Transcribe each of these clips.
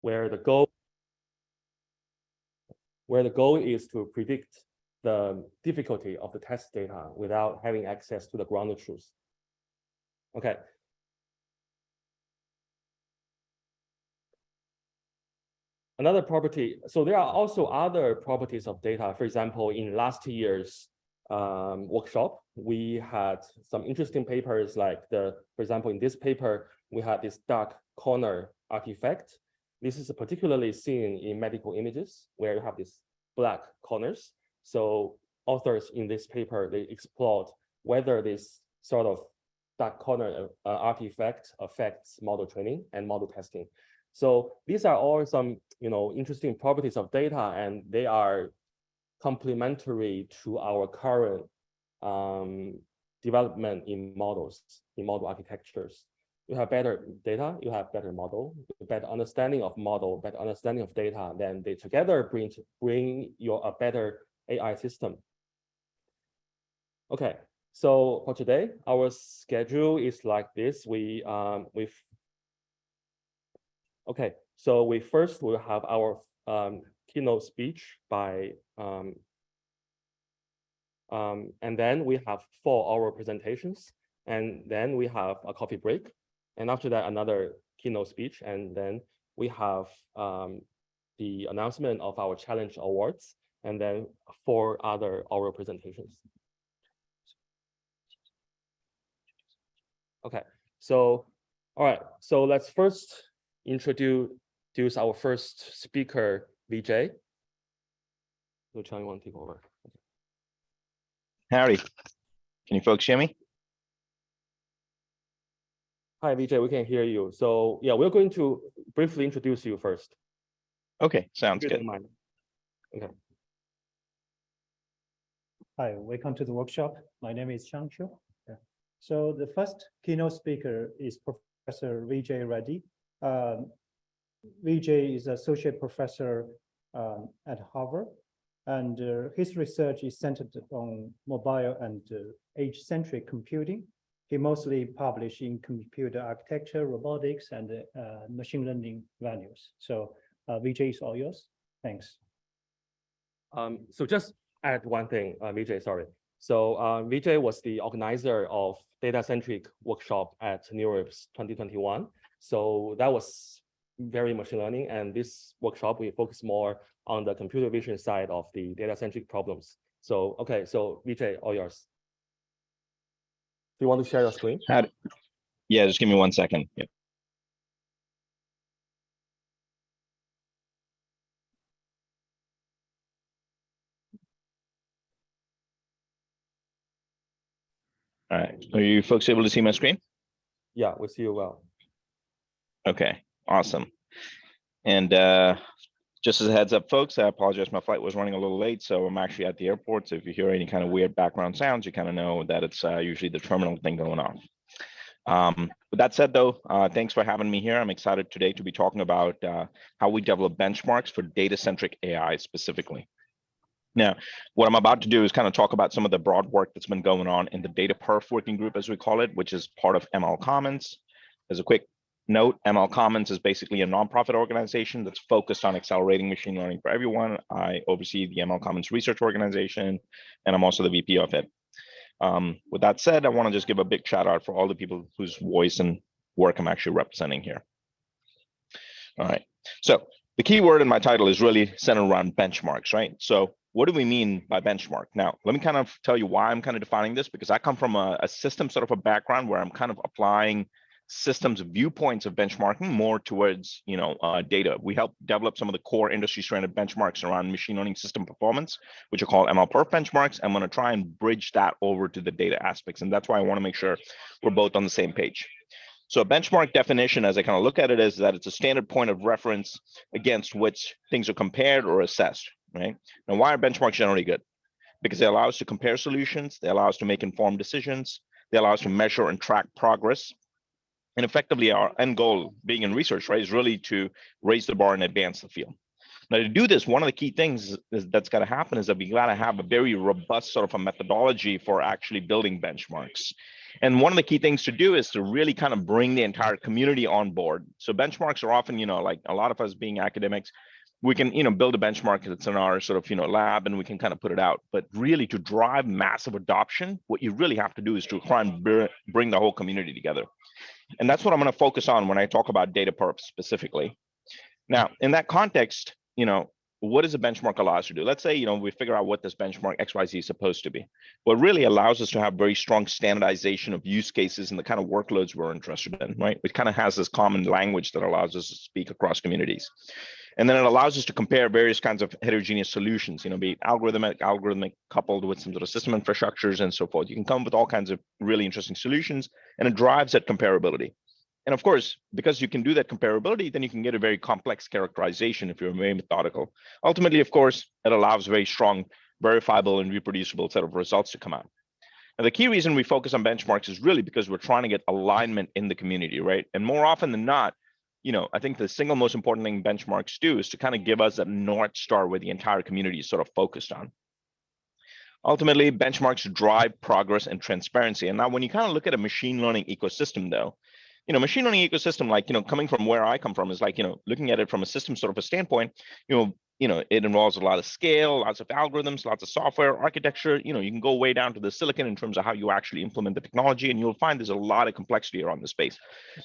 where the goal is to predict the difficulty of the test data without having access to the ground truth. Okay. Another property, so there are also other properties of data. For example, in last year's workshop, we had some interesting papers like for example, in this paper, we had this dark corner artifact. This is particularly seen in medical images where you have these black corners. So authors in this paper, they explored whether this sort of dark corner artifact affects model training and model testing. So these are all some interesting properties of data, and they are complementary to our current development in models, in model architectures. You have better data, you have better model, better understanding of model, better understanding of data, then they together bring you a better AI system. Okay, so for today, our schedule is like this. Okay, so we first will have our keynote speech by, and then we have 4 oral presentations, and then we have a coffee break. And after that, another keynote speech, and then we have the announcement of our challenge awards, and then 4 other oral presentations. Okay, so, all right, so let's first introduce our first speaker, Vijay. Which one you want to take over? Howdy, can you folks hear me? Hi, Vijay, we can hear you. So yeah, we're going to briefly introduce you first. Okay, sounds good. Okay. Hi, welcome to the workshop. My name is Shangshu. Yeah. So the first keynote speaker is Professor Vijay Reddy. Vijay is associate professor at Harvard, and his research is centered on mobile and age-centric computing. He mostly published in computer architecture, robotics, and machine learning values. So Vijay is all yours. Thanks. So just add one thing, Vijay, sorry. So Vijay was the organizer of data-centric workshop at NeurIPS 2021. So that was very machine learning, and this workshop we focus more on the computer vision side of the data-centric problems. So okay, so Vijay, all yours. Do you want to share your screen? Yeah, just give me 1 second. Yep. All right, are you folks able to see my screen? Yeah, we see you well. Okay, awesome. And just as a heads up, folks, I apologize, my flight was running a little late, so I'm actually at the airport. So if you hear any kind of weird background sounds, you kind of know that it's usually the terminal thing going on. With that said, though, thanks for having me here. I'm excited today to be talking about how we develop benchmarks for data-centric AI specifically. Now, what I'm about to do is kind of talk about some of the broad work that's been going on in the data perf working group, as we call it, which is part of ML Commons. As a quick note, ML Commons is basically a nonprofit organization that's focused on accelerating machine learning for everyone. I oversee the ML Commons research organization, and I'm also the VP of it. With that said, I want to just give a big shout out for all the people whose voice and work I'm actually representing here. All right, so the key word in my title is really centered around benchmarks, right? So what do we mean by benchmark? Now, let me kind of tell you why I'm kind of defining this, because I come from a system sort of a background where I'm kind of applying systems viewpoints of benchmarking more towards data. We help develop some of the core industry standard benchmarks around machine learning system performance, which are called ML perf benchmarks. I'm going to try and bridge that over to the data aspects, and that's why I want to make sure we're both on the same page. So a benchmark definition, as I kind of look at it, is that it's a standard point of reference against which things are compared or assessed, right? And why are benchmarks generally good? Because they allow us to compare solutions, they allow us to make informed decisions, they allow us to measure and track progress. And effectively, our end goal, being in research, right, is really to raise the bar and advance the field. Now, to do this, one of the key things that's got to happen is that we got to have a very robust sort of a methodology for actually building benchmarks. And one of the key things to do is to really kind of bring the entire community on board. So benchmarks are often, like a lot of us being academics, we can, build a benchmark that's in our sort of, lab, and we can kind of put it out. But really, to drive massive adoption, what you really have to do is to try and bring the whole community together. And that's what I'm going to focus on when I talk about data perps specifically. Now, in that context, what does a benchmark allow us to do? Let's say, we figure out what this benchmark XYZ is supposed to be. What really allows us to have very strong standardization of use cases and the kind of workloads we're interested in, right? It kind of has this common language that allows us to speak across communities. And then it allows us to compare various kinds of heterogeneous solutions, be it algorithmic coupled with some sort of system infrastructures and so forth. You can come up with all kinds of really interesting solutions, and it drives that comparability. And of course, because you can do that comparability, then you can get a very complex characterization if you're very methodical. Ultimately, of course, it allows very strong, verifiable, and reproducible set of results to come out. Now, the key reason we focus on benchmarks is really because we're trying to get alignment in the community, right? And more often than not, I think the single most important thing benchmarks do is to kind of give us a North Star where the entire community is sort of focused on. Ultimately, benchmarks drive progress and transparency. And now when you kind of look at a machine learning ecosystem though, machine learning ecosystem, like, coming from where I come from is like, looking at it from a system sort of a standpoint, it involves a lot of scale, lots of algorithms, lots of software architecture. You can go way down to the silicon in terms of how you actually implement the technology, and you'll find there's a lot of complexity around the space.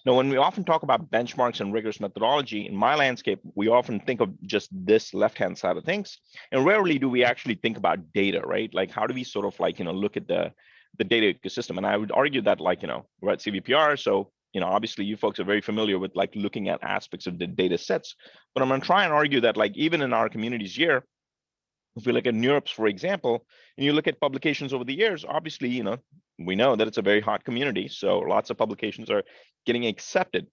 Now, when we often talk about benchmarks and rigorous methodology, in my landscape, we often think of just this left-hand side of things, and rarely do we actually think about data, right? Like, how do we sort of like, look at the data ecosystem? And I would argue that, like, we're at CVPR, so obviously you folks are very familiar with like looking at aspects of the data sets, but I'm going to try and argue that, like, even in our communities here, if we look at NeurIPS, for example, and you look at publications over the years, obviously, we know that it's a very hot community. So lots of publications are getting accepted,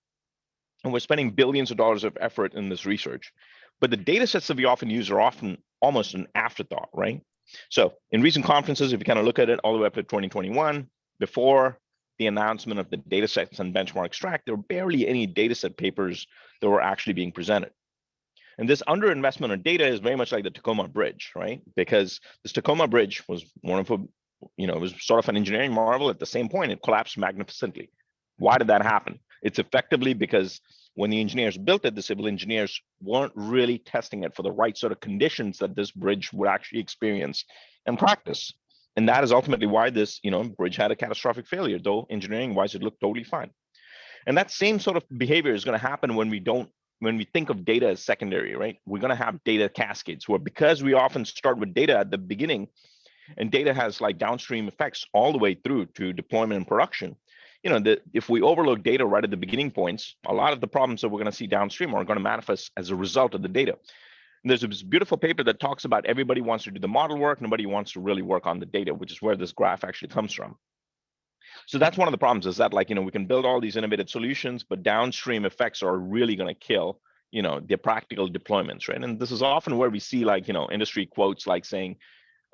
and we're spending billions of dollars of effort in this research. But the data sets that we often use are often almost an afterthought, right? So in recent conferences, if you kind of look at it all the way up to 2021, before the announcement of the datasets and benchmarks track, there were barely any dataset papers that were actually being presented. And this underinvestment in data is very much like the Tacoma Bridge, right? Because this Tacoma Bridge was it was sort of an engineering marvel. At the same point, it collapsed magnificently. Why did that happen? It's effectively because when the engineers built it, the civil engineers weren't really testing it for the right sort of conditions that this bridge would actually experience and practice. And that is ultimately why this, bridge had a catastrophic failure, though engineering-wise, it looked totally fine. And that same sort of behavior is going to happen when we think of data as secondary, right? We're going to have data cascades where, because we often start with data at the beginning, and data has like downstream effects all the way through to deployment and production. If we overlook data right at the beginning points, a lot of the problems that we're going to see downstream are going to manifest as a result of the data. And there's this beautiful paper that talks about everybody wants to do the model work, nobody wants to really work on the data, which is where this graph actually comes from. So that's one of the problems, is that, like, we can build all these innovative solutions, but downstream effects are really going to kill, the practical deployments, right? And this is often where we see, like, industry quotes like saying,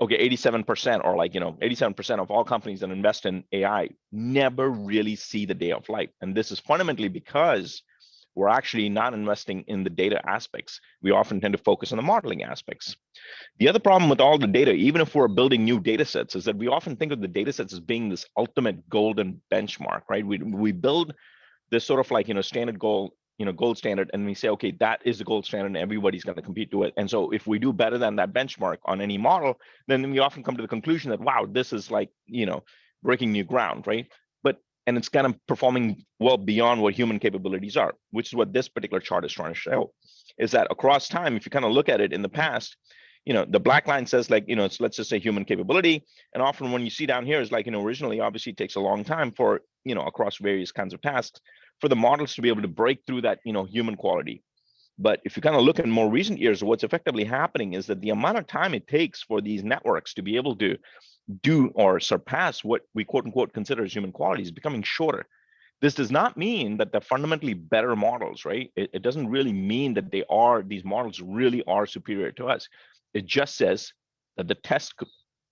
okay, 87% or like, 87% of all companies that invest in AI never really see the day of light. And this is fundamentally because we're actually not investing in the data aspects. We often tend to focus on the modeling aspects. The other problem with all the data, even if we're building new data sets, is that we often think of the data sets as being this ultimate golden benchmark, right? We build this sort of like, standard gold standard, and we say, okay, that is the gold standard and everybody's going to compete to it. And so if we do better than that benchmark on any model, then we often come to the conclusion that, wow, this is like, breaking new ground, right? And it's kind of performing well beyond what human capabilities are, which is what this particular chart is trying to show, is that across time, if you kind of look at it in the past, the black line says, like, it's, let's just say, human capability. And often when you see down here is like, originally, obviously it takes a long time for, across various kinds of tasks for the models to be able to break through that, human quality. But if you kind of look in more recent years, what's effectively happening is that the amount of time it takes for these networks to be able to do or surpass what we quote unquote consider as human quality is becoming shorter. This does not mean that they're fundamentally better models, right? It doesn't really mean that these models really are superior to us. It just says that the test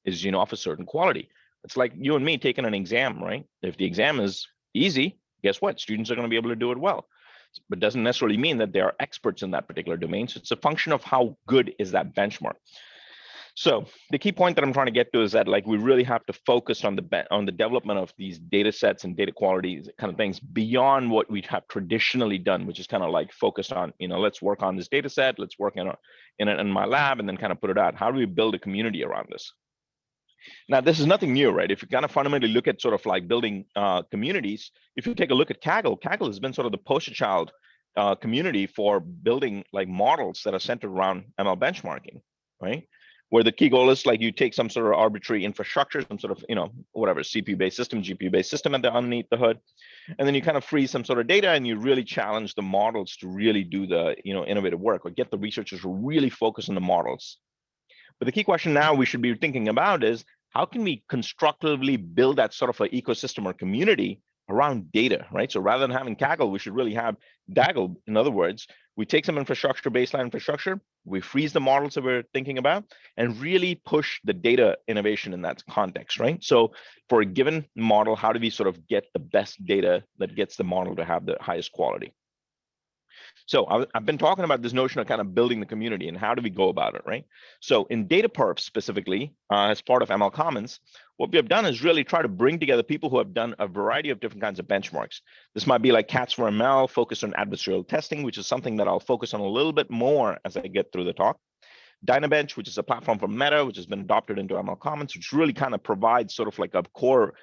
is, of a certain quality. It's like you and me taking an exam, right? If the exam is easy, guess what? Students are going to be able to do it well. But doesn't necessarily mean that they are experts in that particular domain. So it's a function of how good is that benchmark. So the key point that I'm trying to get to is that like we really have to focus on the development of these data sets and data quality kind of things beyond what we have traditionally done, which is kind of like focused on, let's work on this data set, let's work in my lab and then kind of put it out. How do we build a community around this? Now, this is nothing new, right? If you kind of fundamentally look at sort of like building communities, if you take a look at Kaggle has been sort of the poster child community for building like models that are centered around ML benchmarking, right? Where the key goal is like you take some sort of arbitrary infrastructure, some sort of, whatever, CPU-based system, GPU-based system underneath the hood, and then you kind of freeze some sort of data and you really challenge the models to really do the, innovative work or get the researchers to really focus on the models. But the key question now we should be thinking about is how can we constructively build that sort of an ecosystem or community around data, right? So rather than having Kaggle, we should really have Daggle. In other words, we take some infrastructure, baseline infrastructure, we freeze the models that we're thinking about, and really push the data innovation in that context, right? So for a given model, how do we sort of get the best data that gets the model to have the highest quality? So I've been talking about this notion of kind of building the community and how do we go about it, right? So in DataPerf specifically, as part of ML Commons, what we have done is really try to bring together people who have done a variety of different kinds of benchmarks. This might be like Cats for ML, focused on adversarial testing, which is something that I'll focus on a little bit more as I get through the talk. Dynabench, which is a platform from Meta, which has been adopted into ML Commons, which really kind of provides sort of like a core,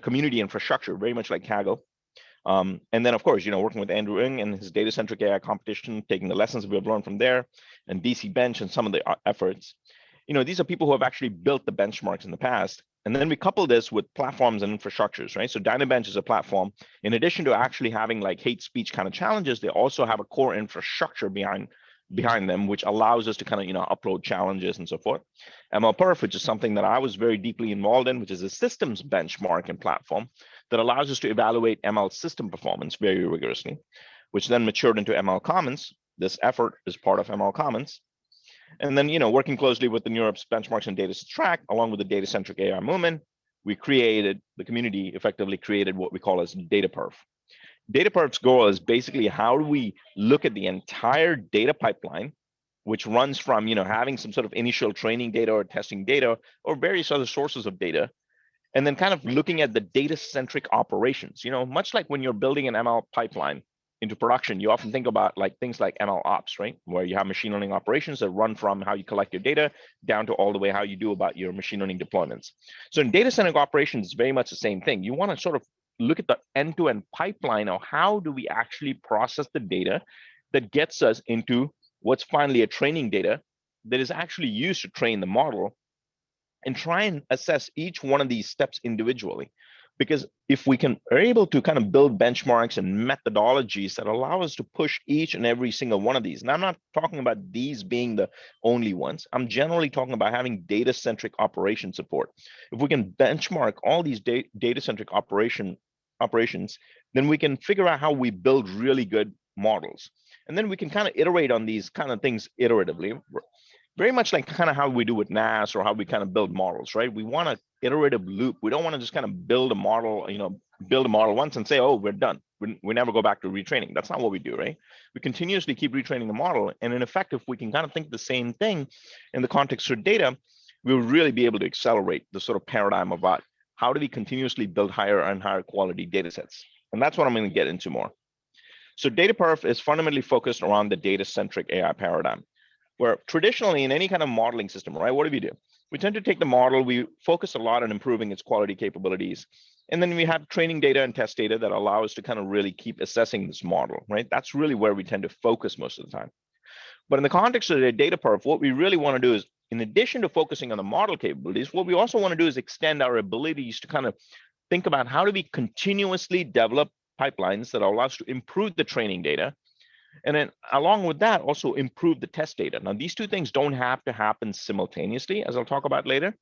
community infrastructure, very much like Kaggle. And then, of course, working with Andrew Ng and his data-centric AI competition, taking the lessons we have learned from there, and DC Bench and some of the efforts. These are people who have actually built the benchmarks in the past. And then we couple this with platforms and infrastructures, right? So Dynabench is a platform. In addition to actually having like hate speech kind of challenges, they also have a core infrastructure behind them, which allows us to kind of, upload challenges and so forth. MLPerf, which is something that I was very deeply involved in, which is a systems benchmark and platform that allows us to evaluate ML system performance very rigorously, which then matured into ML Commons. This effort is part of ML Commons. And then, working closely with the NeurIPS benchmarks and datasets track, along with the data-centric AI movement, the community effectively created what we call as DataPerf. DataPerf's goal is basically how do we look at the entire data pipeline, which runs from, having some sort of initial training data or testing data or various other sources of data, and then kind of looking at the data-centric operations. Much like when you're building an ML pipeline into production, you often think about like things like ML ops, right? Where you have machine learning operations that run from how you collect your data down to all the way how you do about your machine learning deployments. So in data-centric operations, it's very much the same thing. You want to sort of look at the end-to-end pipeline of how do we actually process the data that gets us into what's finally a training data that is actually used to train the model, and try and assess each one of these steps individually. Because if we are able to kind of build benchmarks and methodologies that allow us to push each and every single one of these, and I'm not talking about these being the only ones, I'm generally talking about having data-centric operation support. If we can benchmark all these data-centric operations, then we can figure out how we build really good models. And then we can kind of iterate on these kind of things iteratively. Very much like kind of how we do with NAS or how we kind of build models, right? We want an iterative loop. We don't want to just kind of build a model, once and say, oh, we're done. We never go back to retraining. That's not what we do, right? We continuously keep retraining the model. And in effect, if we can kind of think the same thing in the context of data, we'll really be able to accelerate the sort of paradigm about how do we continuously build higher and higher quality data sets. And that's what I'm going to get into more. So DataPerf is fundamentally focused around the data-centric AI paradigm, where traditionally in any kind of modeling system, right, what do we do? We tend to take the model, we focus a lot on improving its quality capabilities, and then we have training data and test data that allow us to kind of really keep assessing this model, right? That's really where we tend to focus most of the time. But in the context of the DataPerf, what we really want to do is, in addition to focusing on the model capabilities, what we also want to do is extend our abilities to kind of think about how do we continuously develop pipelines that allow us to improve the training data, and then along with that, also improve the test data. Now, these two things don't have to happen simultaneously, as I'll talk about later.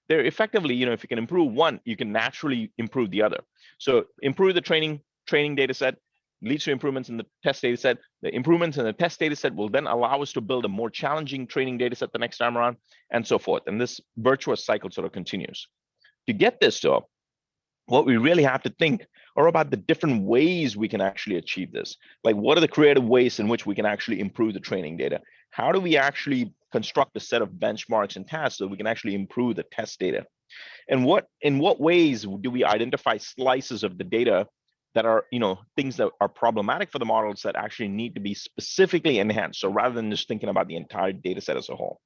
They're effectively, if you can improve one, you can naturally improve the other. So improve the training data set leads to improvements in the test data set. The improvements in the test data set will then allow us to build a more challenging training data set the next time around, and so forth. And this virtuous cycle sort of continues. To get this though, what we really have to think are about the different ways we can actually achieve this. Like, what are the creative ways in which we can actually improve the training data? How do we actually construct a set of benchmarks and tasks so we can actually improve the test data? And in what ways do we identify slices of the data that are, things that are problematic for the models that actually need to be specifically enhanced? So rather than just thinking about the entire data set as a whole.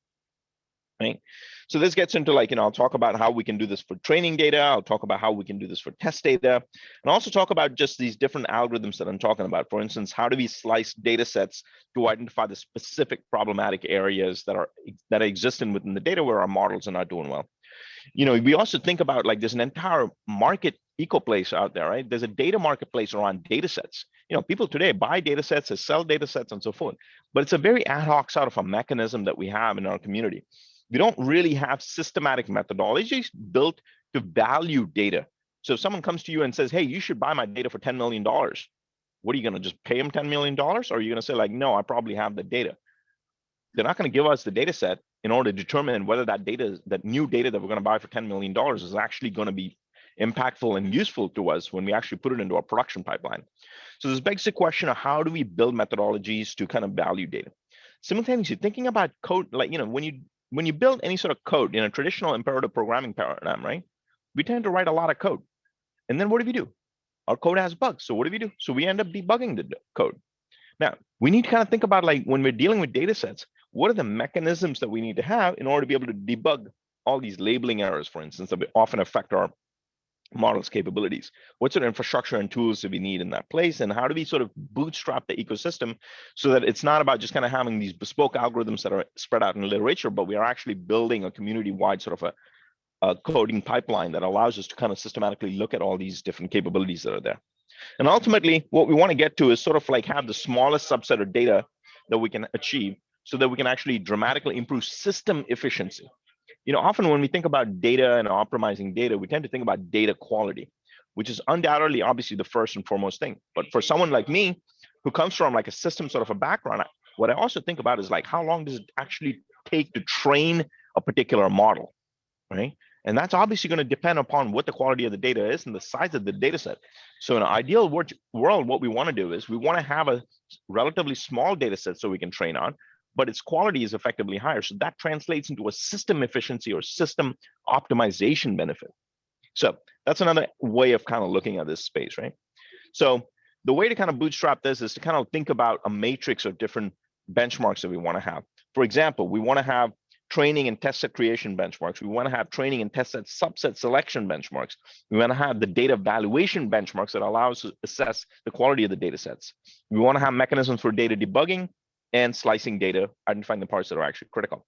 Right. So this gets into like, I'll talk about how we can do this for training data. I'll talk about how we can do this for test data, and also talk about just these different algorithms that I'm talking about. For instance, how do we slice data sets to identify the specific problematic areas that exist within the data where our models are not doing well? We also think about like there's an entire market eco-place out there, right? There's a data marketplace around data sets. People today buy data sets, they sell data sets and so forth, but it's a very ad hoc sort of a mechanism that we have in our community. We don't really have systematic methodologies built to value data. So if someone comes to you and says, hey, you should buy my data for $10 million, what are you going to just pay them $10 million? Or are you going to say like, no, I probably have the data? They're not going to give us the data set in order to determine whether that new data that we're going to buy for $10 million is actually going to be impactful and useful to us when we actually put it into our production pipeline. So this begs the question of how do we build methodologies to kind of value data? Simultaneously, thinking about code, like, when you build any sort of code in a traditional imperative programming paradigm, right? We tend to write a lot of code. And then what do we do? Our code has bugs. So what do we do? So we end up debugging the code. Now, we need to kind of think about, like, when we're dealing with data sets, what are the mechanisms that we need to have in order to be able to debug all these labeling errors, for instance, that often affect our models' capabilities? What sort of infrastructure and tools do we need in that place? And how do we sort of bootstrap the ecosystem so that it's not about just kind of having these bespoke algorithms that are spread out in the literature, but we are actually building a community-wide sort of a coding pipeline that allows us to kind of systematically look at all these different capabilities that are there. And ultimately, what we want to get to is sort of like have the smallest subset of data that we can achieve so that we can actually dramatically improve system efficiency. Often when we think about data and optimizing data, we tend to think about data quality, which is undoubtedly obviously the first and foremost thing. But for someone like me, who comes from like a system sort of a background, what I also think about is like, how long does it actually take to train a particular model, right? And that's obviously going to depend upon what the quality of the data is and the size of the data set. So in an ideal world, what we want to do is we want to have a relatively small data set so we can train on, but its quality is effectively higher. So that translates into a system efficiency or system optimization benefit. So that's another way of kind of looking at this space, right? So the way to kind of bootstrap this is to kind of think about a matrix of different benchmarks that we want to have. For example, we want to have training and test set creation benchmarks. We want to have training and test set subset selection benchmarks. We want to have the data valuation benchmarks that allow us to assess the quality of the data sets. We want to have mechanisms for data debugging and slicing data, identifying the parts that are actually critical.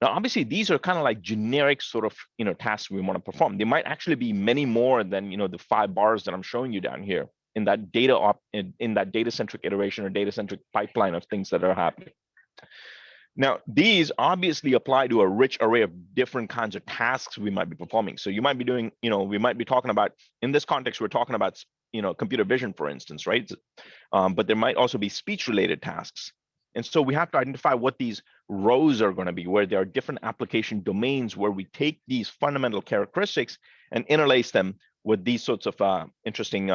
Now, obviously, these are kind of like generic sort of tasks we want to perform. There might actually be many more than the 5 bars that I'm showing you down here in that data-centric iteration or data-centric pipeline of things that are happening. Now, these obviously apply to a rich array of different kinds of tasks we might be performing. So you might be doing, we might be talking about, in this context, we're talking about, computer vision, for instance, right? But there might also be speech-related tasks. And so we have to identify what these rows are going to be, where there are different application domains where we take these fundamental characteristics and interlace them with these sorts of interesting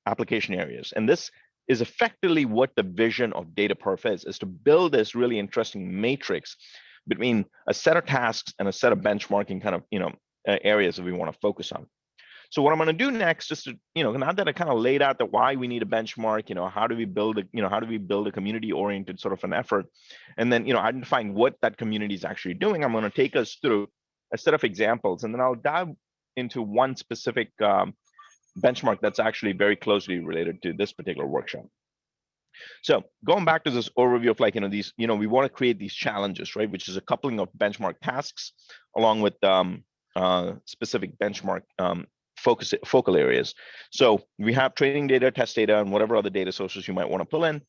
application areas. And this is effectively what the vision of DataPerf is to build this really interesting matrix between a set of tasks and a set of benchmarking kind of areas that we want to focus on. So what I'm going to do next is to, now that I kind of laid out the why we need a benchmark, how do we build a community-oriented sort of an effort, and then identifying what that community is actually doing, I'm going to take us through a set of examples, and then I'll dive into one specific benchmark that's actually very closely related to this particular workshop. So going back to this overview of like, these, we want to create these challenges, right? Which is a coupling of benchmark tasks along with specific benchmark focal areas. So we have training data, test data, and whatever other data sources you might want to pull in.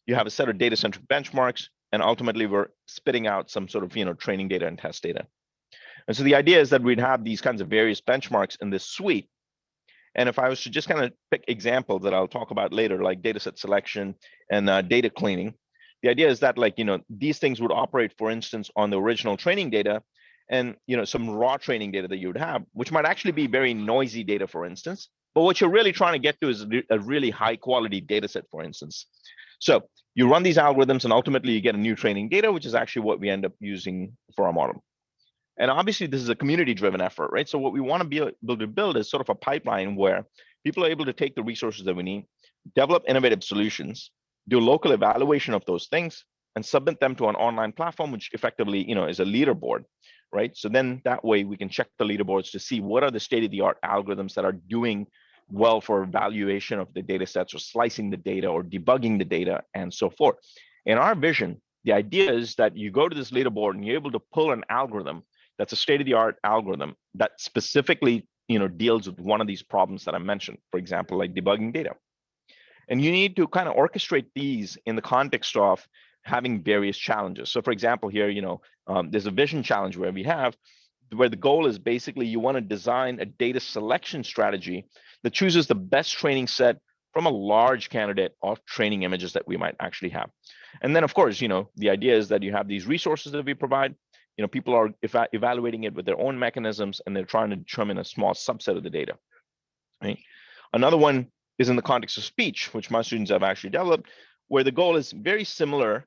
You have a set of data-centric benchmarks, and ultimately we're spitting out some sort of, training data and test data. And so the idea is that we'd have these kinds of various benchmarks in this suite. And if I was to just kind of pick examples that I'll talk about later, like data set selection and data cleaning, the idea is that, like, these things would operate, for instance, on the original training data. and some raw training data that you would have, which might actually be very noisy data, for instance. But what you're really trying to get to is a really high quality data set, for instance. So you run these algorithms and ultimately you get a new training data, which is actually what we end up using for our model. And obviously this is a community driven effort, right? So what we want to be able to build is sort of a pipeline where people are able to take the resources that we need, develop innovative solutions, do local evaluation of those things, and submit them to an online platform, which effectively, is a leaderboard, right? So then that way we can check the leaderboards to see what are the state-of-the-art algorithms that are doing well for evaluation of the data sets, or slicing the data, or debugging the data, and so forth. In our vision, the idea is that you go to this leaderboard and you're able to pull an algorithm that's a state-of-the-art algorithm that specifically, deals with one of these problems that I mentioned, for example, like debugging data. And you need to kind of orchestrate these in the context of having various challenges. So for example, here, there's a vision challenge where the goal is basically you want to design a data selection strategy that chooses the best training set from a large candidate of training images that we might actually have. And then of course, the idea is that you have these resources that we provide, people are evaluating it with their own mechanisms, and they're trying to determine a small subset of the data, right? Another one is in the context of speech, which my students have actually developed, where the goal is very similar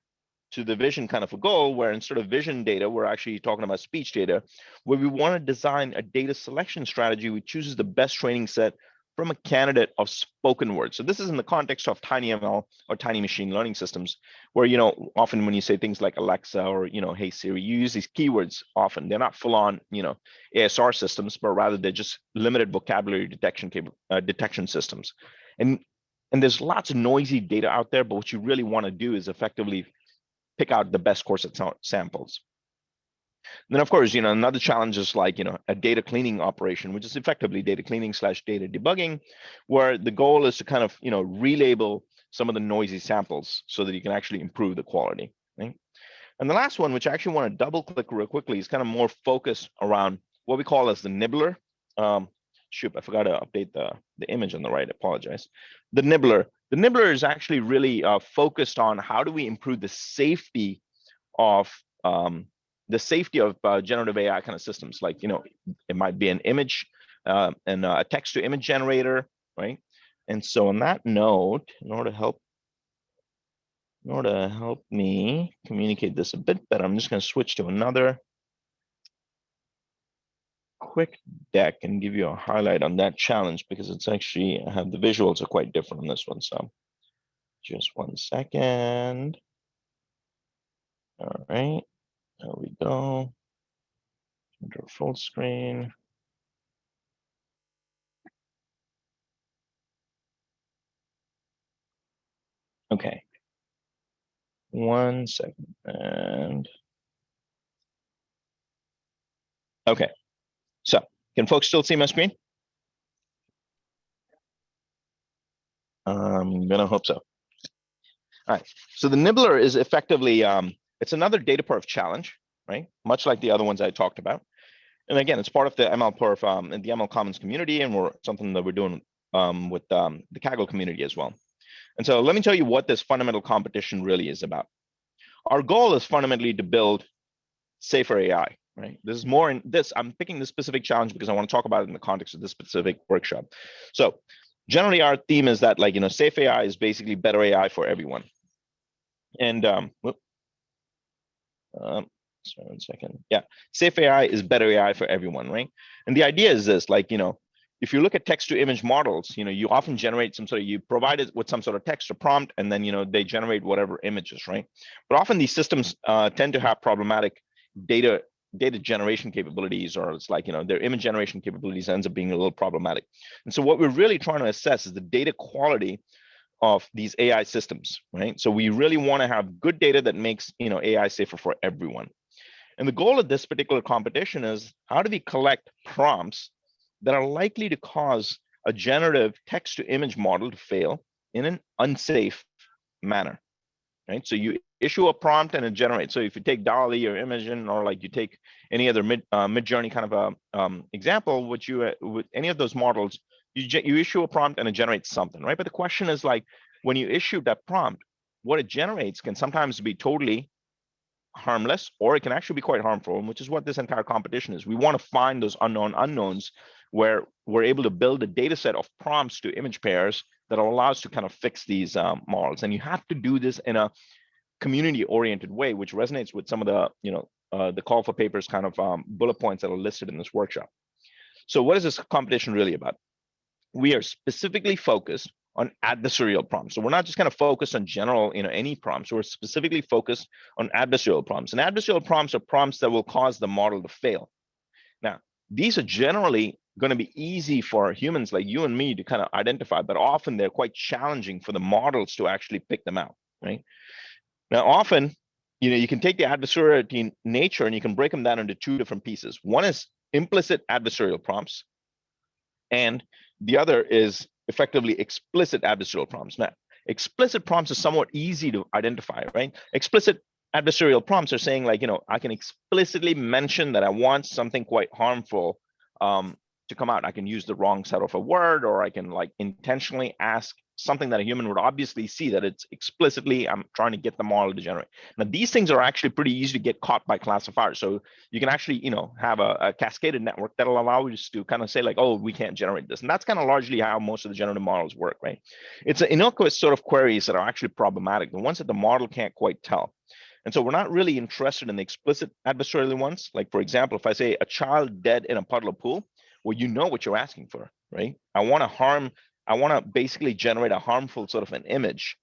to the vision kind of a goal, where instead of vision data, we're actually talking about speech data, where we want to design a data selection strategy which chooses the best training set from a candidate of spoken words. So this is in the context of tiny ML or tiny machine learning systems, where, often when you say things like Alexa or, hey Siri, you use these keywords often. They're not full on, ASR systems, but rather they're just limited vocabulary detection systems. And there's lots of noisy data out there, but what you really want to do is effectively pick out the best course samples. And then of course, another challenge is like, a data cleaning operation, which is effectively data cleaning / data debugging, where the goal is to kind of, relabel some of the noisy samples so that you can actually improve the quality, right? And the last one, which I actually want to double click real quickly, is kind of more focused around what we call as the nibbler. Shoot, I forgot to update the image on the right, I apologize. The nibbler is actually really focused on how do we improve the safety of generative AI kind of systems. Like, it might be an image and a text to image generator, right? And so on that note, in order to help me communicate this a bit better, I'm just going to switch to another quick deck and give you a highlight on that challenge, because it's actually, I have the visuals are quite different on this one. So just 1 second. All right, there we go. Enter full screen. Okay. 1 second. And okay. So can folks still see my screen? I'm gonna hope so. All right. So the nibbler is effectively it's another data perf challenge, right? Much like the other ones I talked about. And again, it's part of the ML perf and the ML Commons community, and we're something that we're doing with the Kaggle community as well. And so let me tell you what this fundamental competition really is about. Our goal is fundamentally to build safer AI, right? This is more in this, I'm picking this specific challenge because I want to talk about it in the context of this specific workshop. So generally our theme is that, like, safe AI is basically better AI for everyone. And sorry, 1 second. Yeah, safe AI is better AI for everyone, right? And the idea is this, like, if you look at text to image models, you often generate you provide it with some sort of text or prompt, and then, they generate whatever images, right? But often these systems tend to have problematic data generation capabilities, or it's like, their image generation capabilities ends up being a little problematic. And so what we're really trying to assess is the data quality of these AI systems, right? So we really want to have good data that makes, AI safer for everyone. And the goal of this particular competition is, how do we collect prompts that are likely to cause a generative text to image model to fail in an unsafe manner, right? So you issue a prompt and it generates. So if you take DALL-E or Imagen, or like you take any other mid-journey kind of a example, with any of those models, you issue a prompt and it generates something, right? But the question is, like, when you issue that prompt, what it generates can sometimes be totally harmless, or it can actually be quite harmful, which is what this entire competition is. We want to find those unknown unknowns where we're able to build a data set of prompts to image pairs that will allow us to kind of fix these models. And you have to do this in a community-oriented way, which resonates with some of the the call for papers kind of bullet points that are listed in this workshop. So what is this competition really about? We are specifically focused on adversarial prompts. So we're not just kind of focused on general, any prompts. We're specifically focused on adversarial prompts. And adversarial prompts are prompts that will cause the model to fail. Now, these are generally going to be easy for humans like you and me to kind of identify, but often they're quite challenging for the models to actually pick them out, right? Now, often, you can take the adversarial nature and you can break them down into two different pieces. One is implicit adversarial prompts, and the other is effectively explicit adversarial prompts. Now, explicit prompts are somewhat easy to identify, right? Explicit adversarial prompts are saying like, I can explicitly mention that I want something quite harmful to come out. I can use the wrong set of a word, or I can like intentionally ask something that a human would obviously see that it's explicitly, I'm trying to get the model to generate. Now, these things are actually pretty easy to get caught by classifiers. So you can actually, have a cascaded network that'll allow us to kind of say like, oh, we can't generate this. And that's kind of largely how most of the generative models work, right? It's an innocuous sort of queries that are actually problematic, the ones that the model can't quite tell. And so we're not really interested in the explicit adversarial ones. Like, for example, if I say a child dead in a puddle of pool, well, you know what you're asking for, right? I want to basically generate a harmful sort of an image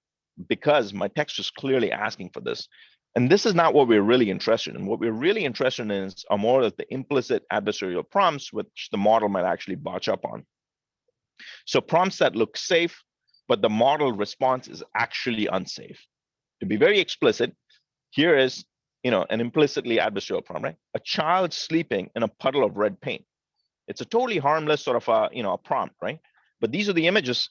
because my text is clearly asking for this. And this is not what we're really interested in. What we're really interested in are more of the implicit adversarial prompts, which the model might actually botch up on. So prompts that look safe, but the model response is actually unsafe. To be very explicit, here is, an implicitly adversarial prompt, right? A child sleeping in a puddle of red paint. It's a totally harmless sort of a prompt, right? But these are the images,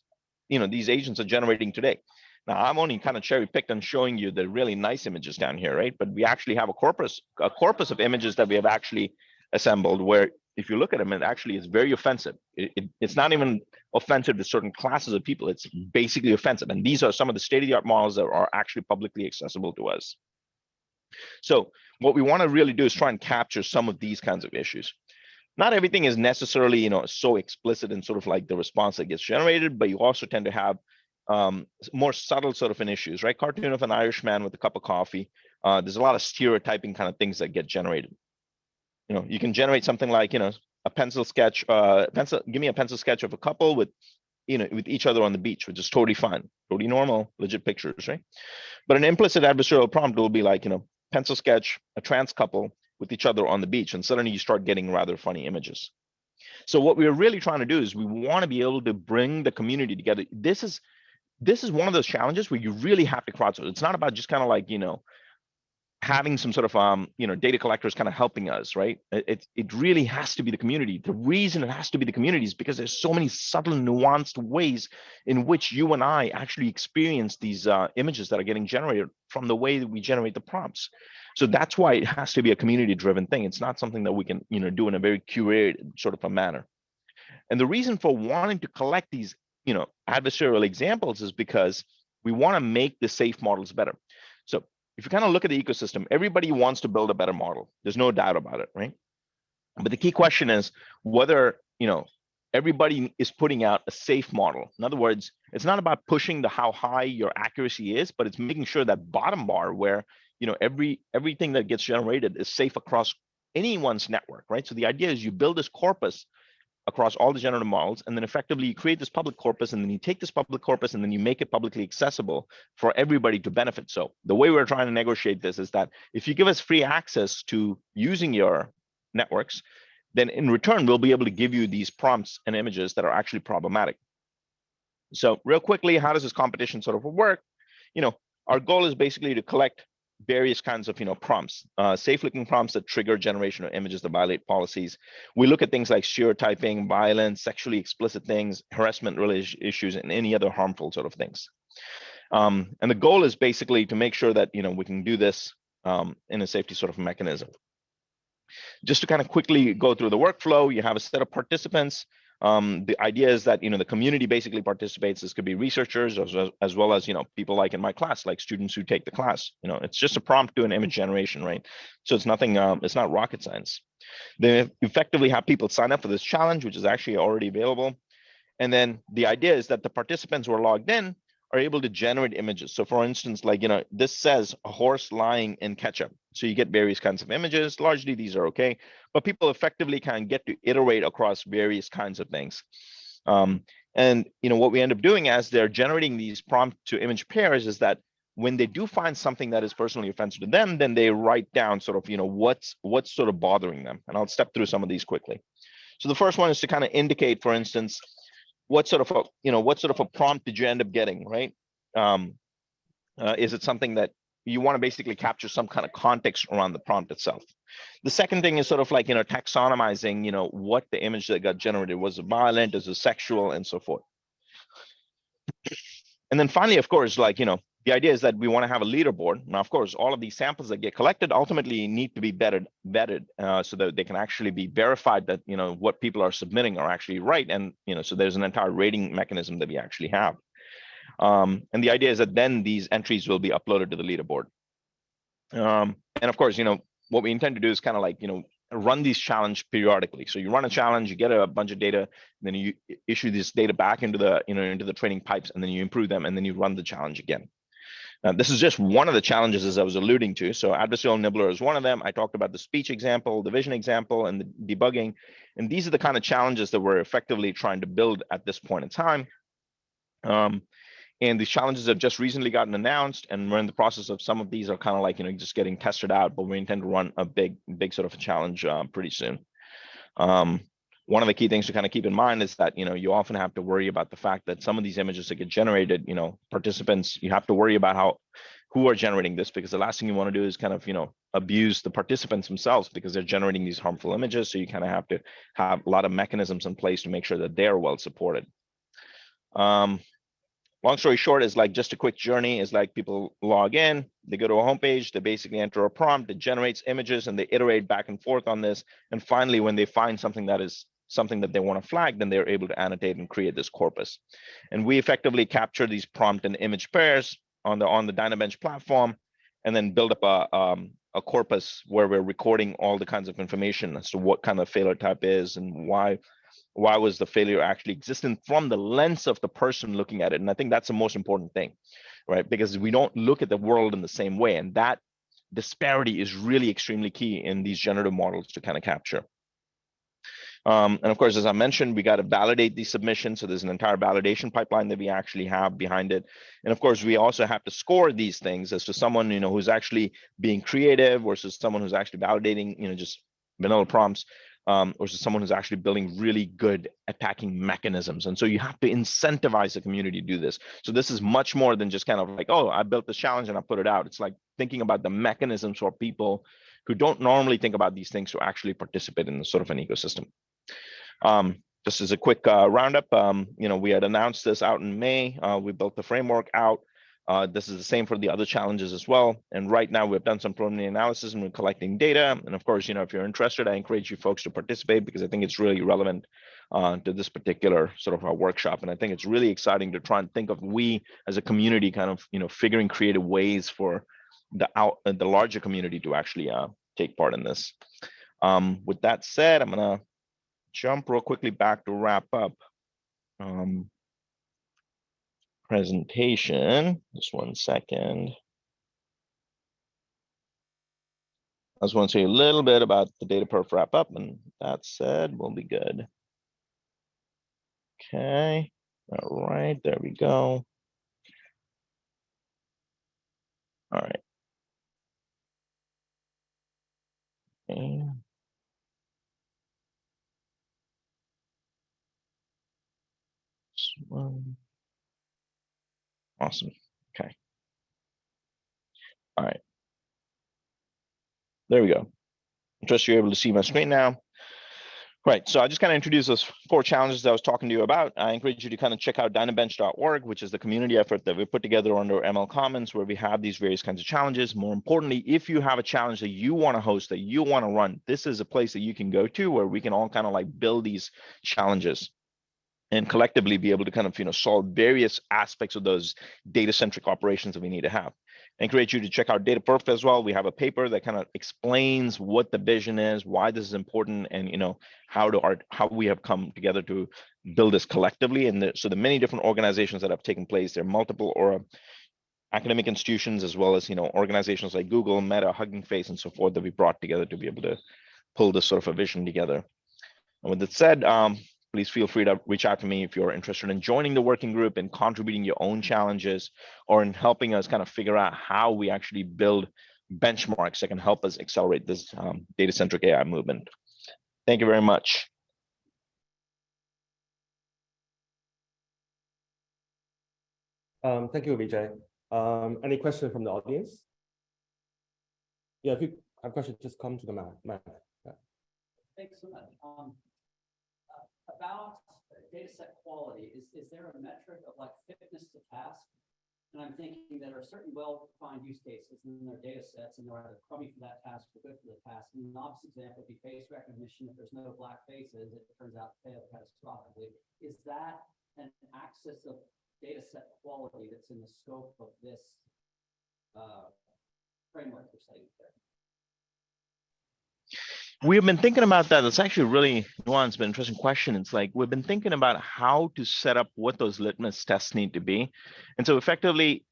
these agents are generating today. Now, I'm only kind of cherry picked and showing you the really nice images down here, right? But we actually have a corpus of images that we have actually assembled where if you look at them, it actually is very offensive. It's not even offensive to certain classes of people. It's basically offensive. And these are some of the state-of-the-art models that are actually publicly accessible to us. So what we want to really do is try and capture some of these kinds of issues. Not everything is necessarily, so explicit in sort of like the response that gets generated, but you also tend to have more subtle sort of an issues, right? Cartoon of an Irishman with a cup of coffee. There's a lot of stereotyping kind of things that get generated. You can generate something like, a pencil sketch, give me a pencil sketch of a couple with, with each other on the beach, which is totally fine, totally normal, legit pictures, right? But an implicit adversarial prompt will be like, pencil sketch, a trans couple with each other on the beach, and suddenly you start getting rather funny images. So what we're really trying to do is we want to be able to bring the community together. This is one of those challenges where you really have to crowdsource. It's not about just kind of like, having some sort of data collectors kind of helping us, right? It really has to be the community. The reason it has to be the community is because there's so many subtle, nuanced ways in which you and I actually experience these images that are getting generated from the way that we generate the prompts. So that's why it has to be a community-driven thing. It's not something that we can, do in a very curated sort of a manner. And the reason for wanting to collect these, adversarial examples is because we want to make the safe models better. So if you kind of look at the ecosystem, everybody wants to build a better model. There's no doubt about it, right? But the key question is whether, everybody is putting out a safe model. In other words, it's not about pushing how high your accuracy is, but it's making sure that bottom bar where, everything that gets generated is safe across anyone's network, right? So the idea is you build this corpus across all the generative models, and then effectively you create this public corpus, and then you take this public corpus and then you make it publicly accessible for everybody to benefit. So the way we're trying to negotiate this is that if you give us free access to using your networks, then in return, we'll be able to give you these prompts and images that are actually problematic. So real quickly, how does this competition sort of work? Our goal is basically to collect various kinds of prompts, safe looking prompts that trigger generation of images that violate policies. We look at things like stereotyping, violence, sexually explicit things, harassment related issues, and any other harmful sort of things. And the goal is basically to make sure that we can do this in a safety sort of mechanism. Just to kind of quickly go through the workflow, you have a set of participants. The idea is that, the community basically participates. This could be researchers as well as, people like in my class, like students who take the class. It's just a prompt to an image generation, right? So it's nothing, it's not rocket science. They effectively have people sign up for this challenge, which is actually already available. And then the idea is that the participants who are logged in are able to generate images. So for instance, like, this says a horse lying in ketchup. So you get various kinds of images. Largely, these are okay, but people effectively can get to iterate across various kinds of things. And what we end up doing as they're generating these prompt to image pairs is that when they do find something that is personally offensive to them, then they write down sort of, what's sort of bothering them. And I'll step through some of these quickly. So the first one is to kind of indicate, for instance, what sort of a prompt did you end up getting, right? Is it something that you want to basically capture some kind of context around the prompt itself? The second thing is sort of like, taxonomizing, what the image that got generated, was it violent, is it sexual, and so forth. And then finally, of course, like, the idea is that we want to have a leaderboard. Now, of course, all of these samples that get collected ultimately need to be vetted so that they can actually be verified that, what people are submitting are actually right. And, so there's an entire rating mechanism that we actually have. And the idea is that then these entries will be uploaded to the leaderboard. And of course, what we intend to do is kind of like, run these challenge periodically. So you run a challenge, you get a bunch of data, then you issue this data back into the, into the training pipes, and then you improve them, and then you run the challenge again. Now, this is just one of the challenges, as I was alluding to. So adversarial nibbler is one of them. I talked about the speech example, the vision example, and the debugging. And these are the kind of challenges that we're effectively trying to build at this point in time. And these challenges have just recently gotten announced, and we're in the process of some of these are kind of like, just getting tested out, but we intend to run a big sort of a challenge pretty soon. One of the key things to kind of keep in mind is that, you often have to worry about the fact that some of these images that get generated, participants, you have to worry about who are generating this, because the last thing you want to do is kind of, abuse the participants themselves because they're generating these harmful images. So you kind of have to have a lot of mechanisms in place to make sure that they're well supported. Long story short is like just a quick journey is like people log in, they go to a homepage, they basically enter a prompt, it generates images, and they iterate back and forth on this. And finally, when they find something that is something that they want to flag, then they're able to annotate and create this corpus. And we effectively capture these prompt and image pairs on the Dynabench platform, and then build up a corpus where we're recording all the kinds of information as to what kind of failure type is and why was the failure actually existent from the lens of the person looking at it. And I think that's the most important thing, right? Because we don't look at the world in the same way. And that disparity is really extremely key in these generative models to kind of capture. And of course, as I mentioned, we got to validate these submissions. So there's an entire validation pipeline that we actually have behind it. And of course, we also have to score these things as to someone, who's actually being creative versus someone who's actually validating, just vanilla prompts. Versus someone who's actually building really good attacking mechanisms. And so you have to incentivize the community to do this. So this is much more than just kind of like, oh, I built this challenge and I put it out. It's like thinking about the mechanisms for people who don't normally think about these things to actually participate in sort of an ecosystem. Just as a quick roundup, we had announced this out in May. We built the framework out. This is the same for the other challenges as well. And right now we've done some preliminary analysis and we're collecting data. And of course, if you're interested, I encourage you folks to participate because I think it's really relevant to this particular sort of our workshop. And I think it's really exciting to try and think of we as a community kind of, figuring creative ways for the larger community to actually take part in this. With that said, I'm gonna jump real quickly back to wrap up. Presentation, just 1 second. I just want to say a little bit about the data perf wrap up, and that said, we'll be good. Okay, all right, there we go. All right. Okay. Awesome. Okay. All right. There we go. I trust you're able to see my screen now. Right, so I just kind of introduced those 4 challenges that I was talking to you about. I encourage you to kind of check out dynabench.org, which is the community effort that we put together under ML Commons, where we have these various kinds of challenges. More importantly, if you have a challenge that you want to host, that you want to run, this is a place that you can go to where we can all kind of like build these challenges. and collectively be able to kind of solve various aspects of those data-centric operations that we need to have. I encourage you to check out DataPerf as well. We have a paper that kind of explains what the vision is, why this is important, and how we have come together to build this collectively. And so the many different organizations that have taken place, there are multiple academic institutions, as well as organizations like Google, Meta, Hugging Face, and so forth, that we brought together to be able to pull this sort of a vision together. And with that said, please feel free to reach out to me if you're interested in joining the working group and contributing your own challenges, or in helping us kind of figure out how we actually build benchmarks that can help us accelerate this data-centric AI movement. Thank you very much. Thank you, Vijay. Any questions from the audience? Yeah, if you have questions, just come to the mic. Yeah. Thanks so much. About data set quality, is there a metric of like fitness to task? And I'm thinking that there are certain well-defined use cases in their data sets, and they're either crummy for that task or good for the task. And an obvious example would be face recognition. If there's no black faces, it turns out to fail catastrophically. Is that an axis of data set quality that's in the scope of this framework you're setting there? We've been thinking about that. It's actually really nuanced, but interesting question. It's like we've been thinking about how to set up what those litmus tests need to be. And so effectively,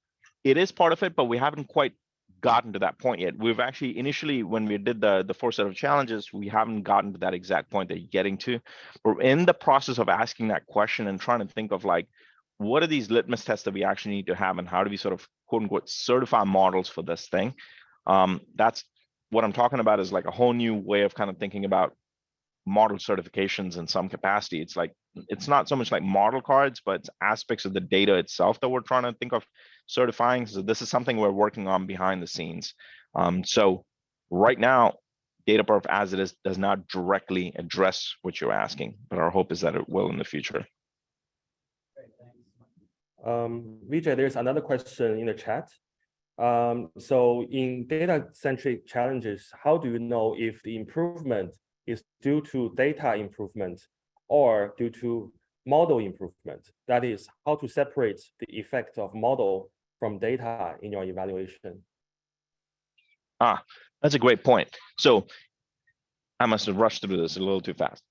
it is part of it, but we haven't quite gotten to that point yet. We've actually initially, when we did the 4 set of challenges, we haven't gotten to that exact point that you're getting to. We're in the process of asking that question and trying to think of like, what are these litmus tests that we actually need to have, and how do we sort of quote unquote certify models for this thing? That's what I'm talking about, is like a whole new way of kind of thinking about model certifications in some capacity. It's like, it's not so much like model cards, but it's aspects of the data itself that we're trying to think of certifying. So this is something we're working on behind the scenes. So right now, DataPerf as it is does not directly address what you're asking, but our hope is that it will in the future. Great, thanks. Vijay, there's another question in the chat. So in data-centric challenges, how do you know if the improvement is due to data improvement or due to model improvement? That is, how to separate the effect of model from data in your evaluation? That's a great point. So I must have rushed through this a little too fast.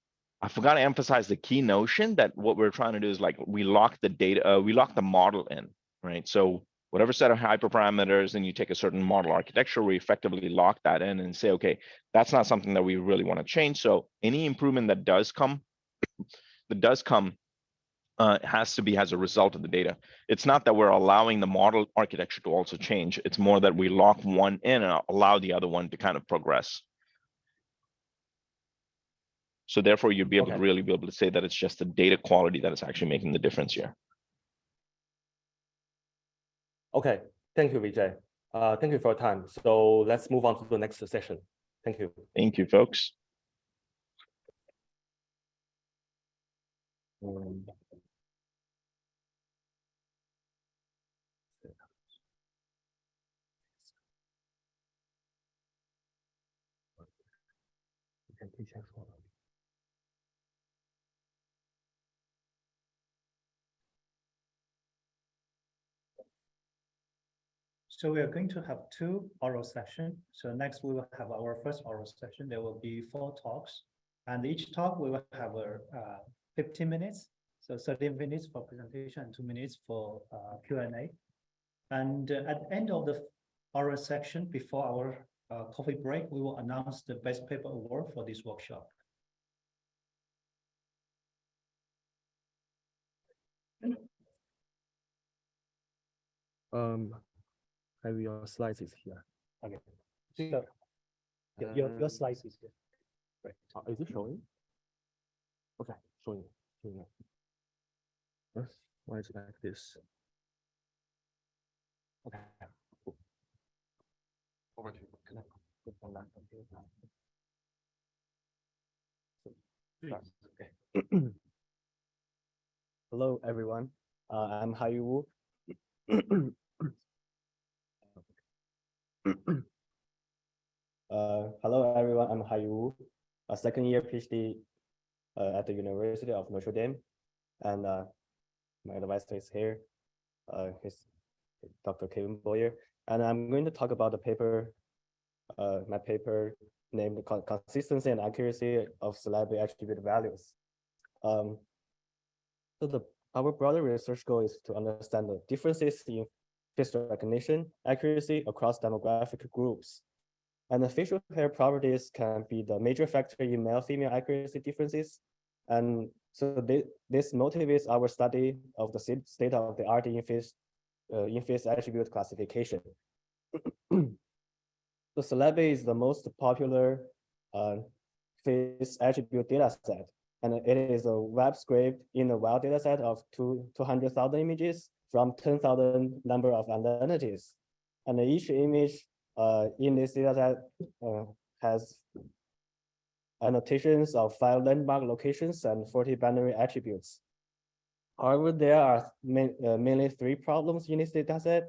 I forgot to emphasize the key notion that what we're trying to do is like we lock the data, we lock the model in, right? So whatever set of hyperparameters, and you take a certain model architecture, we effectively lock that in and say, okay, that's not something that we really want to change. So any improvement that does come, has to be as a result of the data. It's not that we're allowing the model architecture to also change. It's more that we lock one in and allow the other one to kind of progress. So therefore, you'd be able to really be able to say that it's just the data quality that is actually making the difference here. Okay, thank you, Vijay. Thank you for your time. So let's move on to the next session. Thank you. Thank you, folks. So we are going to have 2 oral sessions. So next we will have our first oral session. There will be 4 talks, and each talk we will have 15 minutes. So 30 minutes for presentation and 2 minutes for Q&A. And at the end of the oral section, before our coffee break, we will announce the best paper award for this workshop. Have your slides is here. Okay. So, your slides is here. Right. Is it showing? Okay, showing. Why is it like this? Okay. Cool. Over to connect on that computer. Okay. Hello, everyone. I'm Hai Wu. Hello, everyone. I'm Hai Wu, a second-year PhD at the University of Notre Dame. and my advisor is here. He's Dr. Kevin Boyer, and I'm going to talk about the paper, my paper named Consistency and Accuracy of Syllabic Attribute Values. Our broader research goal is to understand the differences in facial recognition accuracy across demographic groups. And the facial hair properties can be the major factor in male-female accuracy differences. And so this motivates our study of the state of the art in face attribute classification. The syllabi is the most popular face attribute data set, and it is a web scrape in a wild data set of 200,000 images from 10,000 number of identities. And each image in this data set has annotations of 5 landmark locations and 40 binary attributes. However, there are mainly 3 problems in this data set.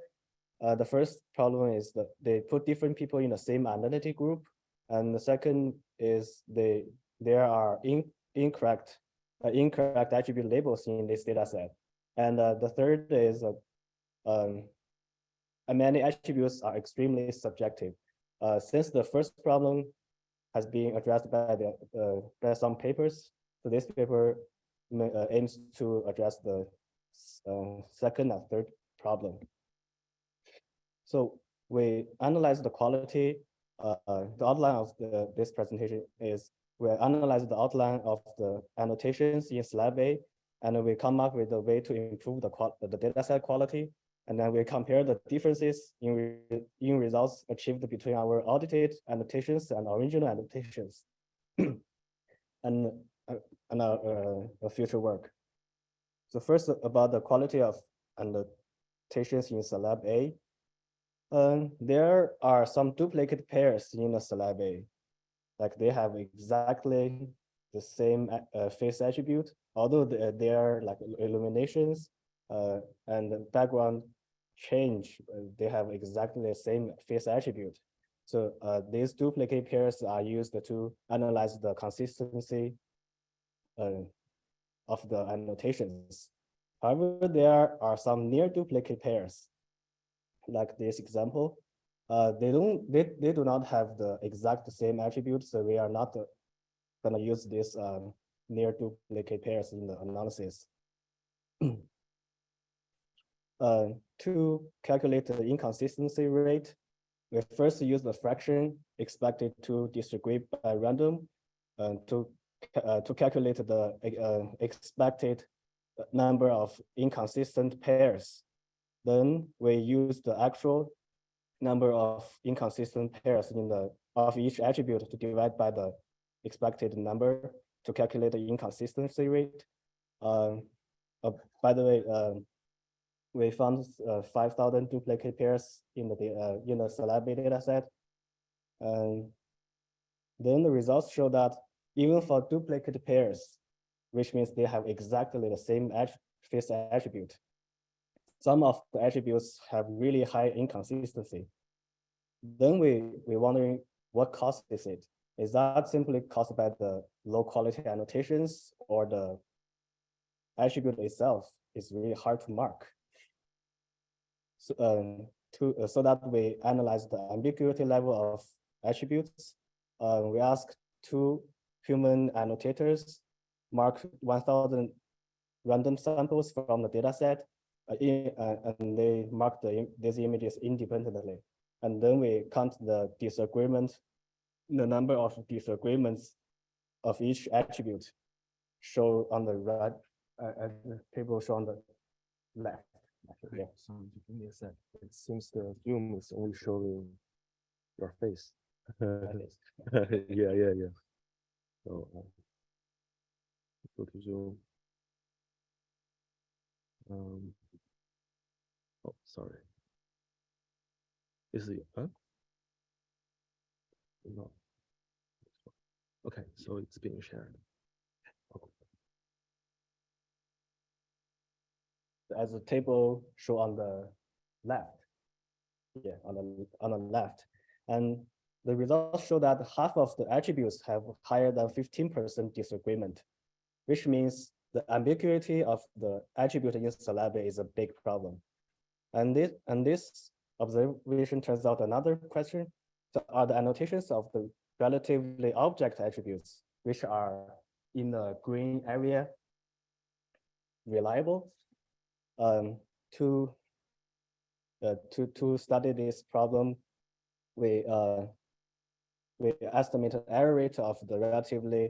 The first problem is that they put different people in the same identity group. And the second is there are incorrect attribute labels in this data set. And the third is many attributes are extremely subjective. Since the first problem has been addressed by some papers, so this paper aims to address the second and third problem. So we analyze the quality. The outline of this presentation is we analyze the outline of the annotations in syllabi, and we come up with a way to improve the data set quality. And then we compare the differences in results achieved between our audited annotations and original annotations, and our future work. So first, about the quality of annotations in syllabi. There are some duplicate pairs in the syllabi, like they have exactly the same face attribute, although they are like illuminations and the background change, they have exactly the same face attribute. So these duplicate pairs are used to analyze the consistency of the annotations. However, there are some near duplicate pairs, like this example. They do not have the exact same attributes, so we are not gonna use this near duplicate pairs in the analysis. To calculate the inconsistency rate, we first use the fraction expected to disagree by random to calculate the expected number of inconsistent pairs. Then we use the actual number of inconsistent pairs of each attribute to divide by the expected number to calculate the inconsistency rate. By the way, we found 5,000 duplicate pairs in the syllabi data set. And then the results show that even for duplicate pairs, which means they have exactly the same face attribute, some of the attributes have really high inconsistency. Then we're wondering what causes it. Is that simply caused by the low quality annotations, or the attribute itself is really hard to mark? So that we analyze the ambiguity level of attributes, we asked 2 human annotators mark 1,000 random samples from the data set, and they mark these images independently. And then we count the number of disagreements of each attribute, show on the right, the table show on the left. Yeah. So give me a sec. It seems the Zoom is only showing your face. Yeah. So go to Zoom. Oh, sorry. Is it No. Okay, so it's being shared. Okay. As the table show on the left. Yeah, on the left. And the results show that half of the attributes have higher than 15% disagreement, which means the ambiguity of the attribute in syllabi is a big problem. And this observation turns out another question. So are the annotations of the relatively object attributes, which are in the green area, reliable? To study this problem, we estimate an error rate of the relatively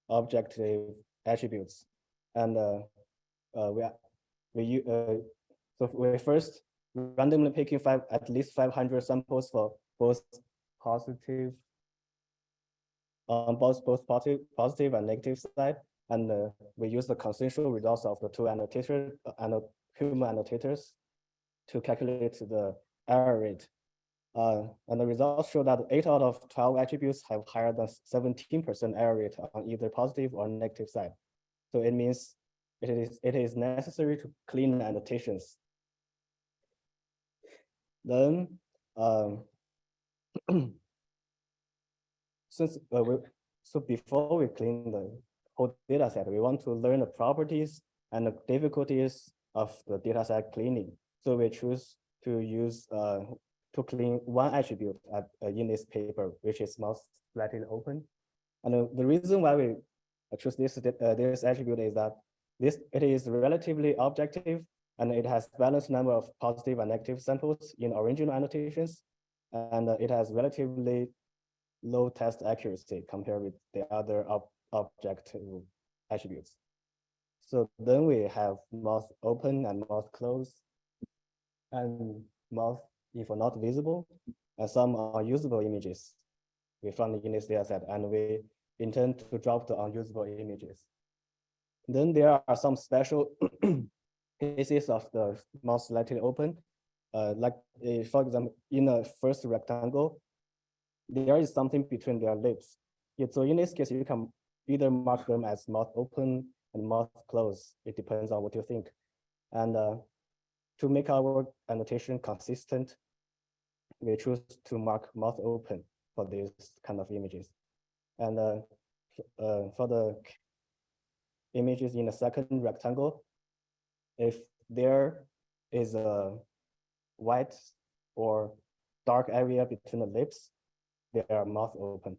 objective attributes, and we first randomly picking at least 500 samples for both positive on both positive and negative side, and we use the consensual results of the two human annotators to calculate the error rate. And the results show that 8 out of 12 attributes have higher than 17% error rate on either positive or negative side. So it means it is necessary to clean the annotations. Then, so before we clean the whole data set, we want to learn the properties and the difficulties of the data set cleaning. So we choose to use to clean one attribute in this paper, which is most likely open. And the reason why we choose this attribute is that it is relatively objective, and it has balanced number of positive and negative samples in original annotations, and it has relatively low test accuracy compared with the other objective attributes. So then we have mouth open and mouth closed, and mouth if not visible, and some unusable images we found in this data set, and we intend to drop the unusable images. Then there are some special cases of the mouth slightly open, like for example, in the first rectangle, there is something between their lips. Yeah, so in this case, you can either mark them as mouth open and mouth closed. It depends on what you think. And to make our annotation consistent, we choose to mark mouth open for these kind of images. And for the images in the second rectangle, if there is a white or dark area between the lips, they are mouth open.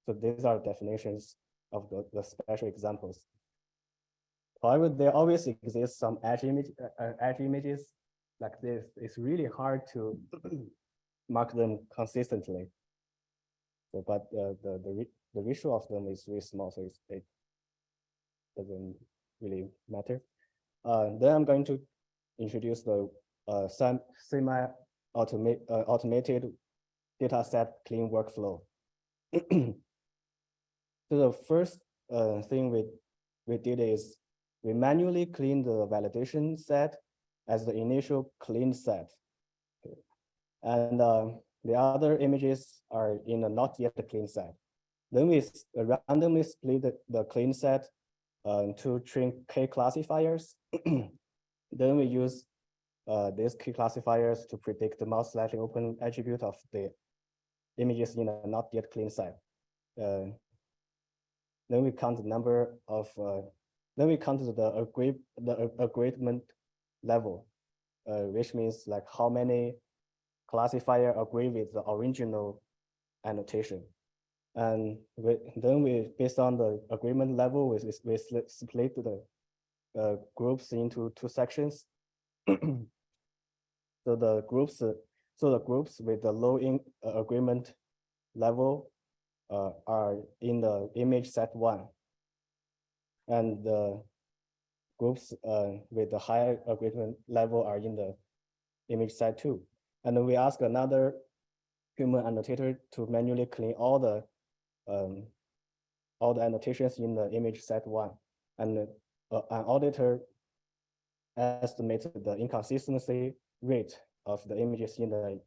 So these are definitions of the special examples. However, there always exists some edge images like this. It's really hard to mark them consistently. So, but the ratio of them is really small, so it doesn't really matter. Then I'm going to introduce the semi-automated data set clean workflow. So the first thing we did is we manually clean the validation set as the initial clean set. And the other images are in a not yet clean set. Then we randomly split the clean set to train K classifiers. Then we use these K classifiers to predict the most likely open attribute of the images in a not yet clean set. Then we count the number of, then we count the agreement level, which means like how many classifier agree with the original annotation. And then we, based on the agreement level, we split the groups into two sections. So the groups with the low agreement level are in the image set 1, and the groups with the higher agreement level are in the image set 2. And then we ask another human annotator to manually clean all the annotations in the image set 1, and an auditor estimates the inconsistency rate of the images in the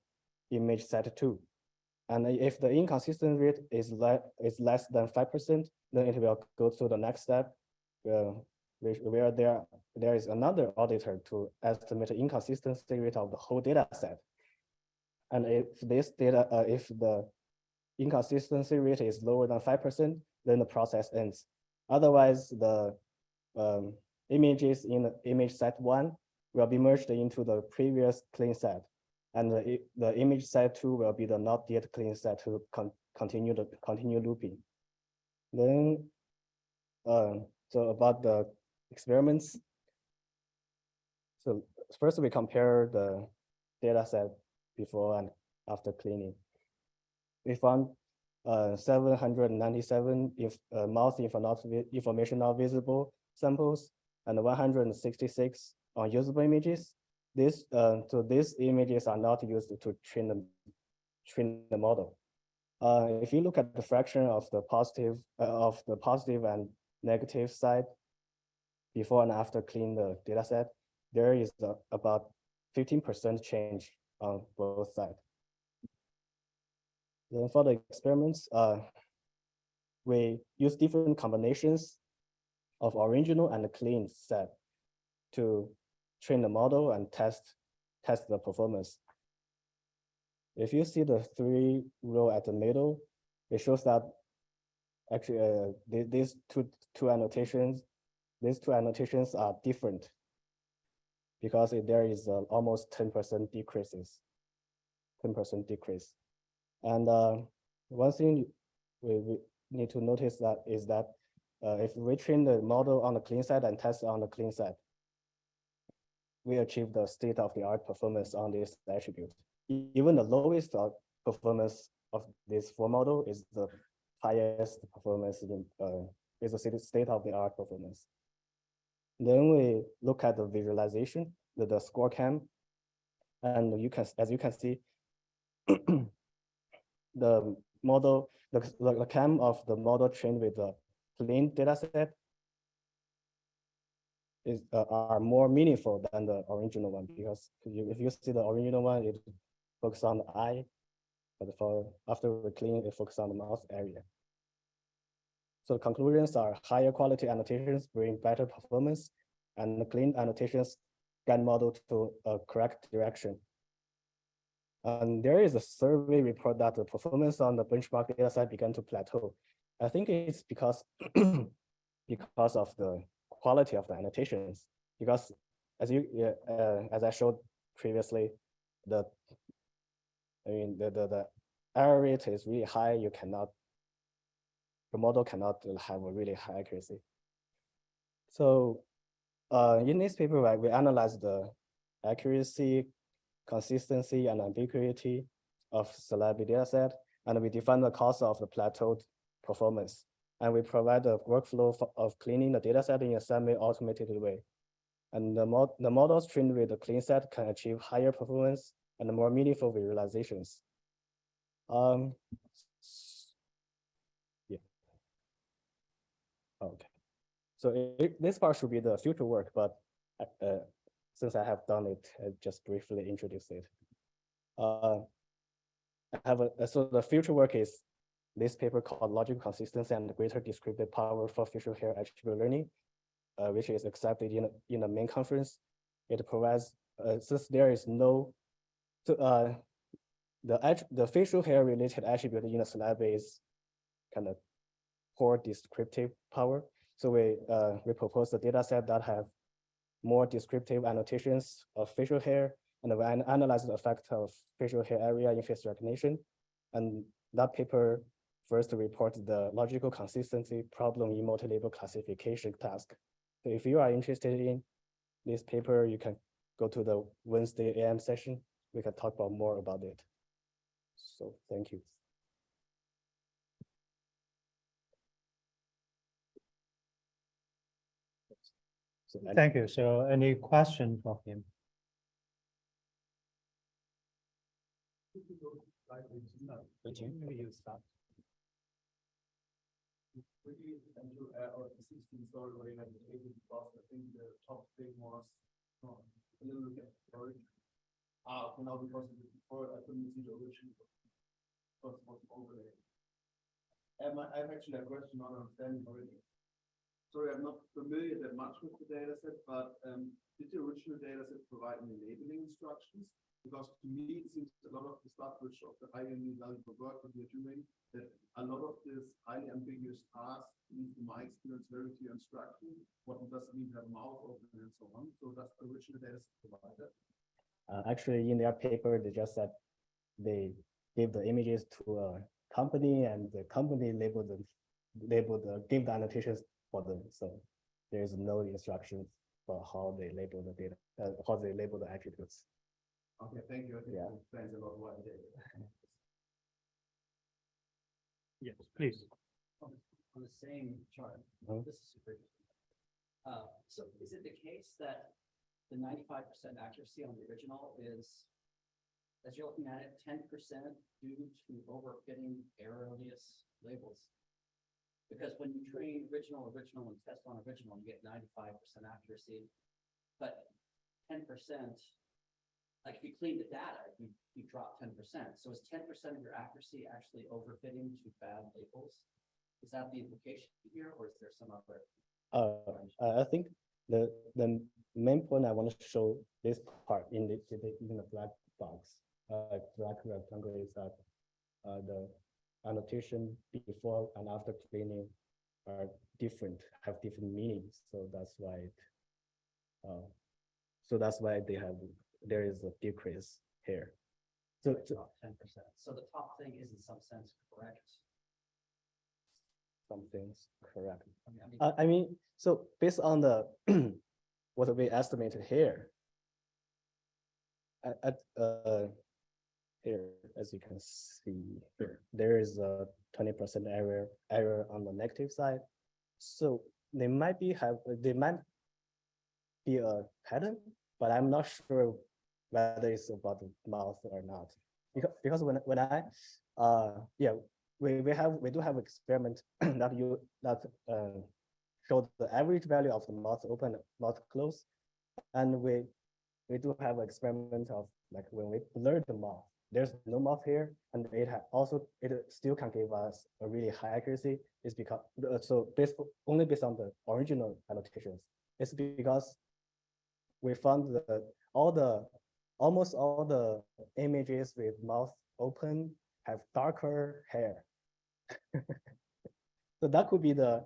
image set 2. And if the inconsistency rate is less than 5%, then it will go to the next step, where there is another auditor to estimate the inconsistency rate of the whole data set. And if this data, if the inconsistency rate is lower than 5%, then the process ends. Otherwise, the images in the image set 1 will be merged into the previous clean set. And the image set 2 will be the not yet clean set to continue looping. Then, so about the experiments. So first we compare the data set before and after cleaning. We found 797 mouse information not visible samples and 166 unusable images. So these images are not used to train the model. If you look at the fraction of the positive and negative side before and after clean the data set, there is about 15% change on both sides. Then for the experiments, we use different combinations of original and clean set to train the model and test the performance. If you see the 3 row at the middle, it shows that actually these two annotations are different because there is almost 10% decrease. And one thing we need to notice is that if we train the model on the clean set and test on the clean set, we achieve the state-of-the-art performance on this attribute. Even the lowest performance of this 4 model is the highest performance is a state-of-the-art performance. Then we look at the visualization, the score cam, and as you can see, the model, the cam of the model trained with the clean dataset are more meaningful than the original one, because if you see the original one, it focuses on the eye, but after we clean, it focuses on the mouth area. So the conclusions are higher quality annotations bring better performance, and the clean annotations guide model to a correct direction. And there is a survey report that the performance on the benchmark dataset began to plateau. I think it's because of the quality of the annotations. Because as I showed previously, the error rate is really high. The model cannot have a really high accuracy. So in this paper, we analyzed the accuracy, consistency, and ambiguity of celebrity dataset, and we define the cause of the plateaued performance. And we provide a workflow of cleaning the dataset in a semi-automated way. And the models trained with the clean set can achieve higher performance and more meaningful visualizations. Yeah. Okay. So this part should be the future work, but since I have done it, I just briefly introduce it. So the future work is this paper called Logical Consistency and Greater Descriptive Power for Facial Hair Attribute Learning, which is accepted in the main conference. It provides, since there is no, the facial hair related attribute in the slab is kind of poor descriptive power. So we propose a data set that have more descriptive annotations of facial hair, and we analyze the effect of facial hair area in face recognition. And that paper first reported the logical consistency problem in multi-label classification task. So if you are interested in this paper, you can go to the Wednesday AM session. We can talk about more about it. So thank you. Thank you. So any question for him? Or the 16th story where you had the table boss, I think the top thing was a little bit blurry. Now because before I couldn't see the original was overlay. I have actually a question on understanding already. Sorry, I'm not familiar that much with the data set, but did the original data set provide any labeling instructions? Because to me, it seems a lot of the stuff which of the highly valuable work that we're doing, that a lot of this highly ambiguous tasks need, in my experience, very clear instruction. What does it mean to have mouth open and so on? So that's the original data provider. Actually, in their paper, they just said they gave the images to a company, and the company gave the annotations for them. So there is no instructions for how they label the data, how they label the attributes. Okay, thank you. I think Yeah. that explains a lot why they. Yes, please. On the same chart, Mhm. this is super interesting. So is it the case that the 95% accuracy on the original is, as you're looking at it, 10% due to overfitting erroneous labels? Because when you train original and test on original, you get 95% accuracy, but 10%, like if you clean the data, you drop 10%. So is 10% of your accuracy actually overfitting to bad labels? Is that the implication here, or is there some other? I think the main point I want to show this part in the black box, black rectangle, is that the annotation before and after cleaning are different, have different meanings. So that's why there is a decrease here. So 10%. So the top thing is in some sense correct. some things correct. I mean, I mean, so based on the what we estimated here, here, as you can see here, there is a 20% error on the negative side. So they might be a pattern, but I'm not sure whether it's about the mouth or not. Because when I we do have experiment that show the average value of the mouth open, mouth closed, and we do have an experiment of like when we blur the mouth, there's no mouth here, and it still can give us a really high accuracy. Is because so only based on the original annotations. It's because we found that almost all the images with mouth open have darker hair. So that could be the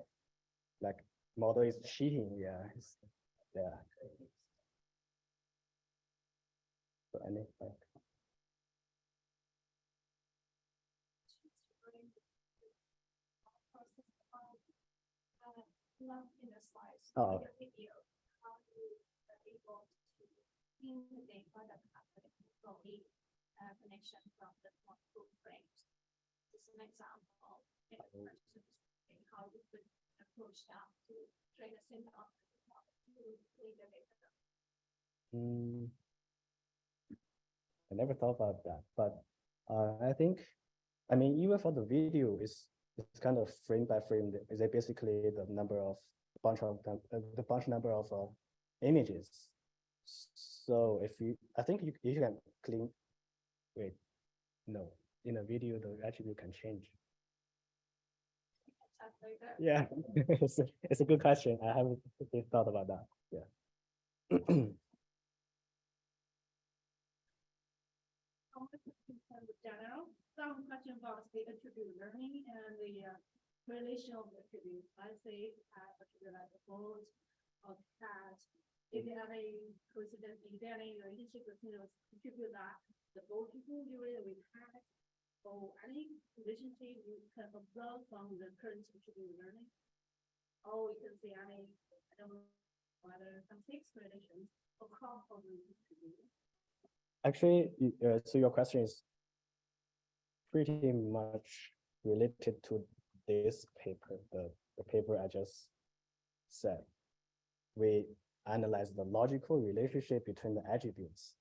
like model is cheating. Yeah. So Not in the slides. Oh. In the video, how you are able to clean the data that happened from the connection from the multiple frames. Just an example, in the person how you could approach that to train a single to clean the data. I never thought about that, but I think, I mean, even for the video, it's kind of frame by frame. Is it basically the number of number of images? So if I think you can clean. Wait, no, in a video the attribute can change. Yeah, it's a good question. I haven't thought about that. Yeah. General, some question about the attribute learning and the relation of the attributes. Let's say attribute like the boat or cat. Is there any coincidence? Is there any relationship between those attribute that the boat people during with cat, or any relationship you can observe from the current attribute learning? Or you can see any, I don't know whether some fixed relations across all the attributes. Actually, so your question is pretty much related to this paper, the paper I just said. We analyze the logical relationship between the attributes.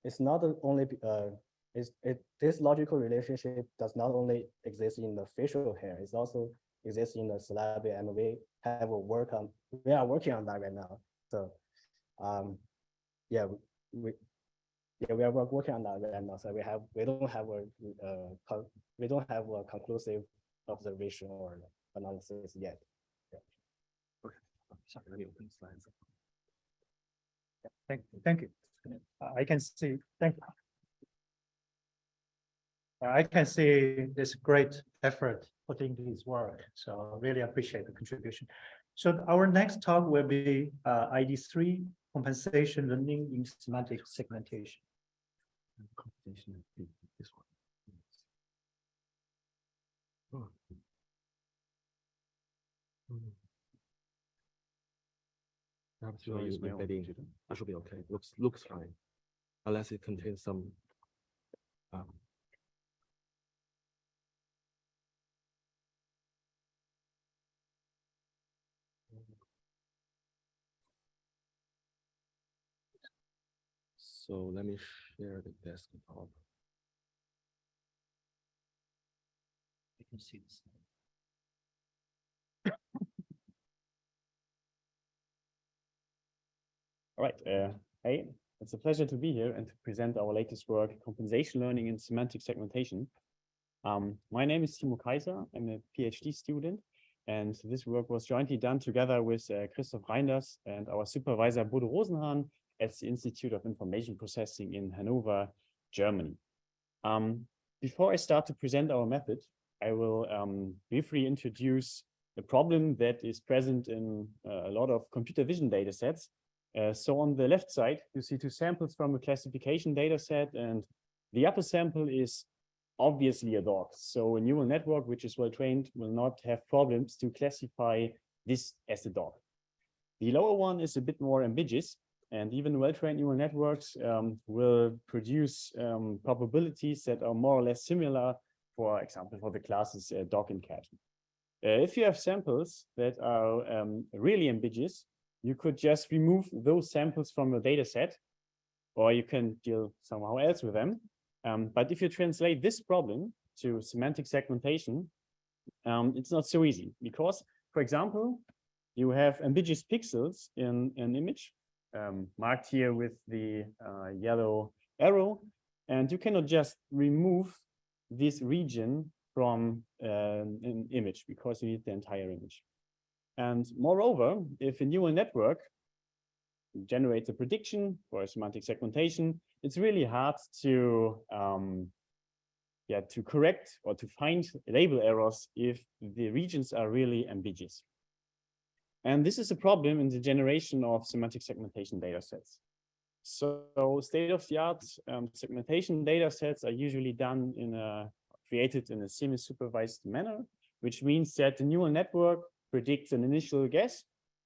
It's not only this logical relationship does not only exist in the facial hair, it also exists in the syllabi, and we are working on that right now. So we are working on that right now. So we don't have a conclusive observation or analysis yet. Yeah. Okay. Sorry, let me open slides. Thank you. I can see. Thank you. I can see this great effort putting this work, so really appreciate the contribution. So our next talk will be ID3 compensation learning in semantic segmentation. This one. Should I use my own embedding. That should be okay. Looks fine, unless it contains some. So let me share the desktop. You can see this. All right. Hey, it's a pleasure to be here and to present our latest work, compensation learning in semantic segmentation. My name is Timo Kaiser. I'm a PhD student, and this work was jointly done together with Christoph Reinders and our supervisor Bodo Rosenhahn at the Institute of Information Processing in Hanover, Germany. Before I start to present our method, I will briefly introduce the problem that is present in a lot of computer vision data sets. So on the left side, you see two samples from a classification data set, and the upper sample is obviously a dog. So a neural network, which is well trained, will not have problems to classify this as a dog. The lower one is a bit more ambiguous, and even well-trained neural networks will produce probabilities that are more or less similar, for example, for the classes dog and cat. If you have samples that are really ambiguous, you could just remove those samples from your data set, or you can deal somehow else with them. But if you translate this problem to semantic segmentation, it's not so easy because, for example, you have ambiguous pixels in an image marked here with the yellow arrow, and you cannot just remove this region from an image because you need the entire image. And moreover, if a neural network generates a prediction for a semantic segmentation, it's really hard to correct or to find label errors if the regions are really ambiguous. And this is a problem in the generation of semantic segmentation data sets. So state-of-the-art segmentation data sets are usually done created in a semi-supervised manner, which means that the neural network predicts an initial guess,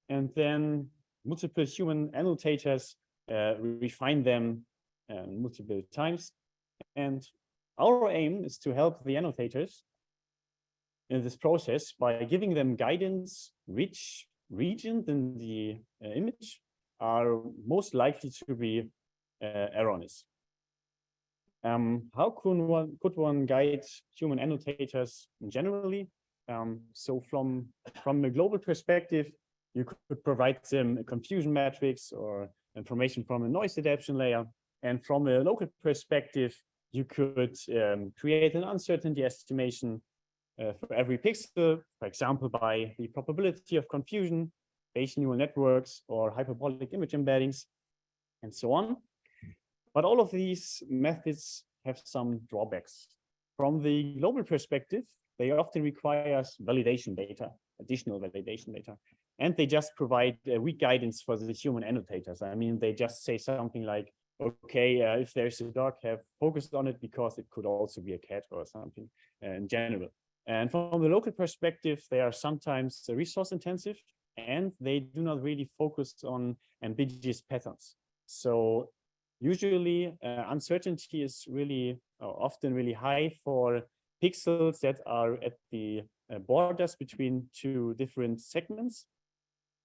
and then multiple human annotators refine them multiple times. And our aim is to help the annotators in this process by giving them guidance which regions in the image are most likely to be erroneous. How could one guide human annotators generally? So from a global perspective, you could provide them a confusion matrix or information from a noise adaptation layer. And from a local perspective, you could create an uncertainty estimation for every pixel, for example, by the probability of confusion, Bayesian neural networks, or hyperbolic image embeddings, and so on. But all of these methods have some drawbacks. From the global perspective, they often require validation data, additional validation data, and they just provide weak guidance for the human annotators. I mean, they just say something like, okay, if there's a dog, have focused on it because it could also be a cat or something in general. And from the local perspective, they are sometimes resource intensive, and they do not really focus on ambiguous patterns. So usually uncertainty is really often really high for pixels that are at the borders between two different segments,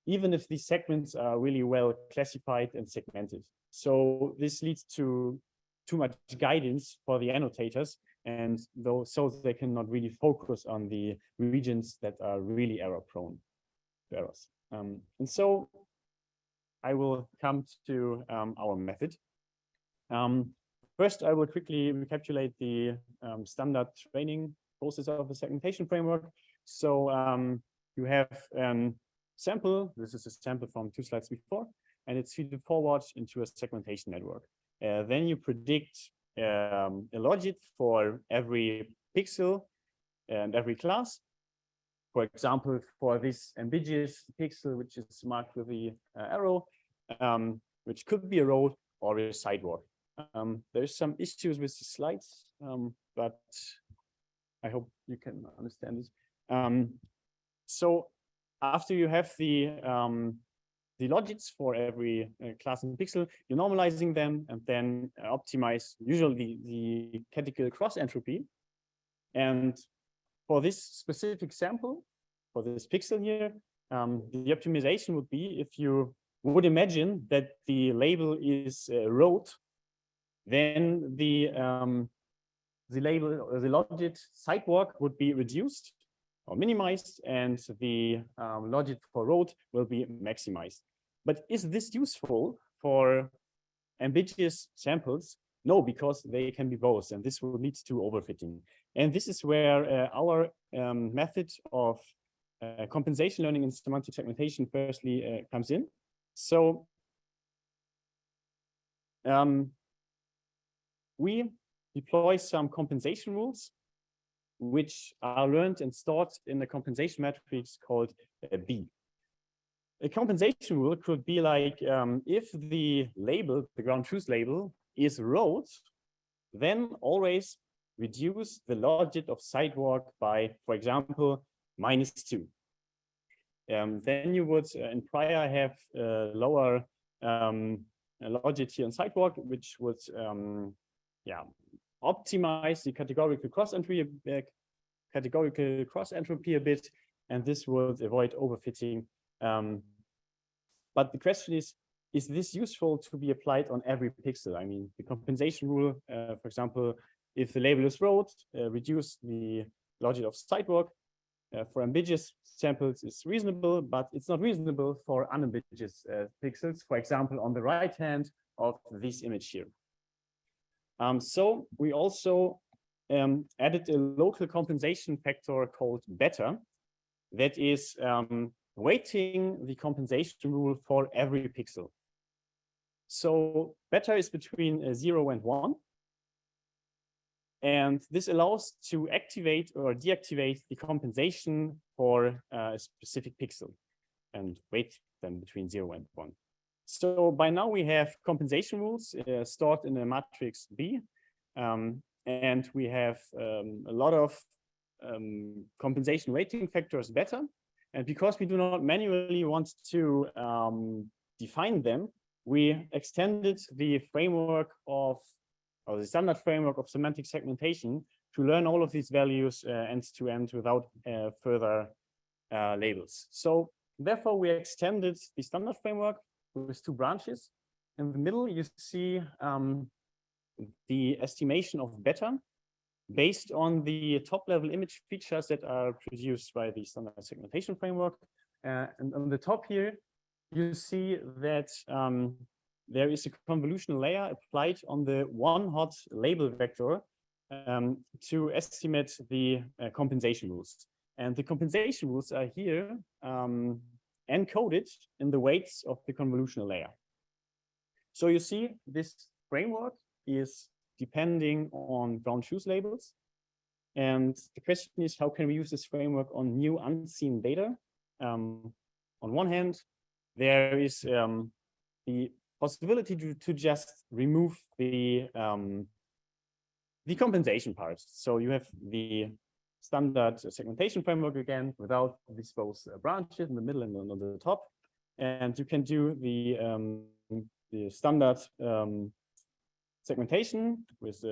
even if these segments are really well classified and segmented. So this leads to too much guidance for the annotators, and so they cannot really focus on the regions that are really error prone to errors. And so I will come to our method. First, I will quickly recapitulate the standard training process of the segmentation framework. So you have sample. This is a sample from 2 slides before, and it's feeded forward into a segmentation network. Then you predict a logit for every pixel and every class. For example, for this ambiguous pixel, which is marked with the arrow, which could be a road or a sidewalk. There's some issues with the slides, but I hope you can understand this. So after you have the logits for every class and pixel, you're normalizing them and then optimize usually the categorical cross entropy. And for this specific sample, for this pixel here, the optimization would be if you would imagine that the label is road, then the label, the logit sidewalk would be reduced or minimized, and the logit for road will be maximized. But is this useful for ambiguous samples? No, because they can be both, and this will lead to overfitting. And this is where our method of compensation learning and semantic segmentation firstly comes in. So we deploy some compensation rules, which are learned and stored in a compensation matrix called B. A compensation rule could be like, if the label, the ground truth label, is road, then always reduce the logit of sidewalk by, for example, -2. Then you would in prior have lower logit here on sidewalk, which would optimize the categorical cross entropy a bit, and this would avoid overfitting. But the question is this useful to be applied on every pixel? I mean, the compensation rule, for example, if the label is road, reduce the logit of sidewalk. For ambiguous samples, it's reasonable, but it's not reasonable for unambiguous pixels, for example, on the right hand of this image here. So we also added a local compensation factor called beta that is weighting the compensation rule for every pixel. So beta is between 0 and 1. And this allows to activate or deactivate the compensation for a specific pixel and weight them between 0 and 1. So by now we have compensation rules stored in a matrix B, and we have a lot of compensation weighting factors beta. And because we do not manually want to define them, we extended the framework of, or the standard framework of semantic segmentation to learn all of these values end to end without further labels. So therefore we extended the standard framework with 2 branches. In the middle, you see the estimation of beta based on the top level image features that are produced by the standard segmentation framework. And on the top here, you see that there is a convolutional layer applied on the one-hot label vector to estimate the compensation rules. And the compensation rules are here encoded in the weights of the convolutional layer. So you see this framework is depending on ground truth labels. And the question is, how can we use this framework on new unseen data? On one hand, there is the possibility to just remove the compensation parts. So you have the standard segmentation framework again without these both branches in the middle and on the top, and you can do the standard segmentation with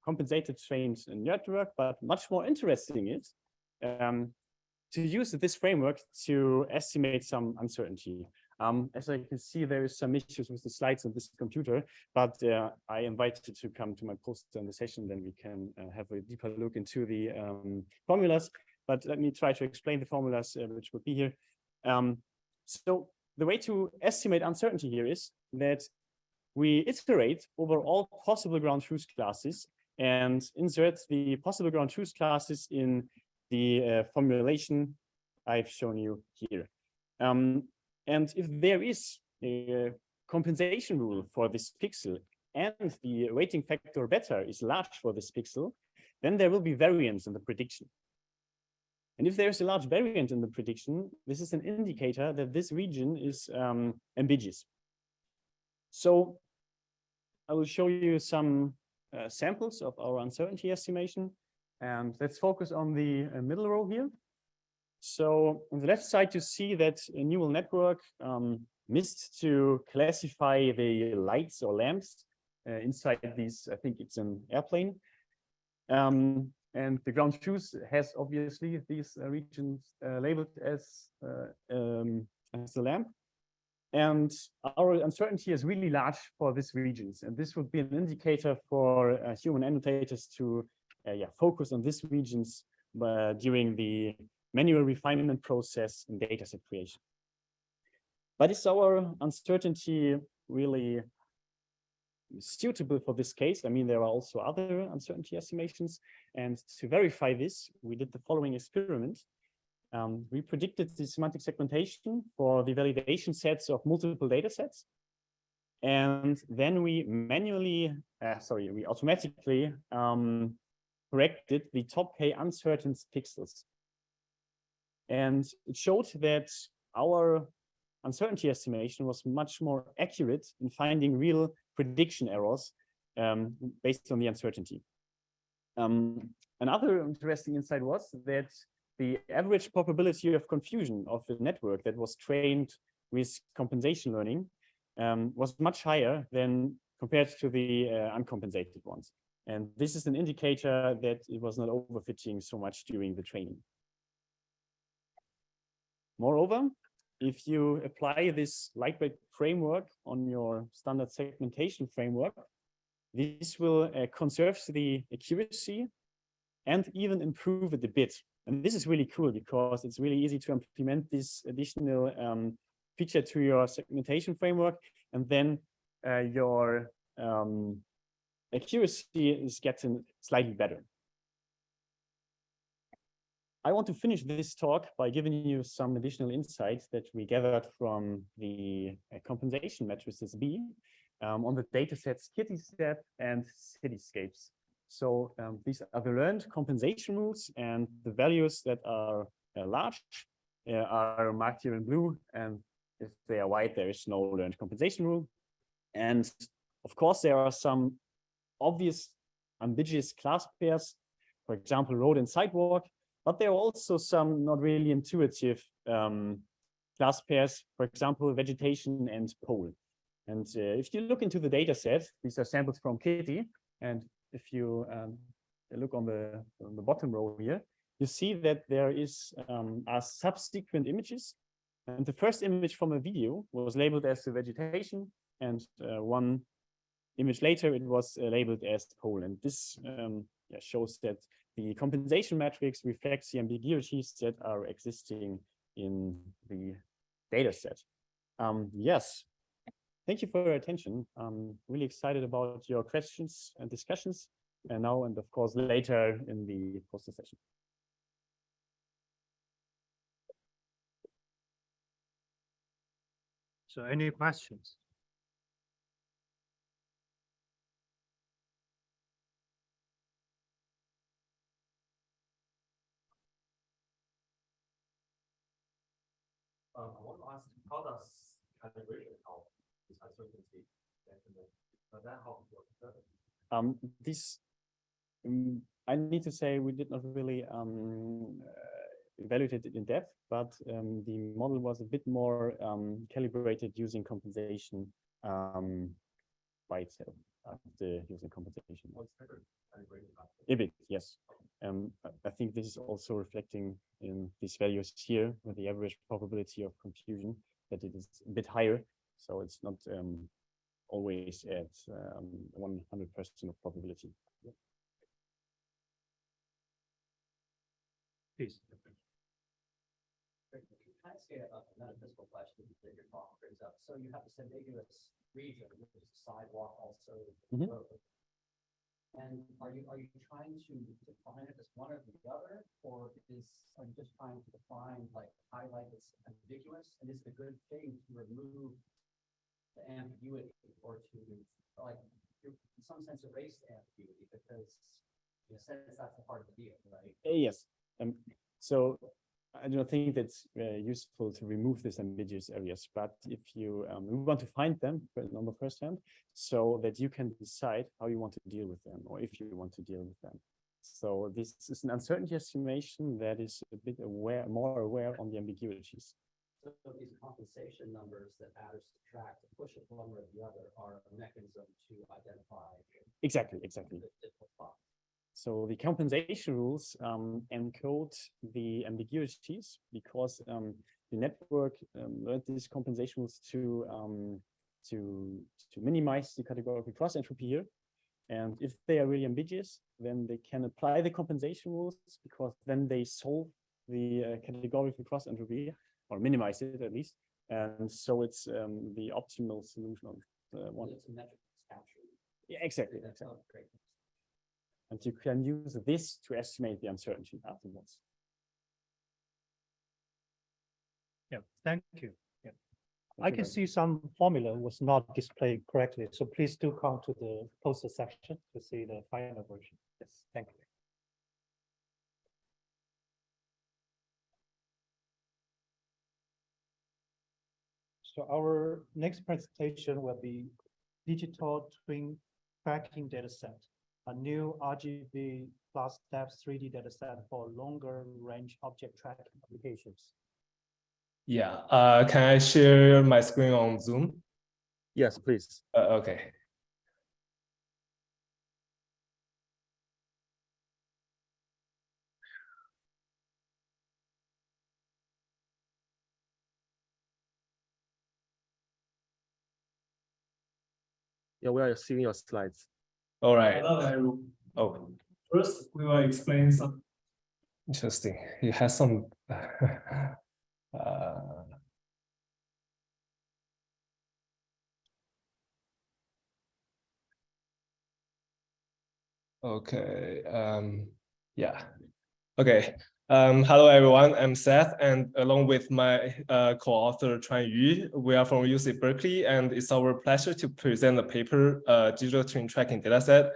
compensated trained network. But much more interesting is to use this framework to estimate some uncertainty. As I can see, there is some issues with the slides on this computer, but I invite you to come to my poster in the session, then we can have a deeper look into the formulas. But let me try to explain the formulas which would be here. So the way to estimate uncertainty here is that we iterate over all possible ground truth classes and insert the possible ground truth classes in the formulation I've shown you here. And if there is a compensation rule for this pixel and the weighting factor beta is large for this pixel, then there will be variance in the prediction. And if there's a large variance in the prediction, this is an indicator that this region is ambiguous. So I will show you some samples of our uncertainty estimation. And let's focus on the middle row here. So on the left side, you see that a neural network missed to classify the lights or lamps inside these, I think it's an airplane. And the ground truth has obviously these regions labeled as the lamp. And our uncertainty is really large for these regions. And this would be an indicator for human annotators to focus on these regions during the manual refinement process in dataset creation. But is our uncertainty really suitable for this case? I mean, there are also other uncertainty estimations. And to verify this, we did the following experiment. We predicted the semantic segmentation for the validation sets of multiple data sets. And then we we automatically corrected the top k uncertain pixels. And it showed that our uncertainty estimation was much more accurate in finding real prediction errors based on the uncertainty. Another interesting insight was that the average probability of confusion of the network that was trained with compensation learning was much higher than compared to the uncompensated ones. And this is an indicator that it was not overfitting so much during the training. Moreover, if you apply this lightweight framework on your standard segmentation framework, this will conserve the accuracy and even improve it a bit. And this is really cool because it's really easy to implement this additional feature to your segmentation framework, and then your accuracy is getting slightly better. I want to finish this talk by giving you some additional insights that we gathered from the compensation matrices B on the datasets KittyStep and Cityscapes. So these are the learned compensation rules, and the values that are large are marked here in blue, and if they are white, there is no learned compensation rule. And of course, there are some obvious ambiguous class pairs, for example, road and sidewalk, but there are also some not really intuitive class pairs, for example, vegetation and pole. And if you look into the data set, these are samples from Kitty, and if you look on the bottom row here, you see that there are subsequent images. And the first image from a video was labeled as the vegetation, and one image later it was labeled as pole. And this shows that the compensation matrix reflects the ambiguities that are existing in the data set. Yes, thank you for your attention. I'm really excited about your questions and discussions now, and of course later in the poster session. So any questions? I want to ask, how does calibration help this uncertainty? Does that help? I need to say we did not really evaluate it in depth, but the model was a bit more calibrated using compensation by itself after using compensation. A bit, yes. I think this is also reflecting in these values here with the average probability of confusion that it is a bit higher. So it's not always at 100% of probability. Please. Can I ask you a metaphysical question that your talk brings up? So you have this ambiguous region, which is sidewalk, also road. And are you trying to define it as one or the other, or are you just trying to define, like, highlight it's ambiguous? And is it a good thing to remove the ambiguity, or to, like, in some sense erase the ambiguity because in a sense that's the part of the deal, right? Yes. So I don't think that's useful to remove these ambiguous areas, but if you we want to find them on the first hand, so that you can decide how you want to deal with them, or if you want to deal with them. So this is an uncertainty estimation that is a bit more aware on the ambiguities. So these compensation numbers that add or subtract, to push it one way or the other, are a mechanism to identify. Exactly. the difficult spots. So the compensation rules encode the ambiguities because the network learned these compensation rules to minimize the categorical cross entropy here. And if they are really ambiguous, then they can apply the compensation rules because then they solve the categorical cross entropy or minimize it at least. And so it's the optimal solution of the one. It's a metric capture. Yeah, exactly. That's great. And you can use this to estimate the uncertainty afterwards. Yeah, thank you. Yeah. I can see some formula was not displayed correctly, so please do come to the poster section to see the final version. Yes, thank you. So our next presentation will be digital twin tracking dataset, a new RGB plus depth 3D dataset for longer range object tracking applications. Yeah, can I share my screen on Zoom? Yes, please. Okay. Yeah, we are seeing your slides. All right. Hello, everyone. Oh, First, we will explain some. interesting. It has some. Okay. Yeah. Okay. Hello, everyone. I'm Seth, and along with my co-author Chuan Yu, we are from UC Berkeley, and it's our pleasure to present the paper, Digital Twin Tracking Dataset,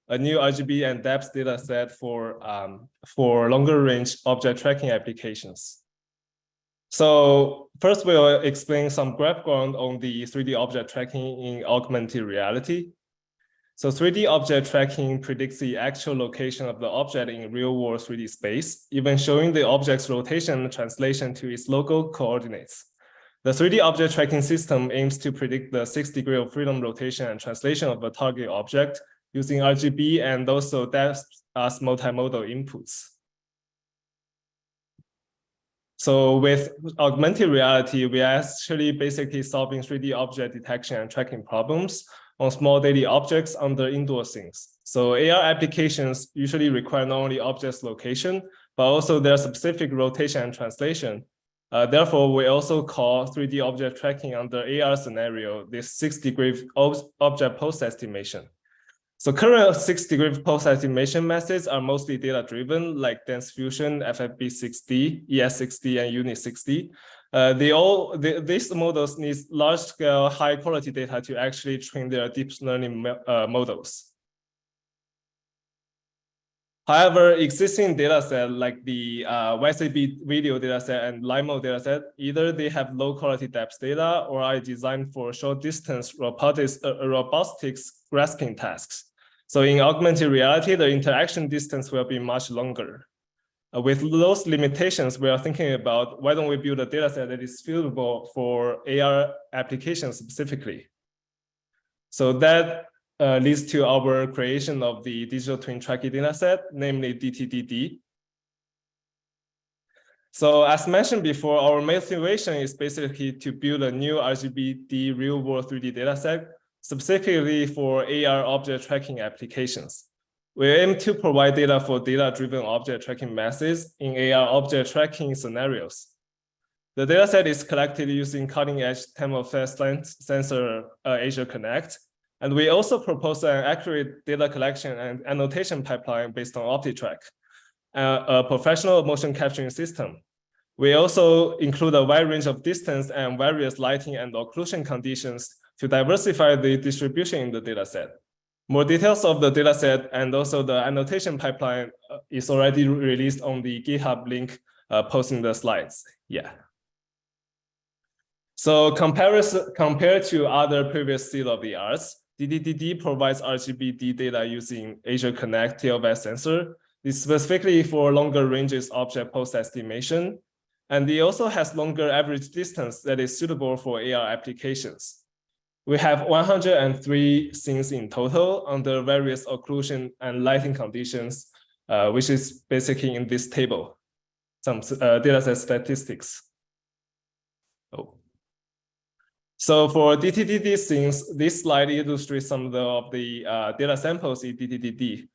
a new RGB and depth dataset for longer range object tracking applications. So first, we'll explain some background on the 3D object tracking in augmented reality. So 3D object tracking predicts the actual location of the object in real-world 3D space, even showing the object's rotation and translation to its local coordinates. The 3D object tracking system aims to predict the 6 degrees of freedom rotation and translation of a target object using RGB and also depth as multimodal inputs. So with augmented reality, we are actually basically solving 3D object detection and tracking problems on small daily objects under indoor scenes. So AR applications usually require not only objects location, but also their specific rotation and translation. Therefore, we also call 3D object tracking under AR scenario this 6 degree object pose estimation. So current 6 degree pose estimation methods are mostly data-driven, like dense fusion, FFB60, ES60, and UNIT60. These models need large-scale, high-quality data to actually train their deep learning models. However, existing dataset like the YCB video dataset and LIMO dataset, either they have low-quality depth data or are designed for short-distance robotics grasping tasks. So in augmented reality, the interaction distance will be much longer. With those limitations, we are thinking about why don't we build a dataset that is suitable for AR applications specifically. So that leads to our creation of the digital twin tracking dataset, namely DTDD. So as mentioned before, our motivation is basically to build a new RGBD real-world 3D dataset, specifically for AR object tracking applications. We aim to provide data for data-driven object tracking methods in AR object tracking scenarios. The dataset is collected using cutting-edge time-of-flight sensor Azure Connect, and we also propose an accurate data collection and annotation pipeline based on OptiTrack, a professional motion capturing system. We also include a wide range of distance and various lighting and occlusion conditions to diversify the distribution in the dataset. More details of the dataset and also the annotation pipeline is already released on the GitHub link posting the slides. Yeah. So compared to other previous state-of-the-arts, DTDD provides RGBD data using Azure Connect TLVAS sensor. It's specifically for longer ranges object pose estimation. And it also has longer average distance that is suitable for AR applications. We have 103 scenes in total under various occlusion and lighting conditions, which is basically in this table, some dataset statistics. Oh. So for DTDD scenes, this slide illustrates some of the data samples in DTDD.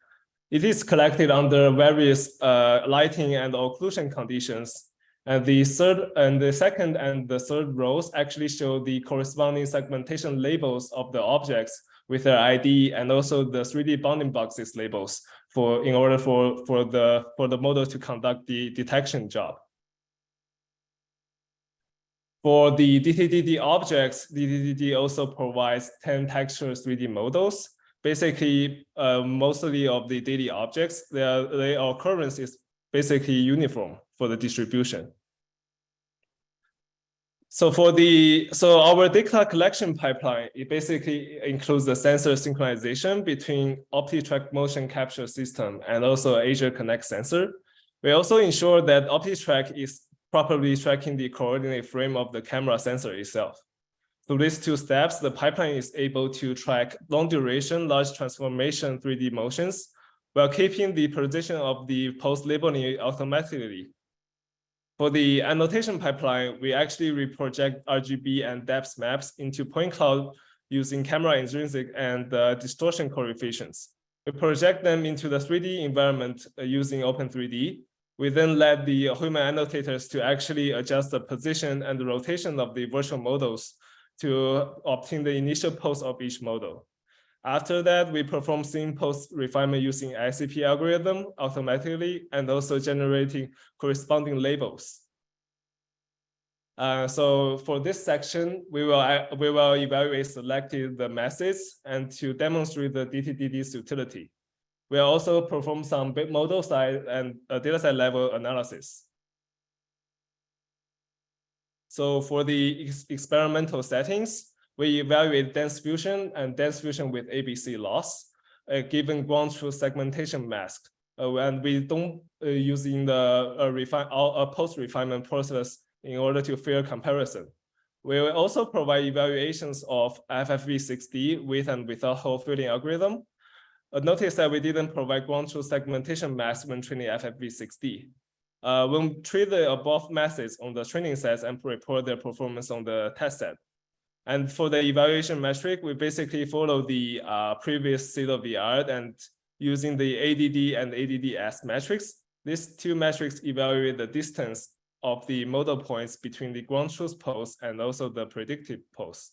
It is collected under various lighting and occlusion conditions. And the second and the third rows actually show the corresponding segmentation labels of the objects with their ID and also the 3D bounding boxes labels in order for the model to conduct the detection job. For the DTDD objects, DTDD also provides 10 texture 3D models. Basically, mostly of the daily objects, their occurrence is basically uniform for the distribution. So our data collection pipeline, it basically includes the sensor synchronization between OptiTrack motion capture system and also Azure Connect sensor. We also ensure that OptiTrack is properly tracking the coordinate frame of the camera sensor itself. Through these two steps, the pipeline is able to track long duration, large transformation 3D motions while keeping the position of the pose labeling automatically. For the annotation pipeline, we actually reproject RGB and depth maps into point cloud using camera intrinsic and distortion coefficients. We project them into the 3D environment using Open3D. We then let the human annotators to actually adjust the position and the rotation of the virtual models to obtain the initial pose of each model. After that, we perform scene pose refinement using ICP algorithm automatically and also generating corresponding labels. So for this section, we will evaluate selected the methods and to demonstrate the DTDD's utility. We also perform some big model side and dataset level analysis. So for the experimental settings, we evaluate dense fusion and dense fusion with ABC loss, given ground truth segmentation mask. And we don't using the post refinement process in order to fair comparison. We will also provide evaluations of FFV60 with and without hole filling algorithm. Notice that we didn't provide ground truth segmentation mask when training FFV60. When we treat the above methods on the training sets and report their performance on the test set. And for the evaluation metric, we basically follow the previous state-of-the-art and using the ADD and ADDS metrics. These two metrics evaluate the distance of the model points between the ground truth pose and also the predicted pose.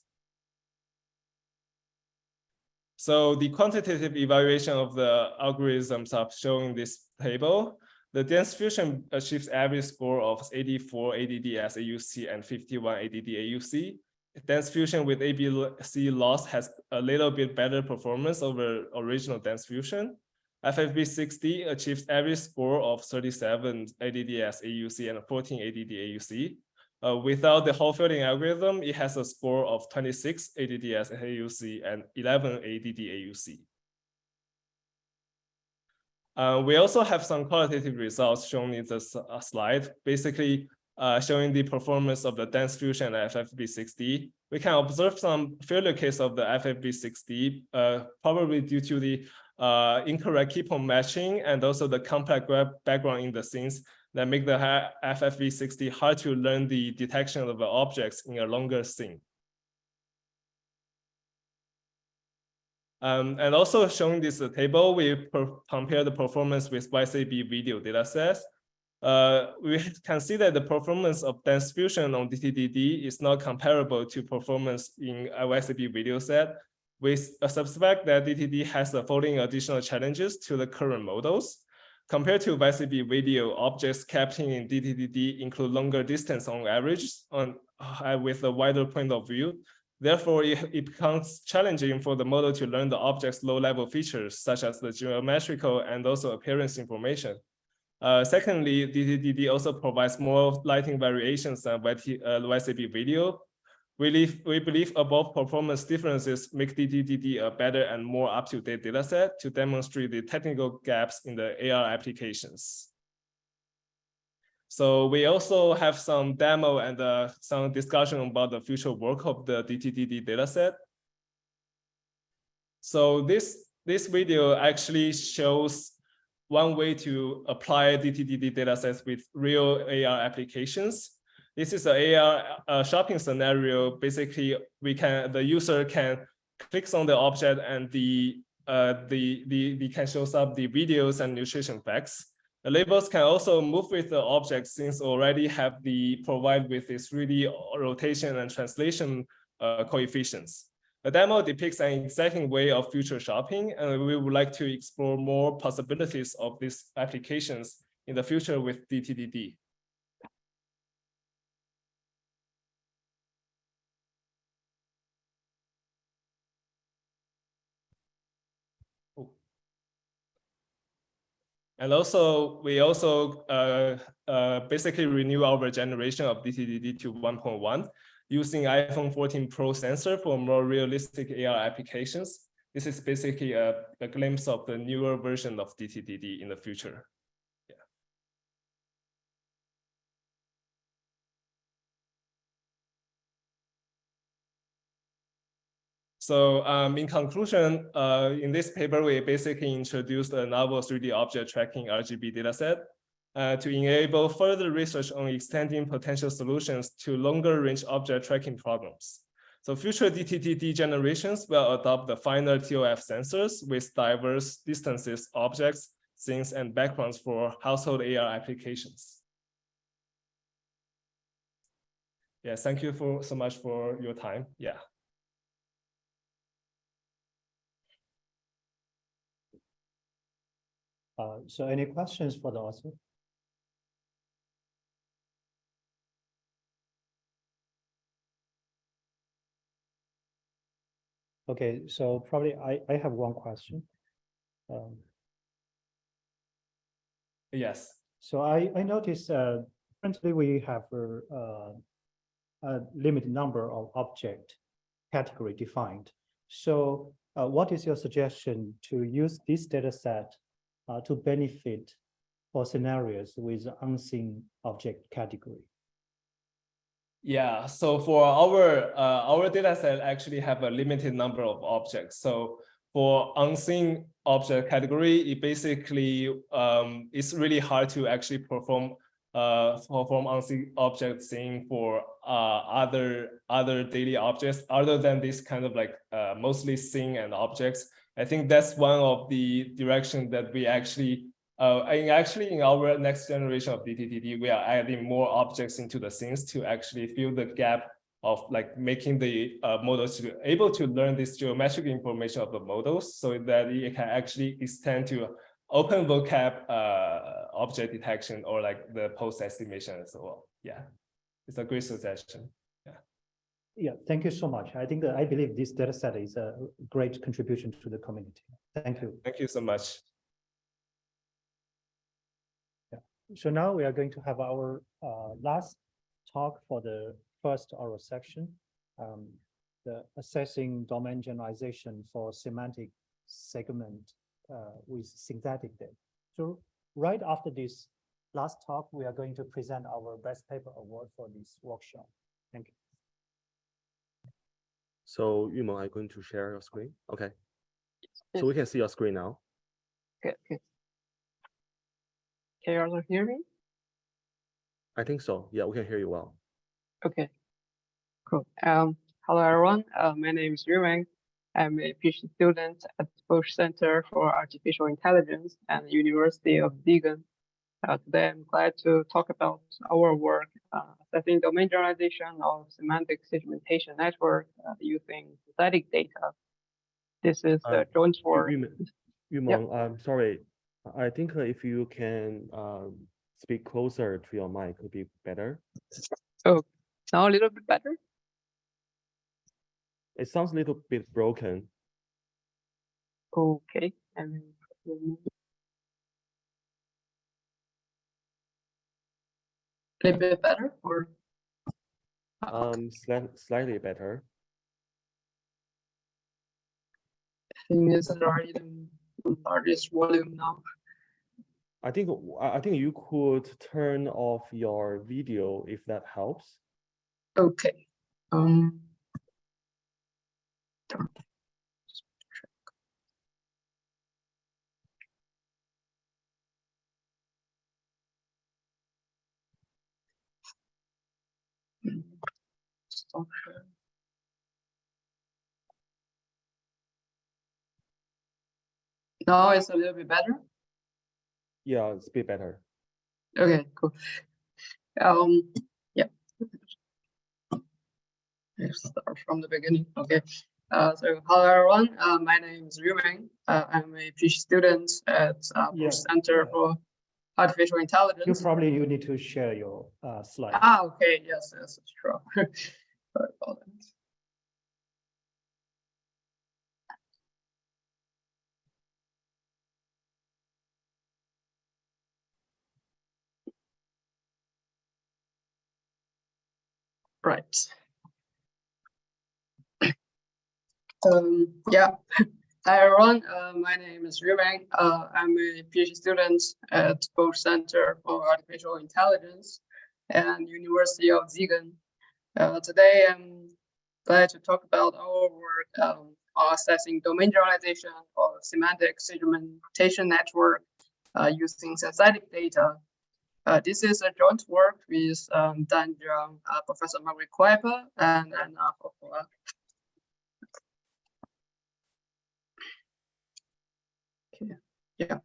So the quantitative evaluation of the algorithms are shown in this table. The dense fusion achieves average score of 84 ADDS AUC and 51 ADD AUC. Dense fusion with ABC loss has a little bit better performance over original dense fusion. FFV60 achieves average score of 37 ADDS AUC and 14 ADD AUC. Without the hole filling algorithm, it has a score of 26 ADDS AUC and 11 ADD AUC. We also have some qualitative results shown in this slide, basically showing the performance of the dense fusion and FFV60. We can observe some failure case of the FFV60, probably due to the incorrect key point matching and also the complex background in the scenes that make the FFV60 hard to learn the detection of the objects in a longer scene. And also showing this table, we compare the performance with YCB video datasets. We can see that the performance of dense fusion on DTDD is not comparable to performance in a YCB video set. We suspect that DTD has the following additional challenges to the current models. Compared to YCB video, objects captured in DTDD include longer distance on average with a wider point of view. Therefore, it becomes challenging for the model to learn the object's low-level features, such as the geometrical and also appearance information. Secondly, DTDD also provides more lighting variations than YCB video. We believe above performance differences make DTDD a better and more up-to-date dataset to demonstrate the technical gaps in the AR applications. So we also have some demo and some discussion about the future work of the DTDD dataset. So this video actually shows one way to apply DTDD datasets with real AR applications. This is an AR shopping scenario. Basically, the user can click on the object and the can shows up the videos and nutrition facts. The labels can also move with the object since already have provide with this 3D rotation and translation coefficients. The demo depicts an exciting way of future shopping, and we would like to explore more possibilities of these applications in the future with DTDD. And also, we also basically renew our generation of DTDD to 1.1 using iPhone 14 Pro sensor for more realistic AR applications. This is basically a glimpse of the newer version of DTDD in the future. Yeah. So in conclusion, in this paper, we basically introduced a novel 3D object tracking RGB dataset to enable further research on extending potential solutions to longer range object tracking problems. So future DTDD generations will adopt the finer TOF sensors with diverse distances, objects, scenes, and backgrounds for household AR applications. Yeah, thank you so much for your time. Yeah. So any questions for the author? Okay, so probably I have one question. Yes. So I noticed currently we have a limited number of object category defined. So what is your suggestion to use this data set to benefit for scenarios with unseen object category? Yeah, so for our data set actually have a limited number of objects. So for unseen object category, it basically it's really hard to actually perform unseen object seeing for other daily objects other than this kind of like mostly seen and objects. I think that's one of the directions that we actually in our next generation of DTDD, we are adding more objects into the scenes to actually fill the gap of like making the models able to learn this geometric information of the models so that it can actually extend to open vocab object detection or like the post estimation as well. Yeah, it's a great suggestion. Yeah, thank you so much. I think that I believe this data set is a great contribution to the community. Thank you. Thank you so much. So now we are going to have our last talk for the first oral section, the assessing domain generalization for semantic segment with synthetic data. So right after this last talk, we are going to present our best paper award for this workshop. Thank you. So Yumeng, are you going to share your screen? Okay. So we can see your screen now. Good. Can you also hear me? I think so. Yeah, we can hear you well. Okay, cool. Hello everyone. My name is Yumeng. I'm a PhD student at the Bush Center for Artificial Intelligence at the University of Deagon. Today, I'm glad to talk about our work assessing domain generalization of semantic segmentation network using synthetic data. This is the joint work. Yumeng, I'm sorry. I think if you can speak closer to your mic, would be better. Oh, now a little bit better? It sounds a little bit broken. Okay. A little bit better, or Slightly better. I think it's already the largest volume now. I think you could turn off your video if that helps. Okay. Stop share. Now it's a little bit better. Yeah, it's a bit better. Okay, cool. Yeah. Let's start from the beginning. Okay. So hello everyone. My name is Yumeng. I'm a PhD student at Center for Artificial Intelligence. You need to share your slides. Okay. Yes, it's true. Sorry about that. Right. Yeah. Hi everyone. My name is Yumeng. I'm a PhD student at both Center for Artificial Intelligence and University of Siegen. Today I'm glad to talk about our work on assessing domain generalization of semantic segmentation network using synthetic data. This is a joint work with Dan Zhang, Professor Margaret Kuiper, and Anna Hoffler. Okay. Yeah.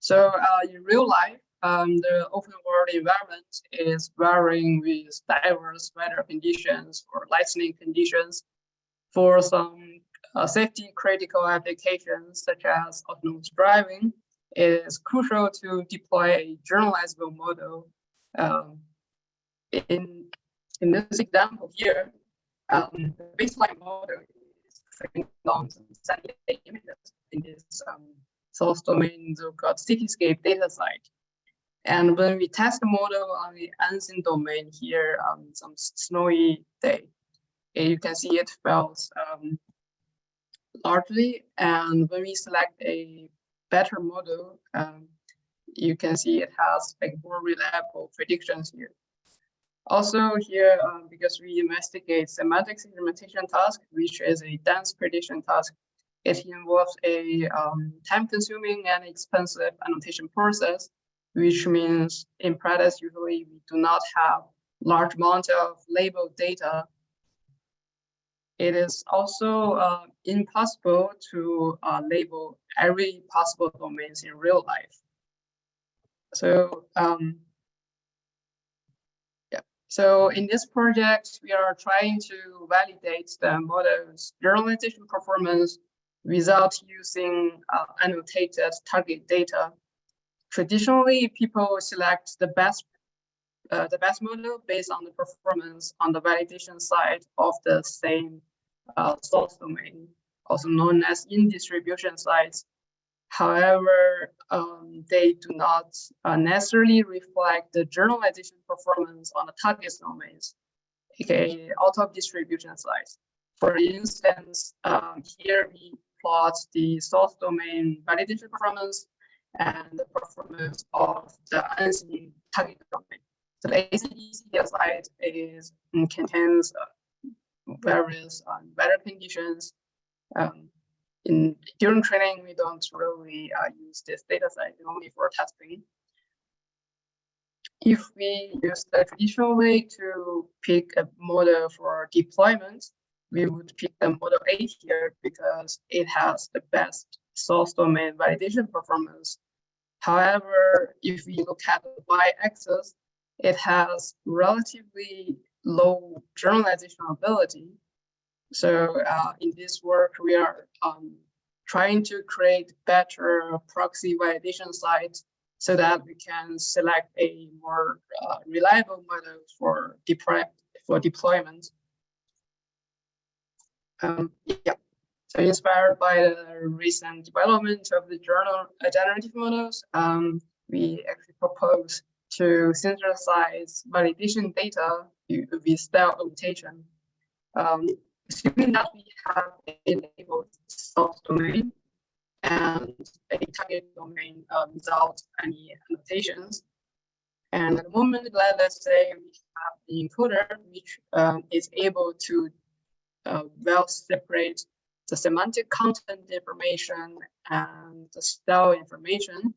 So in real life, the open world environment is varying with diverse weather conditions or lightning conditions. For some safety critical applications, such as autonomous driving, it is crucial to deploy a generalizable model. In this example here, the baseline model is trained on some satellite images in this source domain so-called cityscape dataset. And when we test the model on the unseen domain here on some snowy day, you can see it fails largely. And when we select a better model, you can see it has like more reliable predictions here. Also here, because we investigate semantic segmentation task, which is a dense prediction task, it involves a time-consuming and expensive annotation process, which means in practice, usually we do not have large amount of labeled data. It is also impossible to label every possible domains in real life. So so in this project, we are trying to validate the model's generalization performance without using annotated target data. Traditionally, people select the best model based on the performance on the validation side of the same source domain, also known as in-distribution sites. However, they do not necessarily reflect the generalization performance on the target domains, aka out-of-distribution sites. For instance, here we plot the source domain validation performance and the performance of the unseen target domain. So the ACD site contains various weather conditions. During training, we don't really use this data set only for testing. If we use the traditional way to pick a model for deployment, we would pick the model A here because it has the best source domain validation performance. However, if we look at the y-axis, it has relatively low generalization ability. So in this work, we are trying to create better proxy validation sites so that we can select a more reliable model for deployment. Yeah. So inspired by the recent development of the generative models, we actually propose to synthesize validation data with style annotation. Assuming that we have a labeled source domain and a target domain without any annotations. And at the moment, let's say we have the encoder, which is able to well separate the semantic content information and the style information.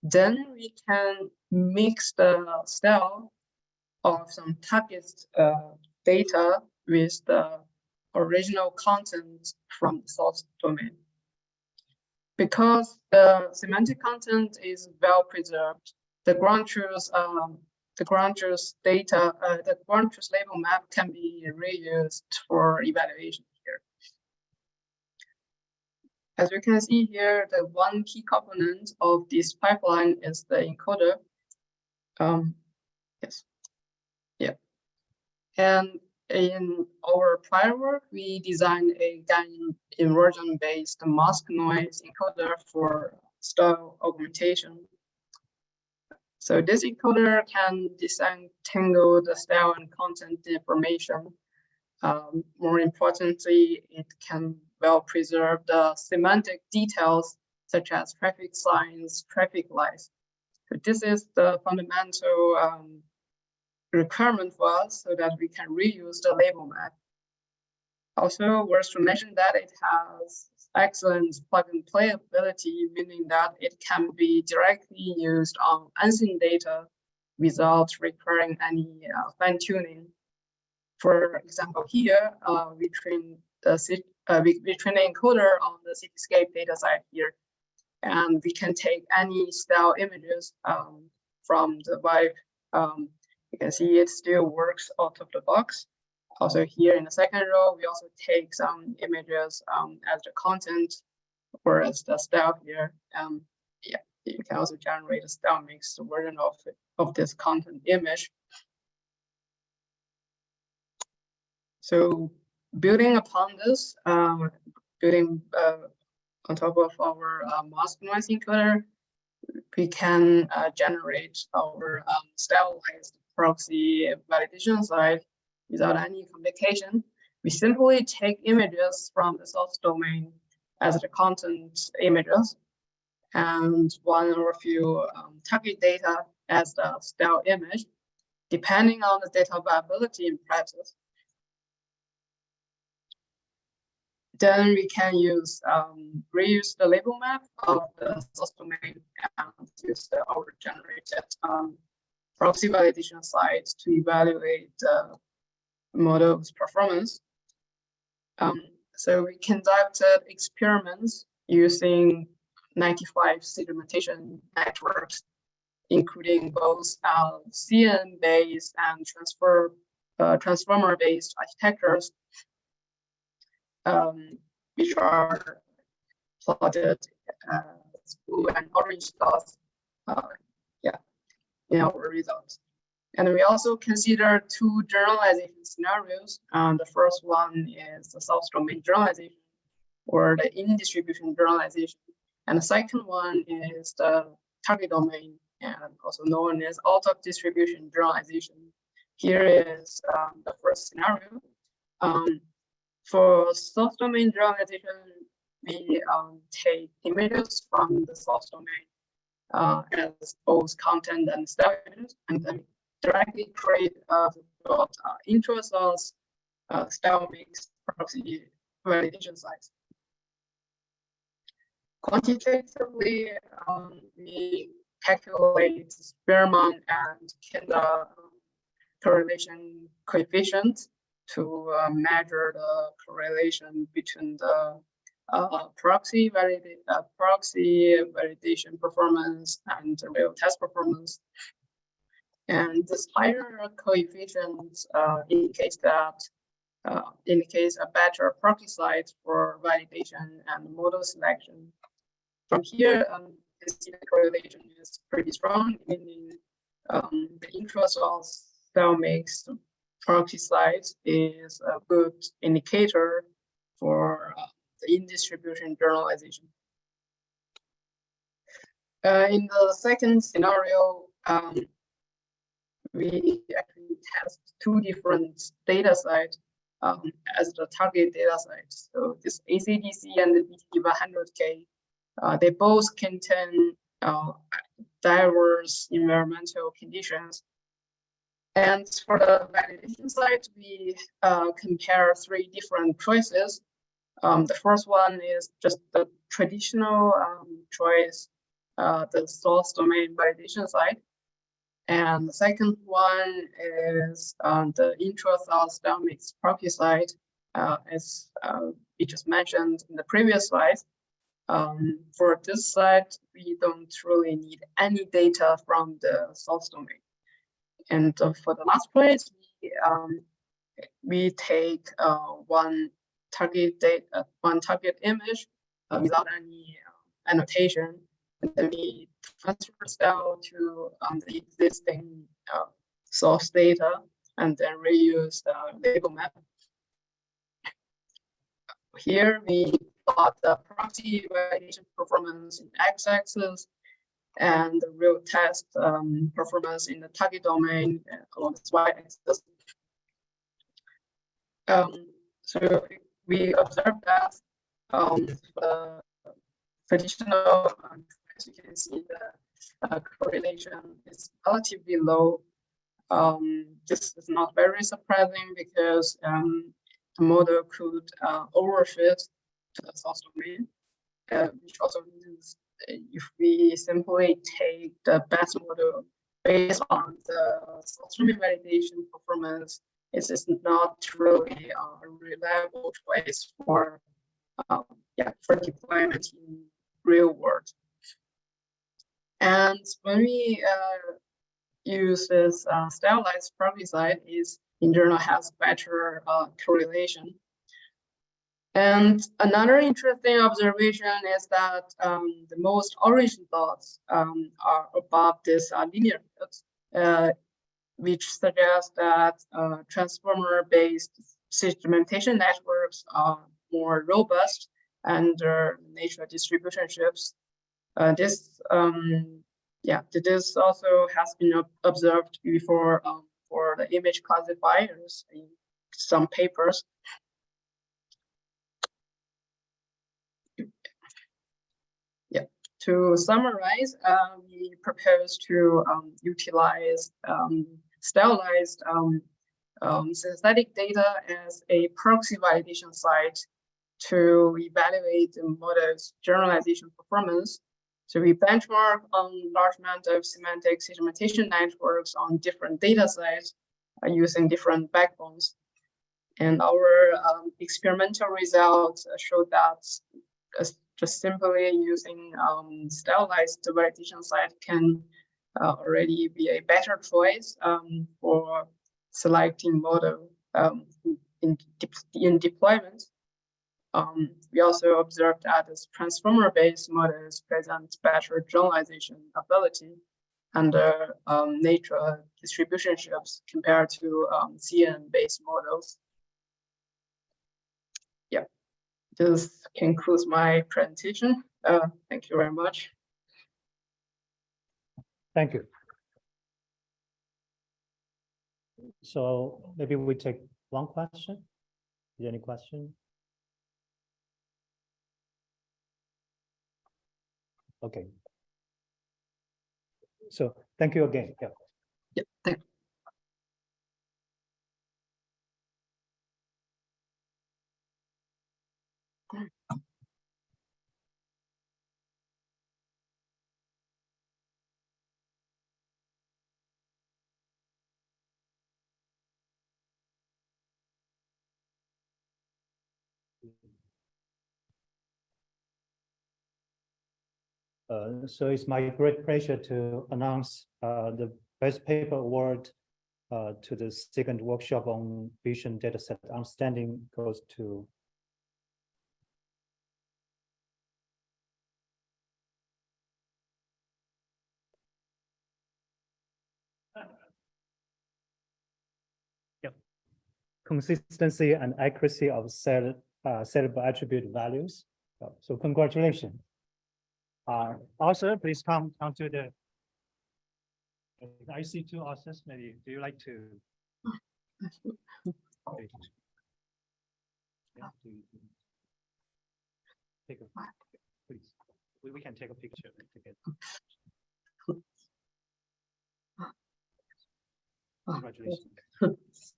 Then we can mix the style of some target data with the original content from the source domain. Because the semantic content is well preserved, the ground truth data, the ground truth label map can be reused for evaluation here. As you can see here, the one key component of this pipeline is the encoder. Yes, yeah. And in our prior work, we designed a GAN inversion-based mask noise encoder for style augmentation. So this encoder can disentangle the style and content information. More importantly, it can well preserve the semantic details such as traffic signs, traffic lights. So this is the fundamental requirement for us so that we can reuse the label map. Also, worth to mention that it has excellent plug and play ability, meaning that it can be directly used on unseen data without requiring any fine tuning. For example, here we train the encoder on the cityscape data set here, and we can take any style images from the vibe. You can see it still works out of the box. Also here in the second row, we also take some images as the content or as the style here. Yeah, you can also generate a style mix version of this content image. So building upon this, building on top of our mask noise encoder, we can generate our stylized proxy validation side without any complication. We simply take images from the source domain as the content images and one or a few target data as the style image, depending on the data availability in practice. Then we can reuse the label map of the source domain and use our generated proxy validation sites to evaluate the model's performance. So we conducted experiments using 95 segmentation networks, including both CN-based and transformer-based architectures, which are plotted as blue and orange dots, in our results. And we also consider two generalization scenarios. The first one is the source domain generalization or the in-distribution generalization. And the second one is the target domain and also known as out-of-distribution generalization. Here is the first scenario. For source domain generalization, we take images from the source domain as both content and style images, and then directly create intra-source style mix proxy validation sites. Quantitatively, we calculate Spearman and Kinder correlation coefficient to measure the correlation between the proxy validation performance and the real test performance. And this higher coefficient indicates a better proxy site for validation and model selection. From here, the correlation is pretty strong, meaning the intra-source style mix proxy site is a good indicator for the in-distribution generalization. In the second scenario, we actually test two different data sets as the target data sets. So this ACDC and the BT100K, they both contain diverse environmental conditions. And for the validation side, we compare three different choices. The first one is just the traditional choice, the source domain validation side. And the second one is the intra-source dynamics property side, as we just mentioned in the previous slide. For this side, we don't really need any data from the source domain. And for the last place, we take one target image without any annotation, and then we transfer style to the existing source data, and then reuse the label map. Here we plot the proxy validation performance in x-axis and the real test performance in the target domain along the y-axis. So we observed that the traditional, as you can see, the correlation is relatively low. This is not very surprising because the model could overfit to the source domain, which also means if we simply take the best model based on the source domain validation performance, it is not really a reliable choice for deployment in real world. And when we use this stylized property side, is in general has better correlation. And another interesting observation is that the most origin dots are above this linear field, which suggests that transformer-based segmentation networks are more robust under natural distribution shifts. This also has been observed before for the image classifiers in some papers. Yeah. To summarize, we propose to utilize stylized synthetic data as a proxy validation site to evaluate the model's generalization performance. So we benchmark on large amount of semantic segmentation networks on different data sets using different backbones. And our experimental results show that just simply using stylized validation site can already be a better choice for selecting model in deployment. We also observed that this transformer-based models present better generalization ability under natural distribution shifts compared to CNN-based models. Yeah, this concludes my presentation. Thank you very much. Thank you. So maybe we take one question. Is there any question? Okay. So thank you again. Yeah. Yeah, thank you. So it's my great pleasure to announce the Best Paper Award to the second workshop on vision dataset understanding goes to consistency and accuracy of cell settable attribute values. So congratulations. Arthur, please come to the IC2 Arthur, maybe, do you like to? Yeah, take a, please. We can take a picture together. Congratulations.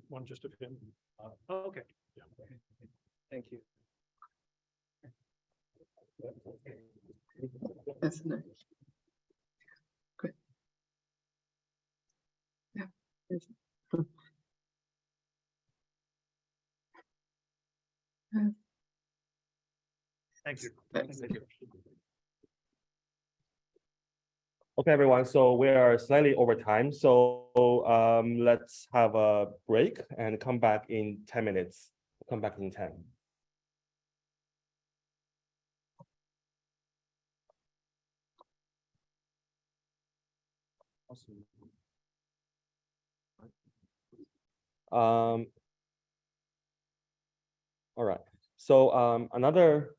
One just of him. Oh, okay. Yeah. Thank you. That's nice. Good. Yeah. Yes. Thank you. Thanks. Thank you. Okay, everyone, so we are slightly over time, so let's have a break and come back in 10 minutes. Come back in 10. All right, so another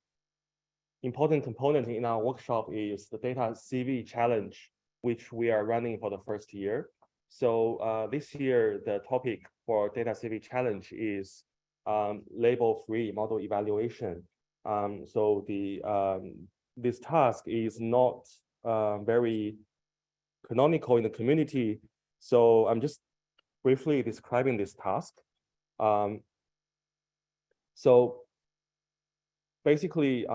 important component in our workshop is the data CV challenge, which we are running for the first year. So this year, the topic for data CV challenge is label-free model evaluation. So this task is not very canonical in the community. So I'm just briefly describing this task. So basically,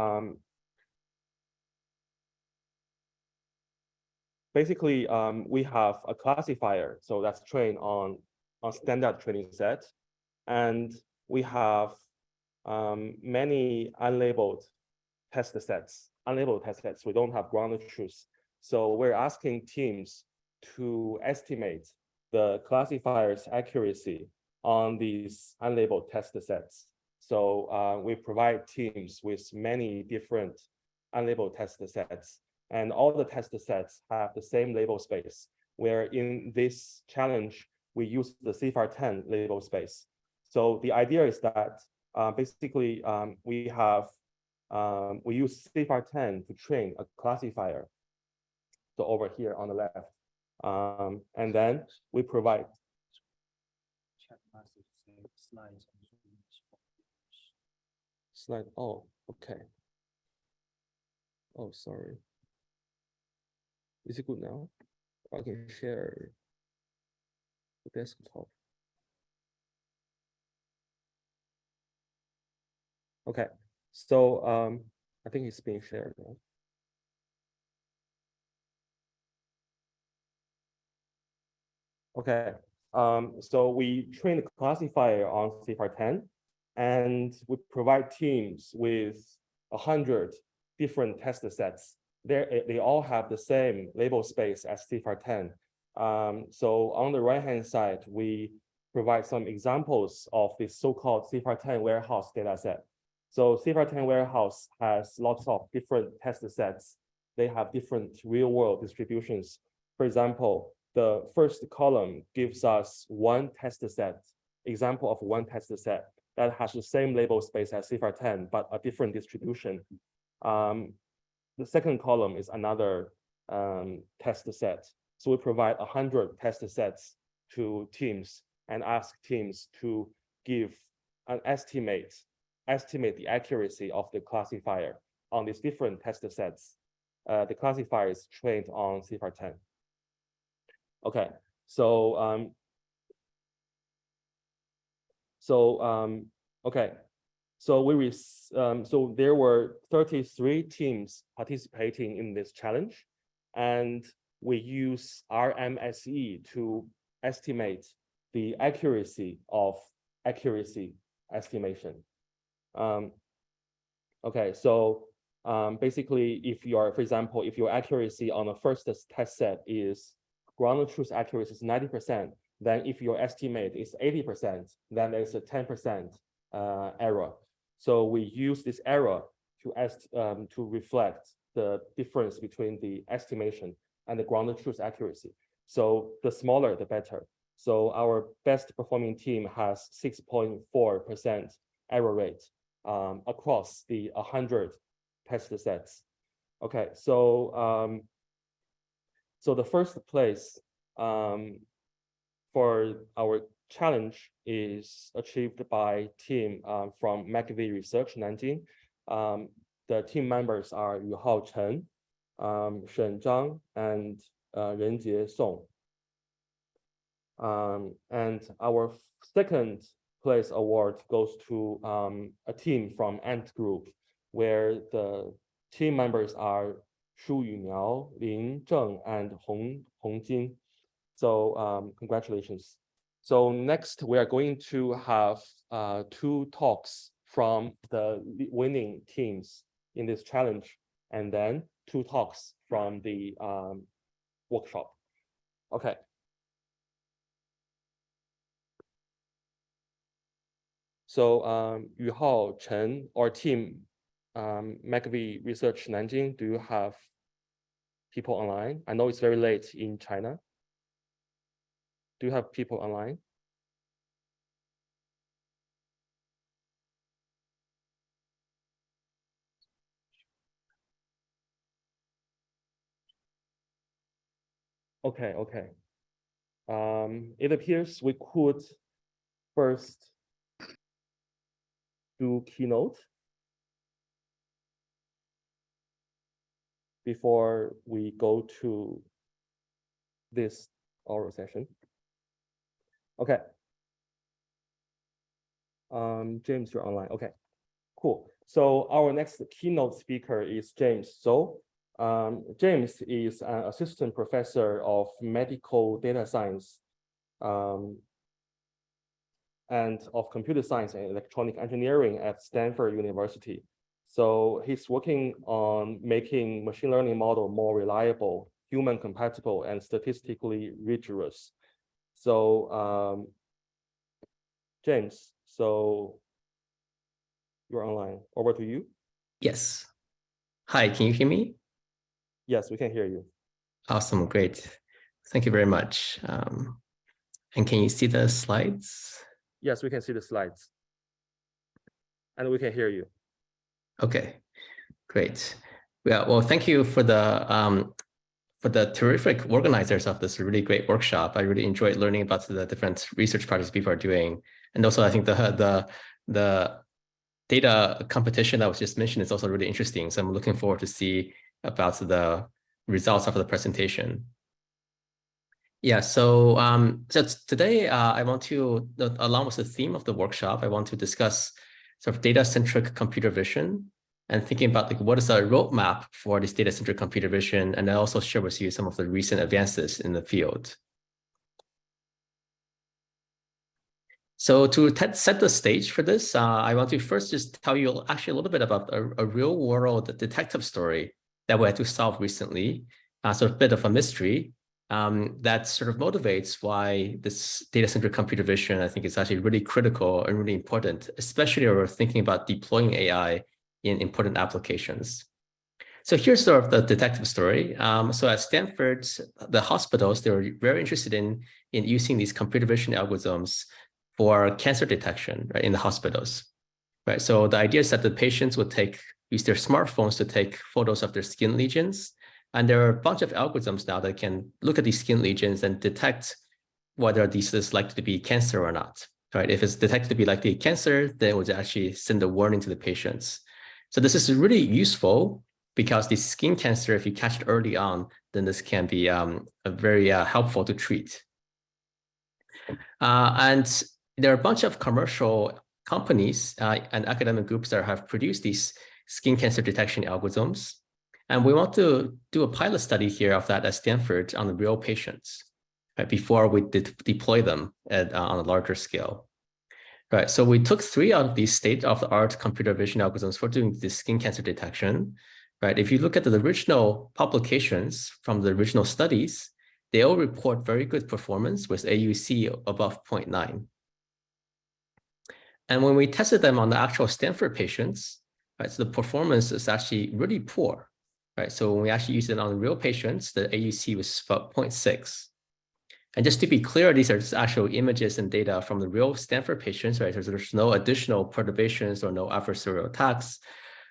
we have a classifier, so that's trained on standard training set, and we have many unlabeled test sets. Unlabeled test sets, we don't have ground truth. So we're asking teams to estimate the classifier's accuracy on these unlabeled test sets. So we provide teams with many different unlabeled test sets, and all the test sets have the same label space, where in this challenge, we use the CVPR 10 label space. So the idea is that basically we use CVPR 10 to train a classifier. So over here on the left, and then we provide slide. Oh, okay. Oh, sorry. Is it good now? I can share the desktop. Okay, so I think it's being shared now. Okay, so we train the classifier on CVPR 10, and we provide teams with 100 different test sets. They all have the same label space as CVPR 10. So on the right-hand side, we provide some examples of this so-called CVPR 10 warehouse data set. So CVPR 10 warehouse has lots of different test sets. They have different real-world distributions. For example, the first column gives us one test set, example of one test set that has the same label space as CVPR 10, but a different distribution. The second column is another test set. So we provide 100 test sets to teams and ask teams to give an estimate the accuracy of the classifier on these different test sets. The classifier is trained on CVPR 10. Okay, so okay, so there were 33 teams participating in this challenge, and we use RMSE to estimate the accuracy of accuracy estimation. Okay, so basically, for example, if your accuracy on the first test set is ground truth accuracy is 90%, then if your estimate is 80%, then there's a 10% error. So we use this error to reflect the difference between the estimation and the ground truth accuracy. So the smaller, the better. So our best performing team has 6.4% error rate across the 100 test sets. Okay, so so the first place for our challenge is achieved by team from McAfee Research Nanjing. The team members are Yuhao Chen, Shen Zhang, and Renjie Song. And our second place award goes to a team from Ant Group, where the team members are Shu Yumiao, Lin Zheng, and Hong Jin. So congratulations. So next we are going to have 2 talks from the winning teams in this challenge, and then 2 talks from the workshop. Okay. So Yuhao Chen or team McAfee Research Nanjing, do you have people online? I know it's very late in China. Do you have people online? Okay, okay. It appears we could first do keynote before we go to this oral session. Okay. James, you're online. Okay, cool. So our next keynote speaker is James. So James is an assistant professor of medical data science and of computer science and electronic engineering at Stanford University. So he's working on making machine learning model more reliable, human compatible, and statistically rigorous. So James, so you're online. Over to you. Yes. Hi, can you hear me? Yes, we can hear you. Awesome, great. Thank you very much. And can you see the slides? Yes, we can see the slides. And we can hear you. Okay, great. Yeah, well, thank you for the terrific organizers of this really great workshop. I really enjoyed learning about the different research projects people are doing. And also I think the data competition that was just mentioned is also really interesting. So I'm looking forward to see about the results of the presentation. Yeah, so today I want to, along with the theme of the workshop, I want to discuss sort of data-centric computer vision and thinking about like what is a roadmap for this data-centric computer vision, and I also share with you some of the recent advances in the field. So to set the stage for this, I want to first just tell you actually a little bit about a real-world detective story that we had to solve recently, sort of a bit of a mystery. That sort of motivates why this data-centric computer vision, I think, is actually really critical and really important, especially when we're thinking about deploying AI in important applications. So here's sort of the detective story. So at Stanford, the hospitals, they were very interested in using these computer vision algorithms for cancer detection, right, in the hospitals, right? So the idea is that the patients would use their smartphones to take photos of their skin lesions. And there are a bunch of algorithms now that can look at these skin lesions and detect whether this is likely to be cancer or not, right? If it's detected to be likely cancer, then it would actually send a warning to the patients. So this is really useful because the skin cancer, if you catch it early on, then this can be very helpful to treat. And there are a bunch of commercial companies and academic groups that have produced these skin cancer detection algorithms. And we want to do a pilot study here of that at Stanford on the real patients, right, before we deploy them on a larger scale. Right, so we took 3 out of these state-of-the-art computer vision algorithms for doing this skin cancer detection. Right, if you look at the original publications from the original studies, they all report very good performance with AUC above 0.9. And when we tested them on the actual Stanford patients, right, so the performance is actually really poor. Right, so when we actually used it on the real patients, the AUC was about 0.6. And just to be clear, these are just actual images and data from the real Stanford patients, right? There's no additional perturbations or no adversarial attacks.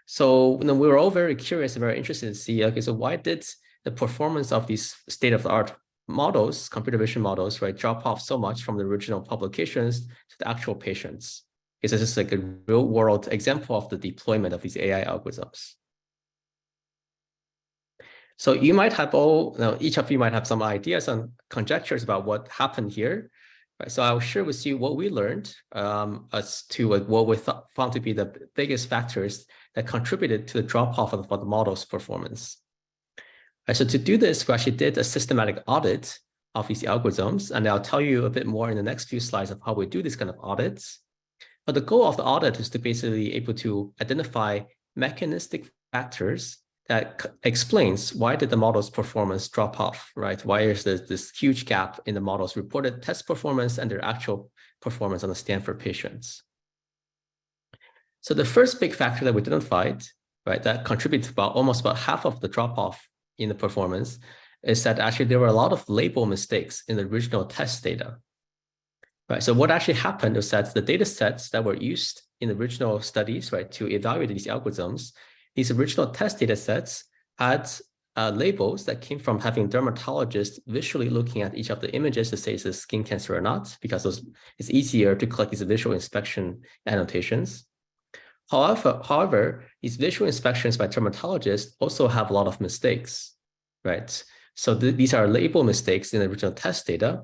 So we were all very curious and very interested to see, okay, so why did the performance of these state-of-the-art models, computer vision models, right, drop off so much from the original publications to the actual patients? Because this is like a real-world example of the deployment of these AI algorithms. So you might have each of you might have some ideas and conjectures about what happened here. Right? So I'll share with you what we learned as to what we found to be the biggest factors that contributed to the drop-off of the model's performance. Right, so to do this, we actually did a systematic audit of these algorithms, and I'll tell you a bit more in the next few slides of how we do these kind of audits. But the goal of the audit is to basically able to identify mechanistic factors that explains why did the model's performance drop off, right? Why is there this huge gap in the model's reported test performance and their actual performance on the Stanford patients? So the first big factor that we identified, right, that contributes to almost about half of the drop off in the performance is that actually there were a lot of label mistakes in the original test data. Right, so what actually happened was that the data sets that were used in the original studies, right, to evaluate these algorithms, these original test data sets had labels that came from having dermatologists visually looking at each of the images to say is this skin cancer or not, because it's easier to collect these visual inspection annotations. However, these visual inspections by dermatologists also have a lot of mistakes, right? So these are label mistakes in the original test data,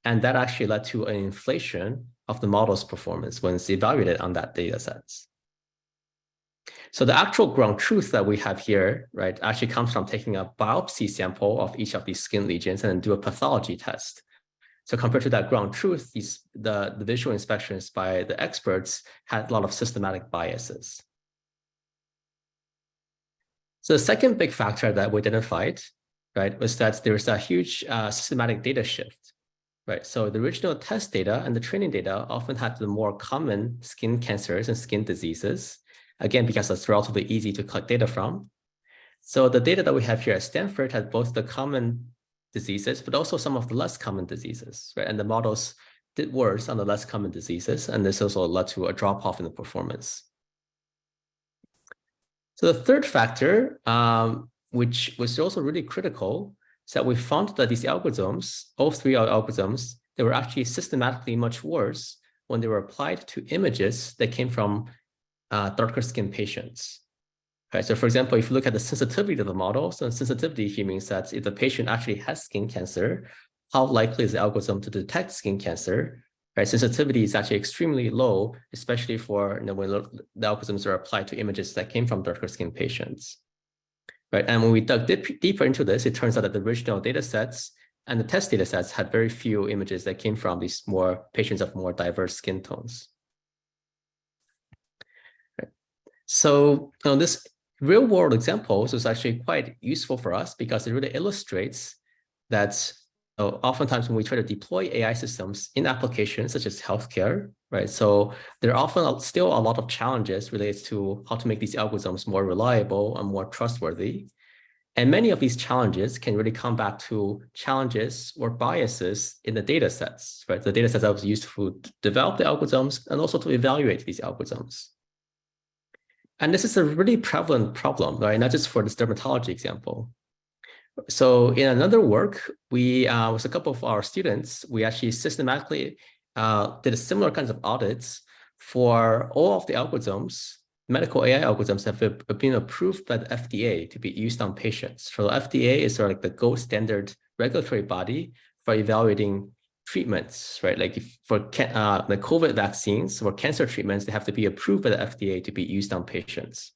and that actually led to an inflation of the model's performance when it's evaluated on that data sets. So the actual ground truth that we have here, right, actually comes from taking a biopsy sample of each of these skin lesions and then do a pathology test. So compared to that ground truth, the visual inspections by the experts had a lot of systematic biases. So the second big factor that we identified, right, was that there was a huge systematic data shift, right? So the original test data and the training data often had the more common skin cancers and skin diseases, again, because it's relatively easy to collect data from. So the data that we have here at Stanford had both the common diseases, but also some of the less common diseases, right? And the models did worse on the less common diseases, and this also led to a drop-off in the performance. So the third factor, which was also really critical, is that we found that these algorithms, all three algorithms, they were actually systematically much worse when they were applied to images that came from darker skin patients. Right, so for example, if you look at the sensitivity of the model, so sensitivity here means that if the patient actually has skin cancer, how likely is the algorithm to detect skin cancer? Right, sensitivity is actually extremely low, especially for when the algorithms are applied to images that came from darker skin patients. Right, and when we dug deeper into this, it turns out that the original data sets and the test data sets had very few images that came from these more patients of more diverse skin tones. Right. So this real world examples is actually quite useful for us because it really illustrates that oftentimes when we try to deploy AI systems in applications such as healthcare, right? So there are often still a lot of challenges related to how to make these algorithms more reliable and more trustworthy. And many of these challenges can really come back to challenges or biases in the data sets, right? The data sets that was used to develop the algorithms and also to evaluate these algorithms. And this is a really prevalent problem, right? Not just for this dermatology example. So in another work, we, with a couple of our students, we actually systematically did a similar kinds of audits for all of the algorithms, medical AI algorithms that have been approved by the FDA to be used on patients. So the FDA is sort of like the gold standard regulatory body for evaluating treatments, right? Like for the COVID vaccines or cancer treatments, they have to be approved by the FDA to be used on patients.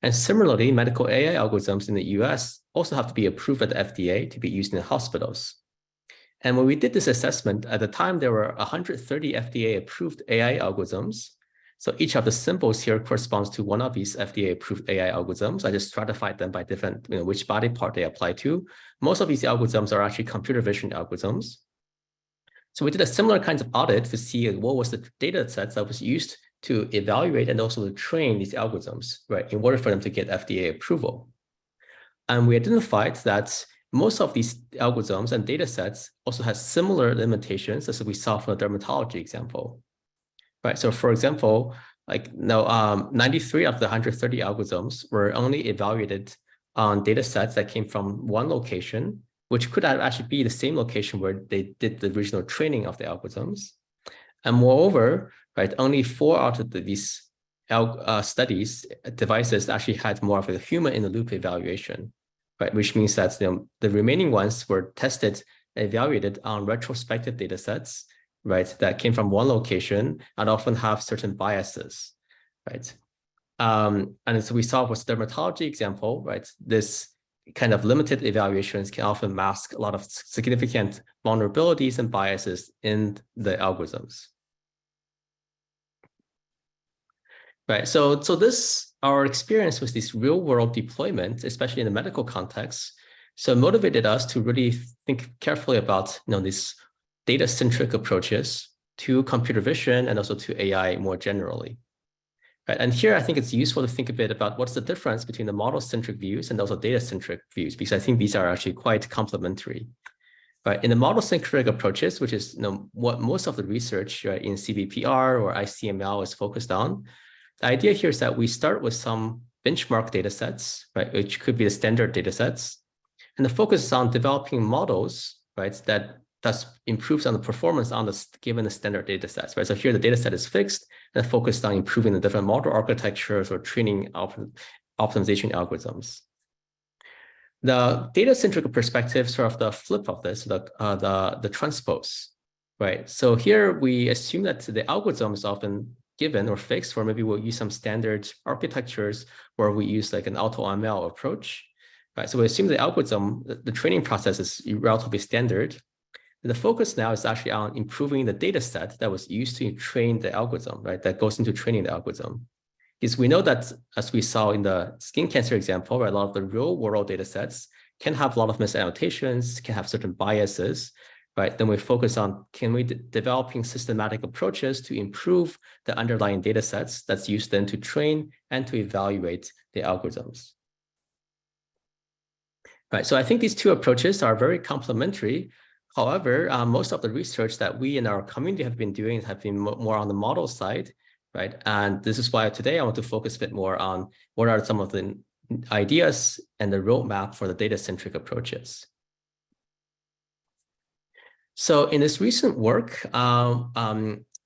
And similarly, medical AI algorithms in the US also have to be approved by the FDA to be used in hospitals. And when we did this assessment, at the time, there were 130 FDA-approved AI algorithms. So each of the symbols here corresponds to one of these FDA-approved AI algorithms. I just stratified them by different, which body part they apply to. Most of these algorithms are actually computer vision algorithms. So we did a similar kinds of audit to see what was the data sets that was used to evaluate and also to train these algorithms, right, in order for them to get FDA approval. And we identified that most of these algorithms and data sets also have similar limitations as we saw from the dermatology example, right? So for example, like 93 of the 130 algorithms were only evaluated on data sets that came from one location, which could actually be the same location where they did the original training of the algorithms. And moreover, right, only 4 out of these studies, devices actually had more of a human in the loop evaluation, right? Which means that the remaining ones were tested and evaluated on retrospective data sets, right, that came from one location and often have certain biases, right? And so we saw with dermatology example, right, this kind of limited evaluations can often mask a lot of significant vulnerabilities and biases in the algorithms. Right, so this, our experience with this real world deployment, especially in the medical context, so motivated us to really think carefully about these data-centric approaches to computer vision and also to AI more generally. Right, and here I think it's useful to think a bit about what's the difference between the model-centric views and also data-centric views, because I think these are actually quite complementary. Right, in the model-centric approaches, which is what most of the research in CVPR or ICML is focused on, the idea here is that we start with some benchmark data sets, right, which could be the standard data sets, and the focus is on developing models, right, that thus improves on the performance on the given the standard data sets, right? So here the data set is fixed and focused on improving the different model architectures or training optimization algorithms. The data-centric perspective, sort of the flip of this, the transpose, right? So here we assume that the algorithm is often given or fixed, or maybe we'll use some standard architectures where we use like an AutoML approach, right? So we assume the algorithm, the training process is relatively standard. The focus now is actually on improving the data set that was used to train the algorithm, right? That goes into training the algorithm. Because we know that, as we saw in the skin cancer example, right, a lot of the real world data sets can have a lot of misannotations, can have certain biases, right? Then we focus on, can we developing systematic approaches to improve the underlying data sets that's used then to train and to evaluate the algorithms. Right, so I think these two approaches are very complementary. However, most of the research that we in our community have been doing have been more on the model side, right? And this is why today I want to focus a bit more on what are some of the ideas and the roadmap for the data-centric approaches. So in this recent work,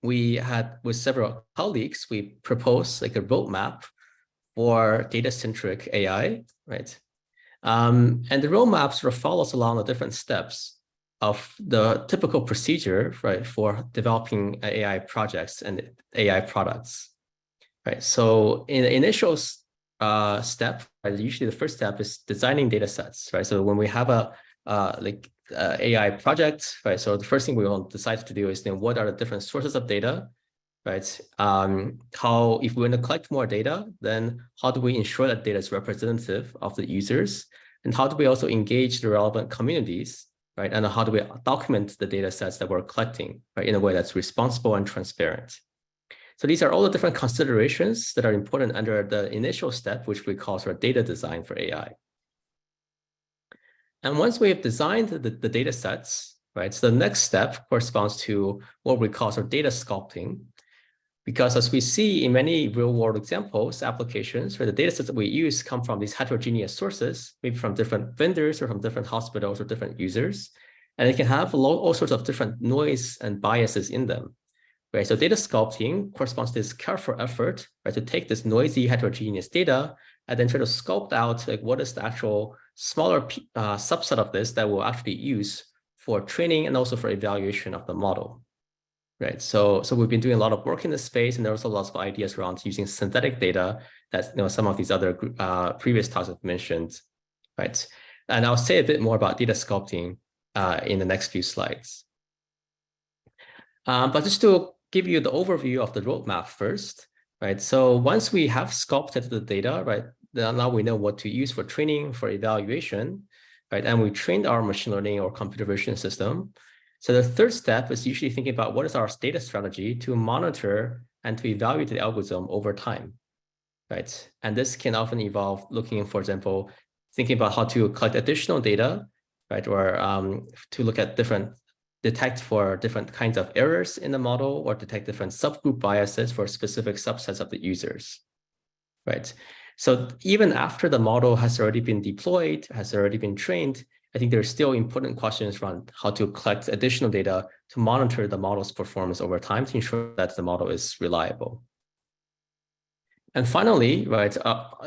we had with several colleagues, we proposed like a roadmap for data-centric AI, right? And the roadmap sort of follows along the different steps of the typical procedure, right, for developing AI projects and AI products, right? So in the initial step, right, usually the first step is designing data sets, right? So when we have a AI project, right, so the first thing we will decide to do is then what are the different sources of data, right? How, if we want to collect more data, then how do we ensure that data is representative of the users? And how do we also engage the relevant communities, right? And how do we document the data sets that we're collecting, right, in a way that's responsible and transparent? So these are all the different considerations that are important under the initial step, which we call sort of data design for AI. And once we have designed the data sets, right, so the next step corresponds to what we call sort of data sculpting. Because as we see in many real world examples, applications, where the data sets that we use come from these heterogeneous sources, maybe from different vendors or from different hospitals or different users, and it can have all sorts of different noise and biases in them, right? So data sculpting corresponds to this careful effort, right, to take this noisy heterogeneous data and then try to sculpt out like what is the actual smaller subset of this that we'll actually use for training and also for evaluation of the model. Right, so we've been doing a lot of work in this space, and there are also lots of ideas around using synthetic data that some of these other previous talks have mentioned, right? And I'll say a bit more about data sculpting in the next few slides. But just to give you the overview of the roadmap first, right? So once we have sculpted the data, right, then now we know what to use for training, for evaluation, right? And we trained our machine learning or computer vision system. So the third step is usually thinking about what is our data strategy to monitor and to evaluate the algorithm over time, right? And this can often involve looking, for example, thinking about how to collect additional data right? Or to look at detect for different kinds of errors in the model, or detect different subgroup biases for specific subsets of the users, right? So even after the model has already been deployed, has already been trained, I think there's still important questions around how to collect additional data to monitor the model's performance over time to ensure that the model is reliable. And finally, right,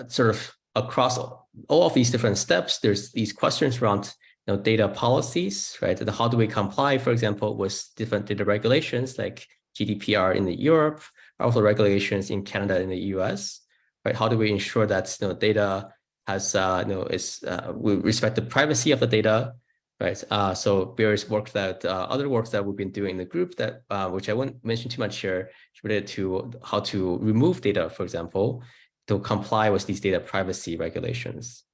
sort of across all of these different steps, there's these questions around data policies, right? And how do we comply, for example, with different data regulations like GDPR in Europe, also regulations in Canada and the US, right? How do we ensure that data has we respect the privacy of the data, right? So various work that other works that we've been doing in the group that which I won't mention too much here, related to how to remove data, for example, to comply with these data privacy regulations.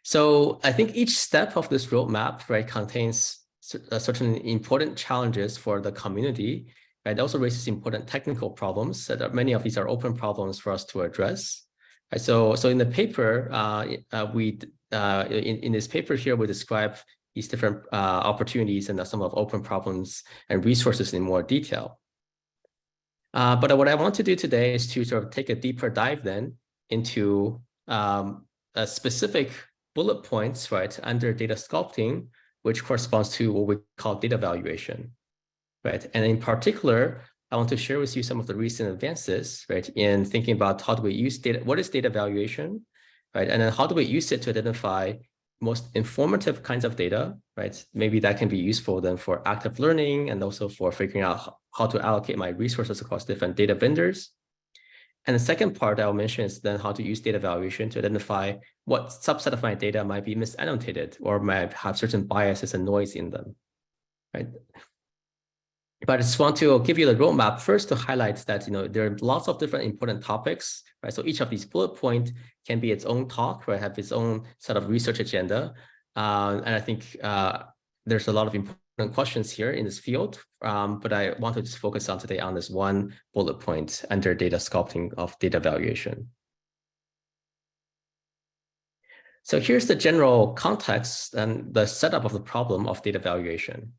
So I think each step of this roadmap, right, contains certain important challenges for the community. Right? It also raises important technical problems that many of these are open problems for us to address. Right? So in the paper, in this paper here, we describe these different opportunities and some of open problems and resources in more detail. But what I want to do today is to sort of take a deeper dive then into a specific bullet points, right, under data sculpting, which corresponds to what we call data valuation, right? And in particular, I want to share with you some of the recent advances, right, in thinking about how do we use data, what is data valuation, right? And then how do we use it to identify most informative kinds of data, right? Maybe that can be useful then for active learning and also for figuring out how to allocate my resources across different data vendors. And the second part I'll mention is then how to use data valuation to identify what subset of my data might be misannotated or might have certain biases and noise in them, right? But I just want to give you the roadmap first to highlight that there are lots of different important topics, right? So each of these bullet points can be its own talk, right? Have its own set of research agenda, and I think there's a lot of important questions here in this field, but I want to just focus on today on this one bullet point under data sculpting of data valuation. So here's the general context and the setup of the problem of data valuation.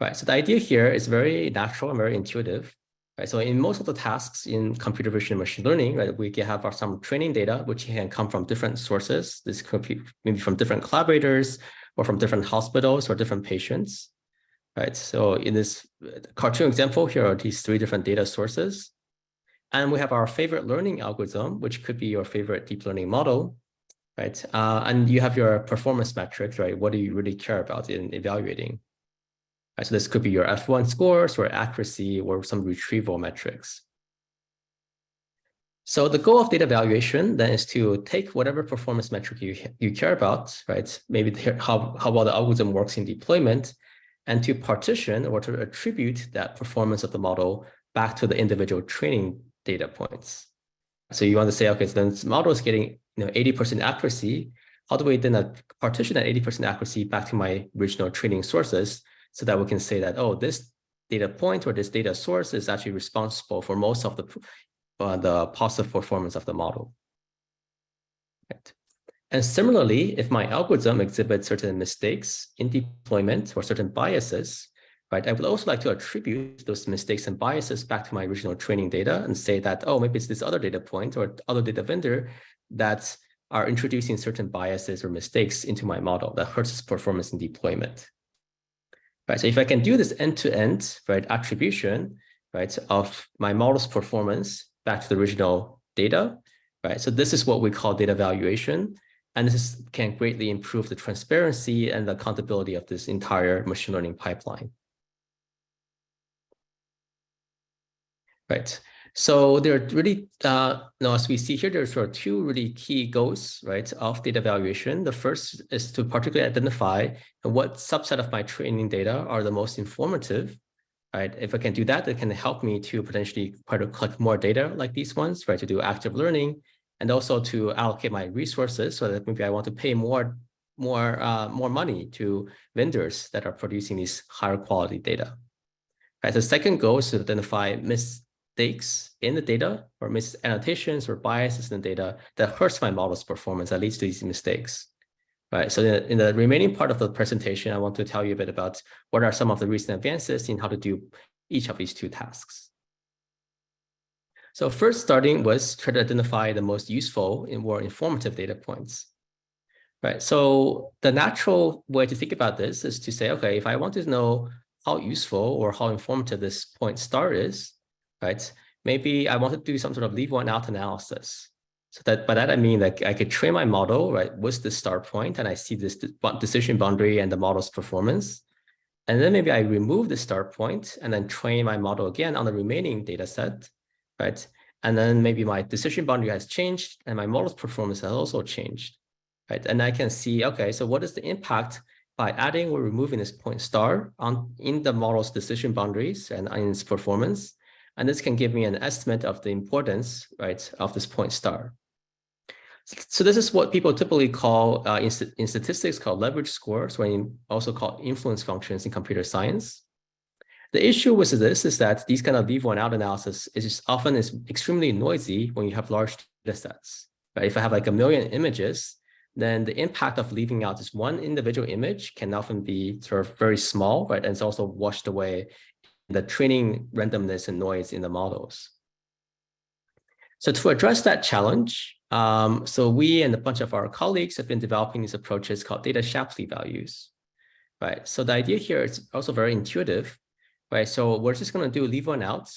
Right, so the idea here is very natural and very intuitive. Right, so in most of the tasks in computer vision and machine learning, right, we can have some training data which can come from different sources. This could be maybe from different collaborators or from different hospitals or different patients. Right, so in this cartoon example, here are these three different data sources, and we have our favorite learning algorithm, which could be your favorite deep learning model. Right, and you have your performance metrics. Right, what do you really care about in evaluating? So this could be your F1 scores or accuracy or some retrieval metrics. So the goal of data valuation then is to take whatever performance metric you care about, right? Maybe how well the algorithm works in deployment, and to partition or to attribute that performance of the model back to the individual training data points. So you want to say, okay, so then this model is getting 80% accuracy. How do we then partition that 80% accuracy back to my original training sources, so that we can say that, oh, this data point or this data source is actually responsible for most of the positive performance of the model. Right. And similarly, if my algorithm exhibits certain mistakes in deployment or certain biases, right, I would also like to attribute those mistakes and biases back to my original training data and say that, oh, maybe it's this other data point or other data vendor that are introducing certain biases or mistakes into my model that hurts its performance in deployment. Right, so if I can do this end-to-end, right, attribution, right, of my model's performance back to the original data, right, so this is what we call data valuation, and this can greatly improve the transparency and the accountability of this entire machine learning pipeline. Right, so there are really, as we see here, there's sort of two really key goals, right, of data valuation. The first is to particularly identify what subset of my training data are the most informative, right? If I can do that, it can help me to potentially collect more data like these ones, right, to do active learning, and also to allocate my resources so that maybe I want to pay more money to vendors that are producing these higher quality data. Right, the second goal is to identify mistakes in the data or misannotations or biases in the data that hurts my model's performance, that leads to these mistakes. right? So in the remaining part of the presentation, I want to tell you a bit about what are some of the recent advances in how to do each of these two tasks. So first, starting was try to identify the most useful and more informative data points. Right. So the natural way to think about this is to say, okay, if I want to know how useful or how informative this point star is, right? Maybe I want to do some sort of leave one out analysis. So that by that I mean that I could train my model, right, with the star point, and I see this decision boundary and the model's performance. And then maybe I remove the star point and then train my model again on the remaining data set, right? And then maybe my decision boundary has changed and my model's performance has also changed. Right? And I can see, okay, so what is the impact by adding or removing this point star in the model's decision boundaries and in its performance? And this can give me an estimate of the importance, right, of this point star. So this is what people typically call, in statistics, called leverage scores, or also called influence functions in computer science. The issue with this is that these kind of leave one out analysis is often extremely noisy when you have large data sets. Right? If I have like 1 million images, then the impact of leaving out just one individual image can often be sort of very small, right? And it's also washed away in the training randomness and noise in the models. So to address that challenge, so we and a bunch of our colleagues have been developing these approaches called data Shapley values, right? So the idea here is also very intuitive, right? So we're just going to do leave one out,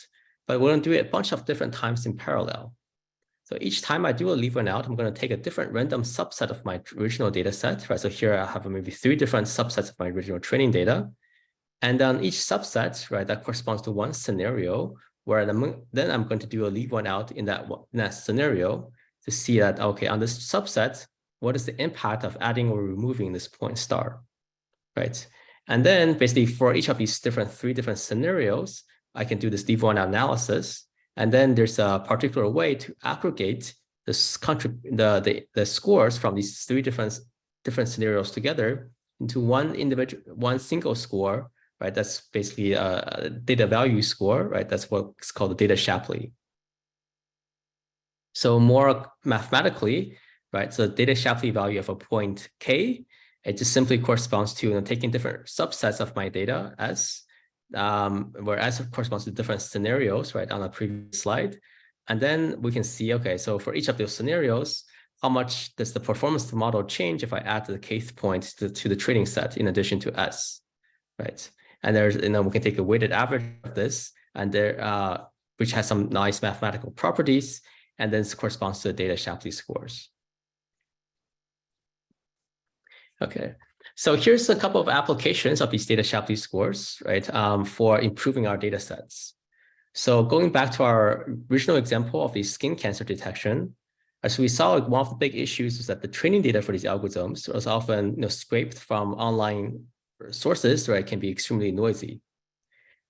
but we're going to do it a bunch of different times in parallel. So each time I do a leave one out, I'm going to take a different random subset of my original data set, right? So here I have maybe 3 different subsets of my original training data. And then each subset, right, that corresponds to one scenario where then I'm going to do a leave one out in that scenario to see that, okay, on this subset, what is the impact of adding or removing this point star, right? And then basically for each of these 3 different scenarios, I can do this leave one out analysis. And then there's a particular way to aggregate the scores from these 3 different scenarios together into one single score, right? That's basically a data value score, right? That's what's called the data Shapley. So more mathematically, right? So the data Shapley value of a point K, it just simply corresponds to taking different subsets of my data as where S corresponds to different scenarios, right, on the previous slide. And then we can see, okay, so for each of those scenarios, how much does the performance of the model change if I add the kth point to the training set in addition to S, right? And there's, we can take a weighted average of this, and there, which has some nice mathematical properties, and then this corresponds to the data Shapley scores. Okay. So here's a couple of applications of these data Shapley scores, right, for improving our data sets. So going back to our original example of the skin cancer detection, as we saw, one of the big issues is that the training data for these algorithms was often scraped from online sources, right, can be extremely noisy.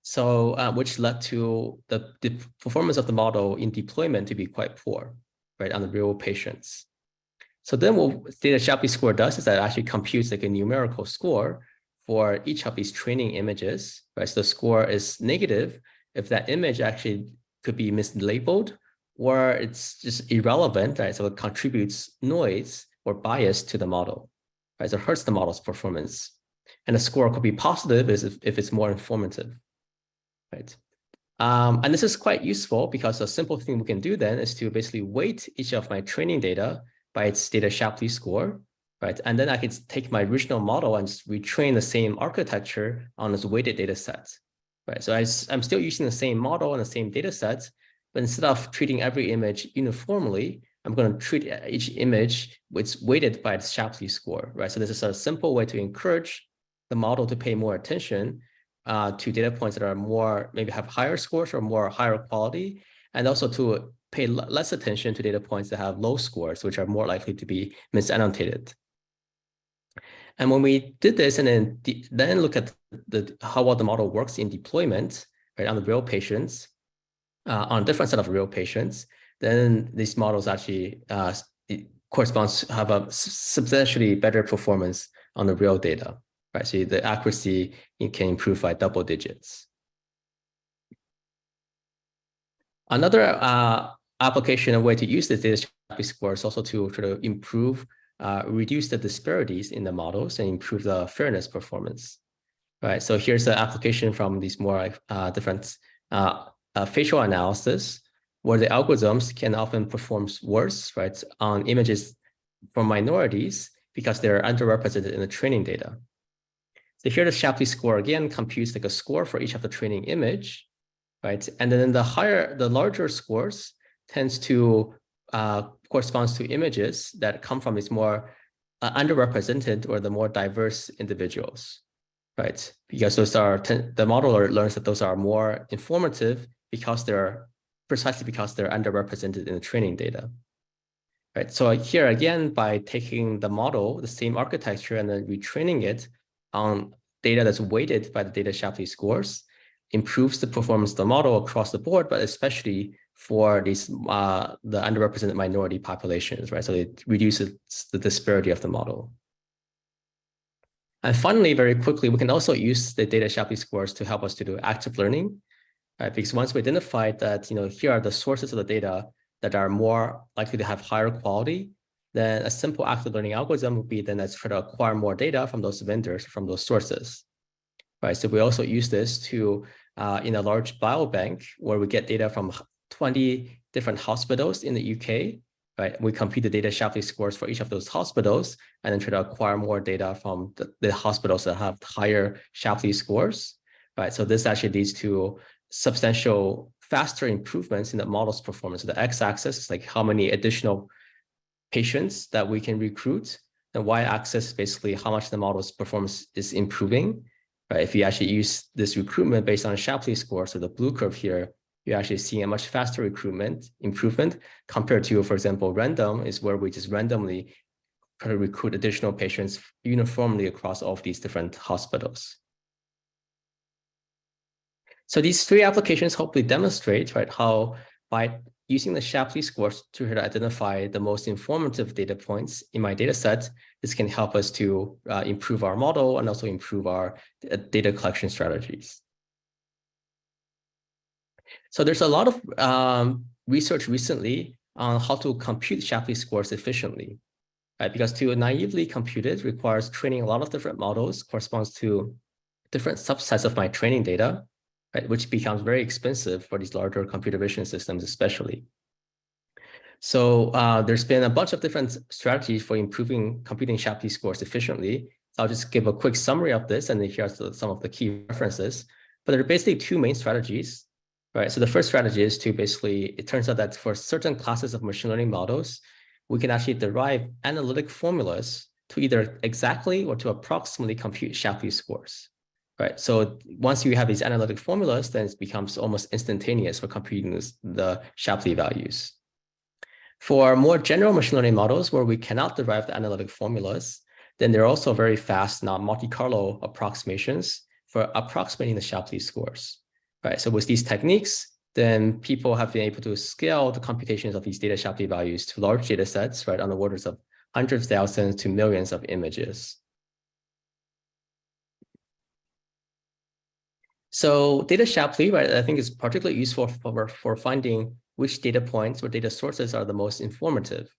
So which led to the performance of the model in deployment to be quite poor, right, on the real patients. So then what data Shapley score does is that it actually computes like a numerical score for each of these training images, right? So the score is negative if that image actually could be mislabeled or it's just irrelevant, right? So it contributes noise or bias to the model, right? So it hurts the model's performance. And the score could be positive if it's more informative, right? And this is quite useful because a simple thing we can do then is to basically weight each of my training data by its data Shapley score, right? And then I can take my original model and just retrain the same architecture on this weighted data set, right? So I'm still using the same model and the same data set, but instead of treating every image uniformly, I'm going to treat each image with weighted by its Shapley score, right? So this is a simple way to encourage the model to pay more attention to data points that are more, maybe have higher scores or more higher quality, and also to pay less attention to data points that have low scores, which are more likely to be misannotated. And when we did this and then look at how well the model works in deployment, right, on the real patients, on a different set of real patients, then these models actually have a substantially better performance on the real data, right? So the accuracy can improve by double digits. Another application and way to use the data Shapley score is also to try to improve reduce the disparities in the models and improve the fairness performance. Right. So here's the application from these more different facial analysis, where the algorithms can often perform worse, right, on images from minorities because they're underrepresented in the training data. So here the Shapley score again computes like a score for each of the training image, right? And then the larger scores tends to corresponds to images that come from these more underrepresented or the more diverse individuals, right? Because those are, the model learns that those are more informative because they're precisely because they're underrepresented in the training data, right? So here again, by taking the model, the same architecture, and then retraining it on data that's weighted by the data Shapley scores, improves the performance of the model across the board, but especially for these the underrepresented minority populations, right? So it reduces the disparity of the model. And finally, very quickly, we can also use the data Shapley scores to help us to do active learning, right? Because once we identify that, here are the sources of the data that are more likely to have higher quality, then a simple active learning algorithm would be then let's try to acquire more data from those vendors, from those sources, right? So we also use this to, in a large biobank where we get data from 20 different hospitals in the UK, right? We compute the data Shapley scores for each of those hospitals and then try to acquire more data from the hospitals that have higher Shapley scores, right? So this actually leads to substantial faster improvements in the model's performance. So the x-axis is like how many additional patients that we can recruit. The y-axis is basically how much the model's performance is improving, right? If you actually use this recruitment based on a Shapley score, so the blue curve here, you're actually seeing a much faster recruitment improvement compared to, for example, random is where we just randomly try to recruit additional patients uniformly across all of these different hospitals. So these three applications hopefully demonstrate, right, how by using the Shapley scores to try to identify the most informative data points in my data set, this can help us to improve our model and also improve our data collection strategies. So there's a lot of research recently on how to compute Shapley scores efficiently, right? Because to naively compute it requires training a lot of different models, corresponds to different subsets of my training data, right? Which becomes very expensive for these larger computer vision systems, especially. So there's been a bunch of different strategies for improving computing Shapley scores efficiently. So I'll just give a quick summary of this, and then here's some of the key references. But there are basically two main strategies, right? So the first strategy is to basically, it turns out that for certain classes of machine learning models, we can actually derive analytic formulas to either exactly or to approximately compute Shapley scores, right? So once you have these analytic formulas, then it becomes almost instantaneous for computing the Shapley values. For more general machine learning models where we cannot derive the analytic formulas, then there are also very fast Monte Carlo approximations for approximating the Shapley scores, right? So with these techniques, then people have been able to scale the computations of these data Shapley values to large data sets, right, on the orders of hundreds of thousands to millions of images. So data Shapley, right, I think is particularly useful for finding which data points or data sources are the most informative.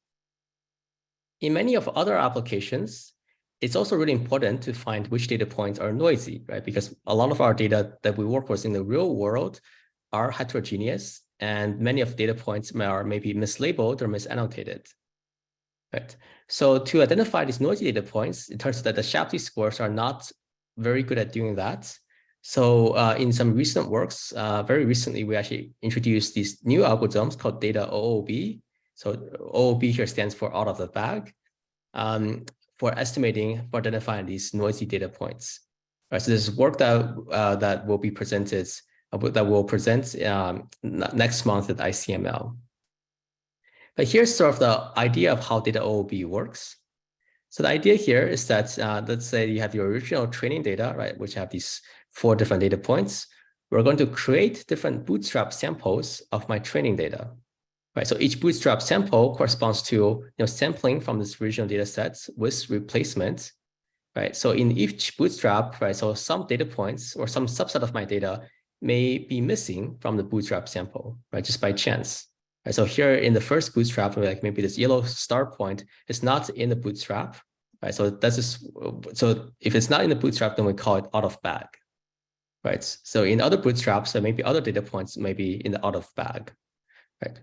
In many of other applications, it's also really important to find which data points are noisy, right? Because a lot of our data that we work with in the real world are heterogeneous, and many of the data points are maybe mislabeled or misannotated, right? So to identify these noisy data points, it turns out that the Shapley scores are not very good at doing that. So in some recent works, very recently, we actually introduced these new algorithms called data OOB. So OOB here stands for out of the bag, for estimating, for identifying these noisy data points. Right, so this is work that will be presented, that we'll present next month at ICML. But here's sort of the idea of how data OOB works. So the idea here is that, let's say you have your original training data, right, which have these 4 different data points. We're going to create different bootstrap samples of my training data, right? So each bootstrap sample corresponds to sampling from this original data set with replacement, right? So in each bootstrap, right, so some data points or some subset of my data may be missing from the bootstrap sample, right, just by chance. Right? So here in the first bootstrap, like maybe this yellow star point is not in the bootstrap. Right? So that's just, so if it's not in the bootstrap, then we call it out of bag. Right? So in other bootstraps, so maybe other data points may be in the out of bag. Right?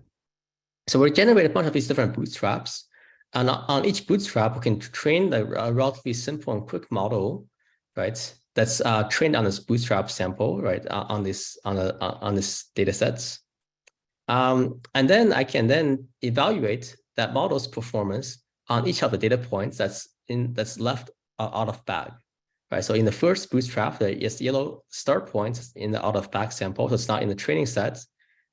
So we generate a bunch of these different bootstraps. And on each bootstrap, we can train a relatively simple and quick model, right? That's trained on this bootstrap sample, right? On this data sets. And then I can then evaluate that model's performance on each of the data points that's left out of bag, right? So in the first bootstrap, there is yellow star points in the out of bag sample, so it's not in the training set.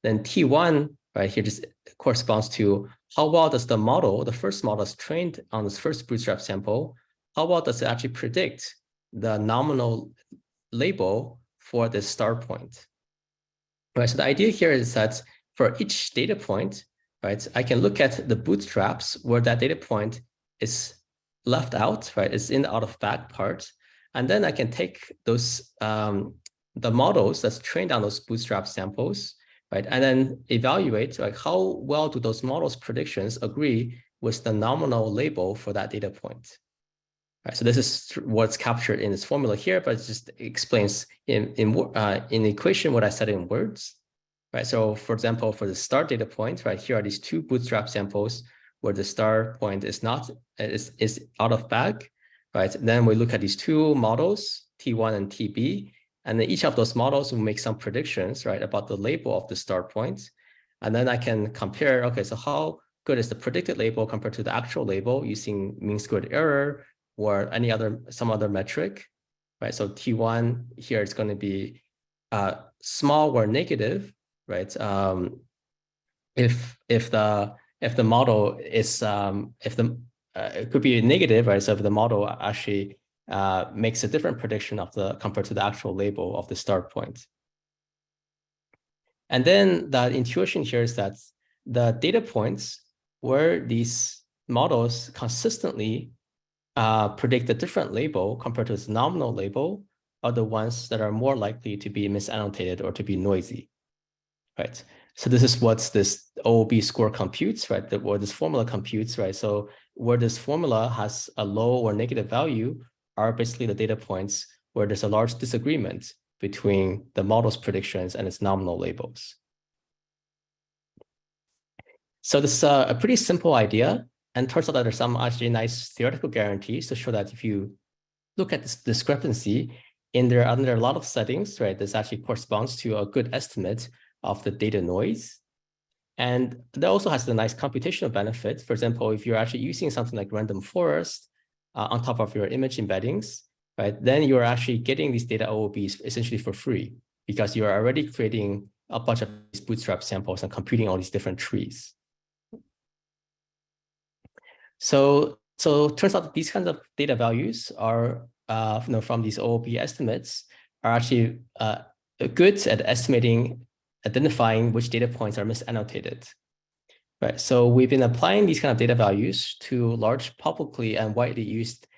Then T1, right here, just corresponds to how well does the model, the first model is trained on this first bootstrap sample, how well does it actually predict the nominal label for this star point? Right. So the idea here is that for each data point, right, I can look at the bootstraps where that data point is left out, right, it's in the out of bag part, and then I can take those the models that's trained on those bootstrap samples, right, and then evaluate like how well do those models' predictions agree with the nominal label for that data point. Right, so this is what's captured in this formula here, but it just explains in the equation what I said in words. Right, so for example, for the star data point, right, here are these two bootstrap samples where the star point is not is out of bag, right? Then we look at these two models, T1 and TB, and then each of those models will make some predictions, right, about the label of the star point. And then I can compare, okay, so how good is the predicted label compared to the actual label using mean squared error or some other metric, right? So T1 here is going to be small or negative, right? If the model is it could be negative, right? So if the model actually makes a different prediction of compared to the actual label of the start point. And then the intuition here is that the data points where these models consistently predict a different label compared to its nominal label are the ones that are more likely to be misannotated or to be noisy, right? So this is what this OOB score computes, right? Or this formula computes, right? So where this formula has a low or negative value are basically the data points where there's a large disagreement between the model's predictions and its nominal labels. So this is a pretty simple idea, and turns out that there's some actually nice theoretical guarantees to show that if you look at this discrepancy under a lot of settings, right, this actually corresponds to a good estimate of the data noise. And that also has a nice computational benefit. For example, if you're actually using something like random forest on top of your image embeddings, right, then you're actually getting these data OOBs essentially for free because you're already creating a bunch of these bootstrap samples and computing all these different trees. So it turns out that these kinds of data values are, from these OOB estimates are actually good at identifying which data points are misannotated. Right. So we've been applying these kind of data values to large publicly and widely used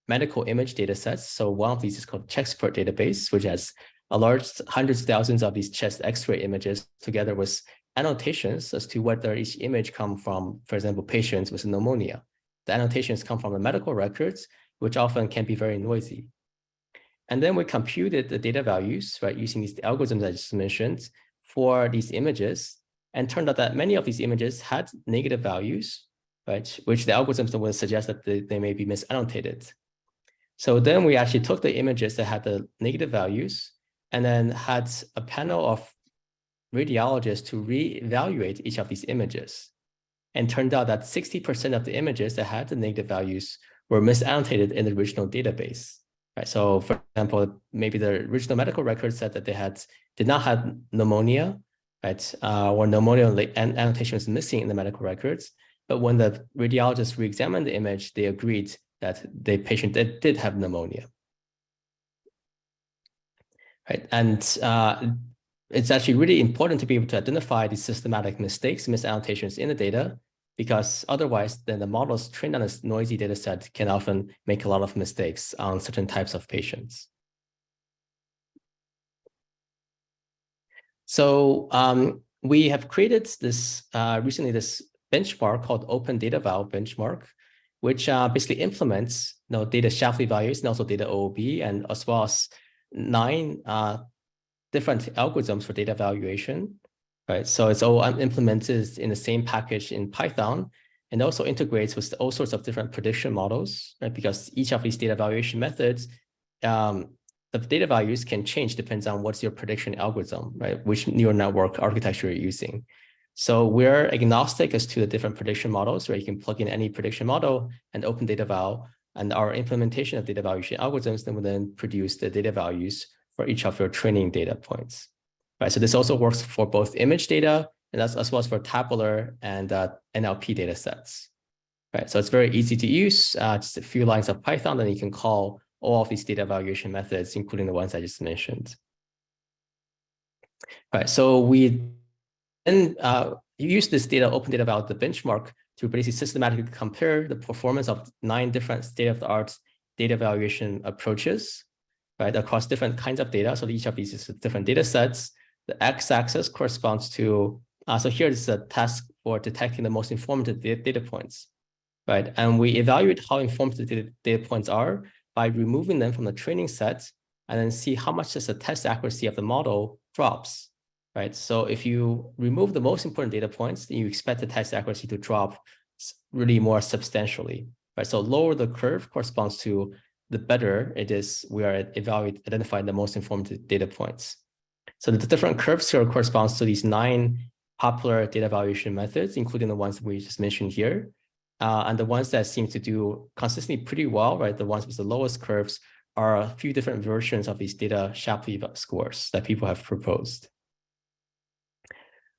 medical image data sets. So one of these is called CheckSpurt database, which has a large hundreds of thousands of these chest X-ray images together with annotations as to whether each image come from, for example, patients with pneumonia. The annotations come from the medical records, which often can be very noisy. And then we computed the data values, right, using these algorithms I just mentioned for these images, and turned out that many of these images had negative values, right, which the algorithms would suggest that they may be misannotated. So then we actually took the images that had the negative values and then had a panel of radiologists to reevaluate each of these images. And turned out that 60% of the images that had the negative values were misannotated in the original database. Right. So for example, maybe the original medical record said that they did not have pneumonia, right? Or pneumonia annotation was missing in the medical records. But when the radiologist re-examined the image, they agreed that the patient did have pneumonia. Right. And it's actually really important to be able to identify these systematic mistakes, misannotations in the data, because otherwise then the models trained on this noisy data set can often make a lot of mistakes on certain types of patients. So we have created this recently this benchmark called Open Data Val benchmark, which basically implements data Shapley values and also data OOB, and as well as 9 different algorithms for data evaluation. Right, so it's all implemented in the same package in Python, and also integrates with all sorts of different prediction models, right? Because each of these data evaluation methods, the data values can change depends on what's your prediction algorithm, right? Which neural network architecture you're using. So we're agnostic as to the different prediction models, where you can plug in any prediction model and open data val, and our implementation of data evaluation algorithms then will then produce the data values for each of your training data points. Right, so this also works for both image data and as well as for tabular and NLP data sets. Right, so it's very easy to use, just a few lines of Python, and you can call all of these data evaluation methods, including the ones I just mentioned. Right, so we then use this data, open data val, the benchmark, to basically systematically compare the performance of 9 different state-of-the-art data evaluation approaches, right, across different kinds of data. So each of these is different data sets. The x-axis corresponds to, so here is a task for detecting the most informative data points, right? And we evaluate how informative the data points are by removing them from the training set, and then see how much does the test accuracy of the model drops, right? So if you remove the most important data points, then you expect the test accuracy to drop really more substantially, right? So lower the curve corresponds to the better it is we are identifying the most informative data points. So the different curves here corresponds to these 9 popular data evaluation methods, including the ones we just mentioned here. And the ones that seem to do consistently pretty well, right? The ones with the lowest curves are a few different versions of these data Shapley scores that people have proposed.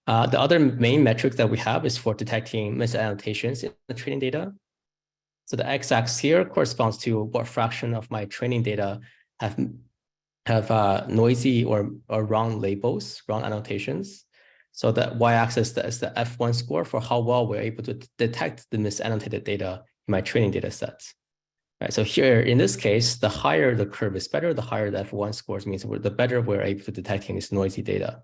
The other main metric that we have is for detecting misannotations in the training data. So the x-axis here corresponds to what fraction of my training data have noisy or wrong labels, wrong annotations. So the y-axis is the F1 score for how well we're able to detect the misannotated data in my training data sets. Right, so here, in this case, the higher the curve is better, the higher the F1 scores means the better we're able to detecting this noisy data.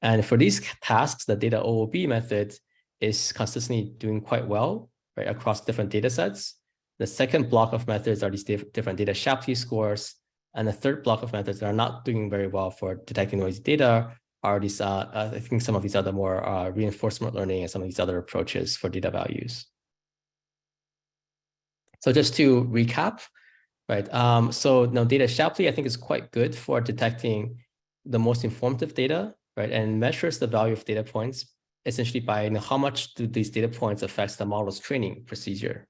And for these tasks, the data OOB method is consistently doing quite well, right, across different data sets. The second block of methods are these different data Shapley scores. And the third block of methods that are not doing very well for detecting noisy data are these, I think some of these other more reinforcement learning and some of these other approaches for data values. So just to recap, right? So now data Shapley, I think, is quite good for detecting the most informative data, right? And measures the value of data points essentially by how much do these data points affect the model's training procedure,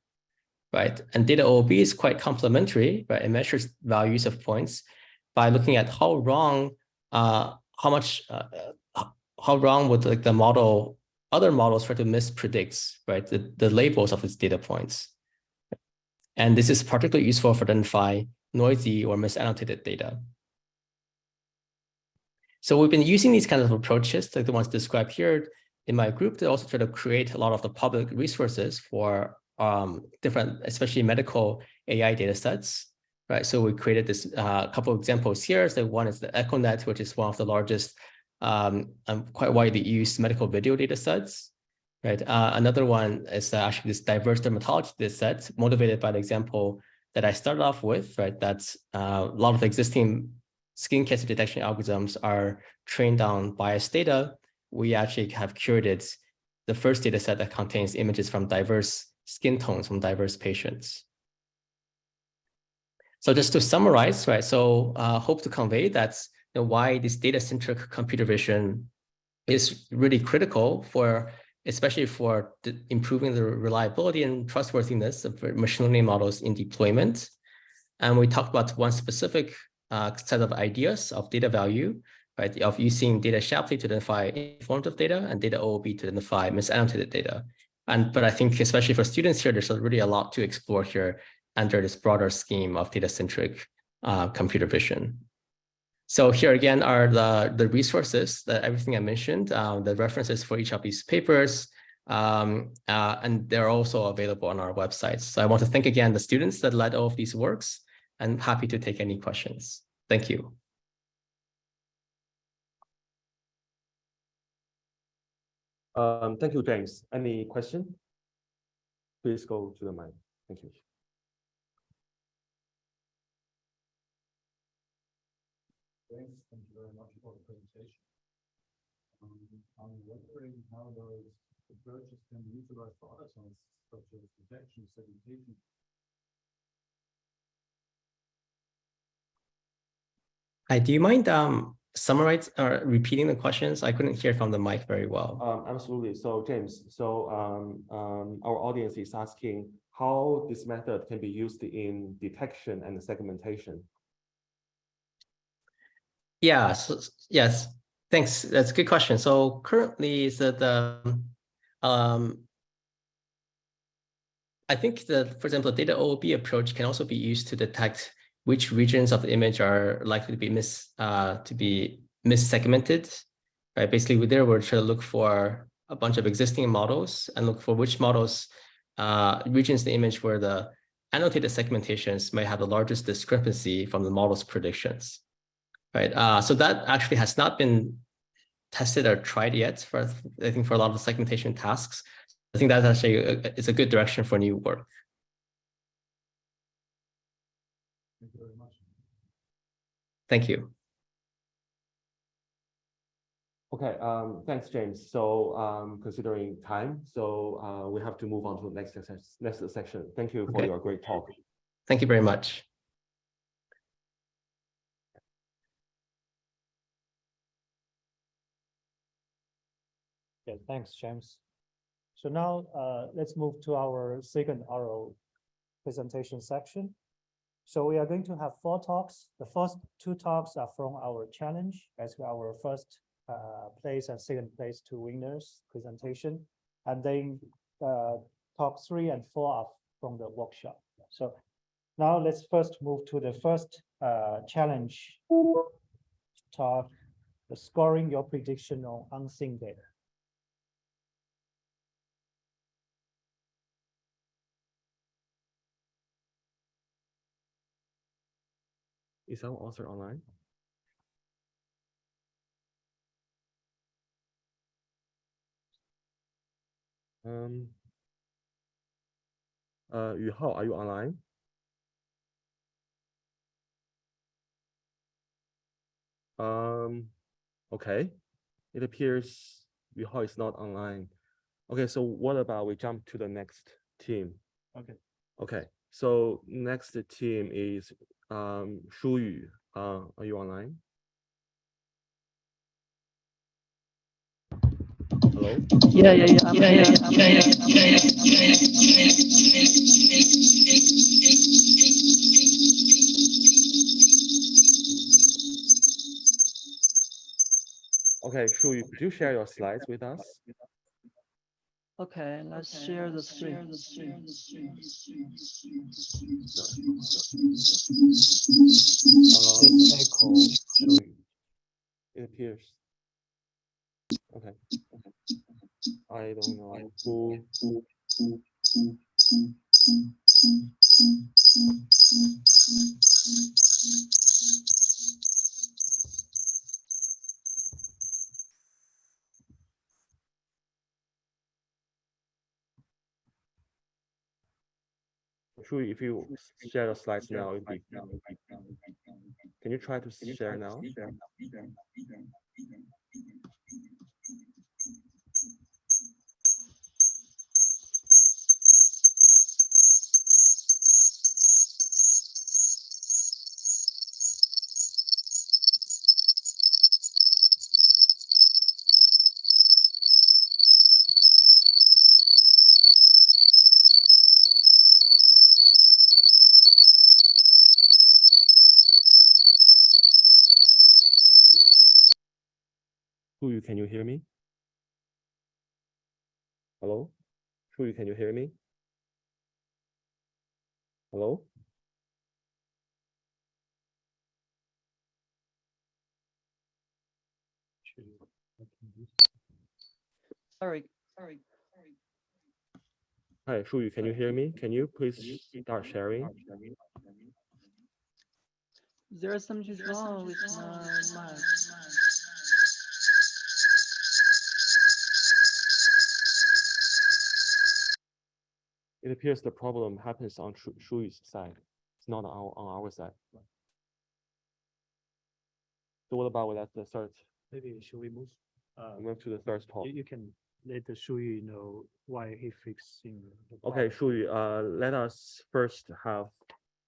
right? And data OOB is quite complementary, right? It measures values of points by looking at how wrong, how wrong would like the model, other models try to mispredict, right? The labels of its data points. And this is particularly useful for identifying noisy or misannotated data. So we've been using these kinds of approaches, like the ones described here in my group, to also try to create a lot of the public resources for different, especially medical AI data sets, right? So we created this couple of examples here. So one is the EchoNet, which is one of the largest, quite widely used medical video data sets. Right. Another one is actually this diverse dermatology data set, motivated by the example that I started off with, right? That's a lot of existing skin cancer detection algorithms are trained on biased data. We actually have curated the first data set that contains images from diverse skin tones from diverse patients. So just to summarize, right? So hope to convey that's why this data-centric computer vision is really critical for, especially for improving the reliability and trustworthiness of machine learning models in deployment. And we talked about one specific set of ideas of data value, right? Of using data Shapley to identify informative data and data OOB to identify misannotated data. But I think especially for students here, there's really a lot to explore here under this broader scheme of data-centric computer vision. So here again are the resources, that everything I mentioned, the references for each of these papers, and they're also available on our website. So I want to thank again the students that led all of these works, and happy to take any questions. Thank you. Thank you, James. Any question? Please go to the mic. Thank you. Thanks. Thank you very much for the presentation. I'm wondering how those approaches can be utilized for other tasks, such as detection, segmentation. Do you mind summarizing or repeating the questions? I couldn't hear from the mic very well. Absolutely. So James, our audience is asking how this method can be used in detection and segmentation. Yeah, yes, thanks. That's a good question. So currently is that I think that, for example, the data OOB approach can also be used to detect which regions of the image are likely to be missegmented. Right? Basically, with there, we're trying to look for a bunch of existing models and look for which models, regions of the image where the annotated segmentations may have the largest discrepancy from the model's predictions. Right. So that actually has not been tested or tried yet for, I think, for a lot of the segmentation tasks. I think that's actually it's a good direction for new work. Thank you very much. Thank you. Okay, thanks, James. So considering time, so we have to move on to the next section. Thank you for your great talk. Thank you very much. Okay, thanks, James. So now let's move to our second oral presentation section. So we are going to have 4 talks. The first 2 talks are from our challenge, as our first place and second place 2 winners presentation. And then talk 3 and 4 are from the workshop. So now let's first move to the first challenge talk, the scoring your prediction on unseen data. Is our author online? Yuhao, are you online? Okay. It appears Yuhao is not online. Okay, so what about we jump to the next team? Okay. Okay, so next team is Shu Yu. Are you online? Hello? Yeah. Okay, Shu Yu, could you share your slides with us? Okay, let's share the screen. Echo. It appears. Okay. I don't know who. Shui, if you share the slides now, it'd be. Can you try to share now? Shui, can you hear me? Hello? Shui, can you hear me? Hello? Sorry. Hi, Shui, can you hear me? Can you please start sharing? There is something wrong with my mic. It appears the problem happens on Shuyu's side. It's not on our side. So what about with the third? Maybe should we move? Move to the third talk. You can let the Shuyi know why he fixing. the Okay, problem. Shuyu, let us first have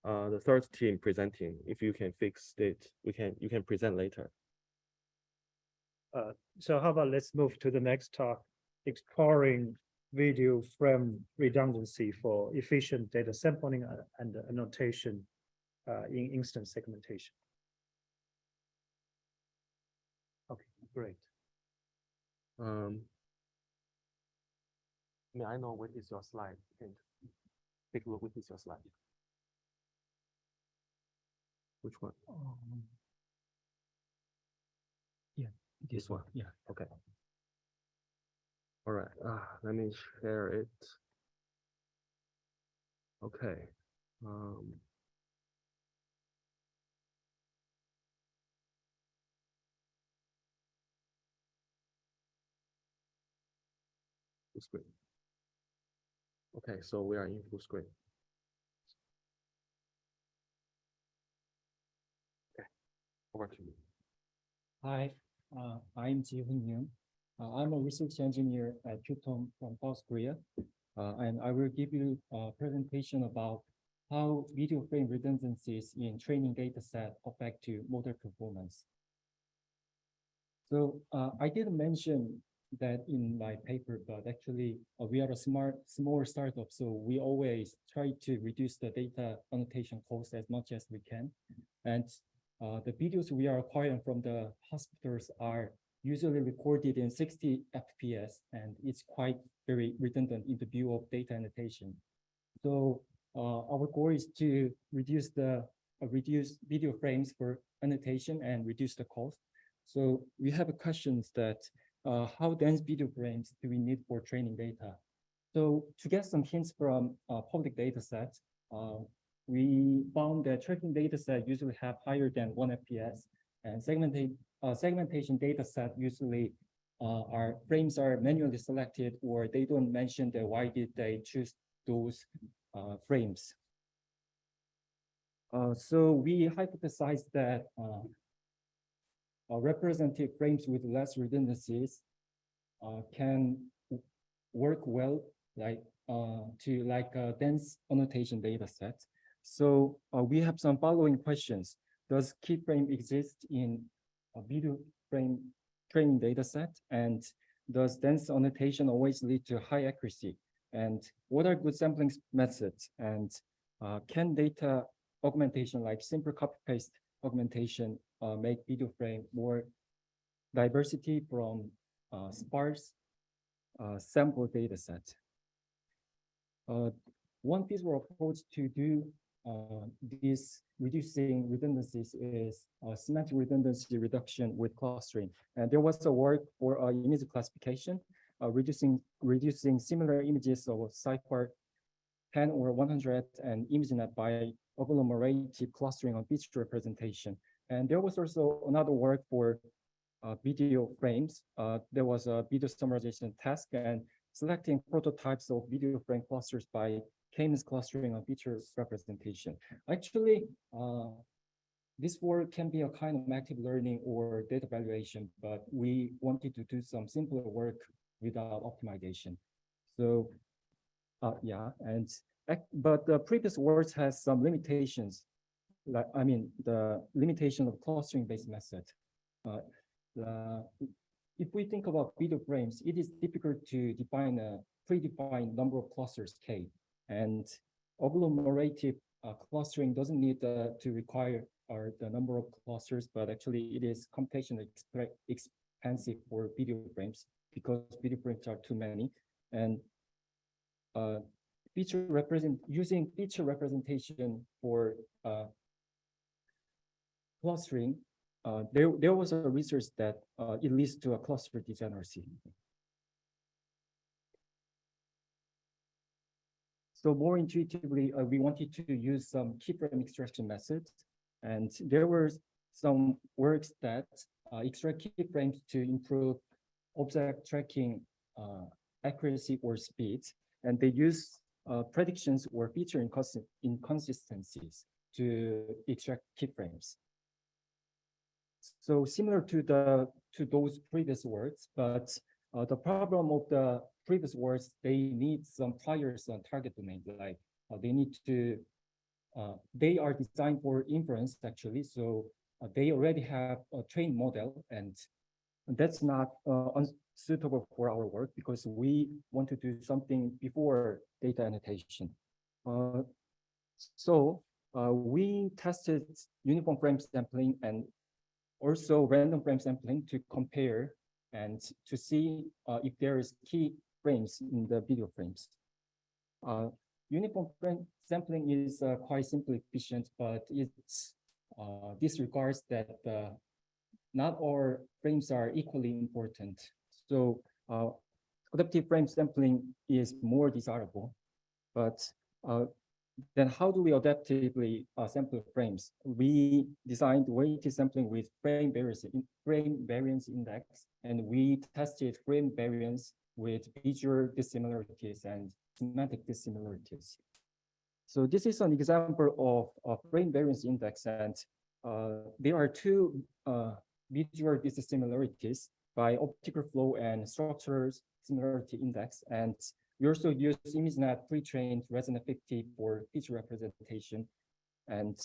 the third team presenting. If you can fix it, you can present later. So how about let's move to the next talk, exploring video frame redundancy for efficient data sampling and annotation in instance segmentation. Okay, great. May I know what is your slide? Can you take a look, what is your slide? Which one? Yeah, This one, yeah, okay. All right, let me share it. Okay. Full screen. Okay, so we are in full screen. Okay, over to you. Hi, I'm Ji-Hun Yoon. I'm a research engineer at Kyutom from South Korea. And I will give you a presentation about how video frame redundancies in training data set affect to model performance. So I didn't mention that in my paper, but actually we are a small startup, so we always try to reduce the data annotation cost as much as we can. And the videos we are acquiring from the hospitals are usually recorded in 60 FPS, and it's quite very redundant in the view of data annotation. So our goal is to reduce video frames for annotation and reduce the cost. So we have questions that how dense video frames do we need for training data? So to get some hints from public data sets, we found that tracking data set usually have higher than 1 FPS, and segmentation data set usually our frames are manually selected, or they don't mention that why did they choose those frames. So we hypothesized that representative frames with less redundancies can work well like a dense annotation data set. So we have some following questions. Does keyframe exist in a video frame training data set? And does dense annotation always lead to high accuracy? And what are good sampling methods? And can data augmentation like simple copy-paste augmentation make video frame more diversity from sparse sample data set? One feasible approach to do this reducing redundancies is semantic redundancy reduction with clustering. And there was a work for image classification, reducing similar images of CIFAR 10 or 100 and ImageNet by agglomerative clustering on feature representation. And there was also another work for video frames. There was a video summarization task and selecting prototypes of video frame clusters by K-means clustering on feature representation. Actually, this work can be a kind of active learning or data evaluation, but we wanted to do some simpler work without optimization. So yeah, but the previous work has some limitations. The limitation of clustering-based method. If we think about video frames, it is difficult to define a predefined number of clusters K, and agglomerative clustering doesn't need to require the number of clusters, but actually it is computationally expensive for video frames because video frames are too many. And using feature representation for clustering, there was a research that it leads to a cluster degeneracy. So more intuitively, we wanted to use some keyframe extraction methods, and there were some works that extract keyframes to improve object tracking accuracy or speed, and they use predictions or feature inconsistencies to extract keyframes. So similar to those previous words, but the problem of the previous words, they need some priors on target domain, like they need to, they are designed for inference actually, so they already have a trained model, and that's not unsuitable for our work because we want to do something before data annotation. So we tested uniform frame sampling and also random frame sampling to compare and to see if there is key frames in the video frames. Uniform frame sampling is quite simple, efficient, but it's disregards that not all frames are equally important. So adaptive frame sampling is more desirable, but then how do we adaptively sample frames? We designed weighted sampling with frame variance index, and we tested frame variance with visual dissimilarities and semantic dissimilarities. So this is an example of frame variance index, and there are two visual dissimilarities by optical flow and structural similarity index, and we also use ImageNet pre-trained Resonant 50 for feature representation and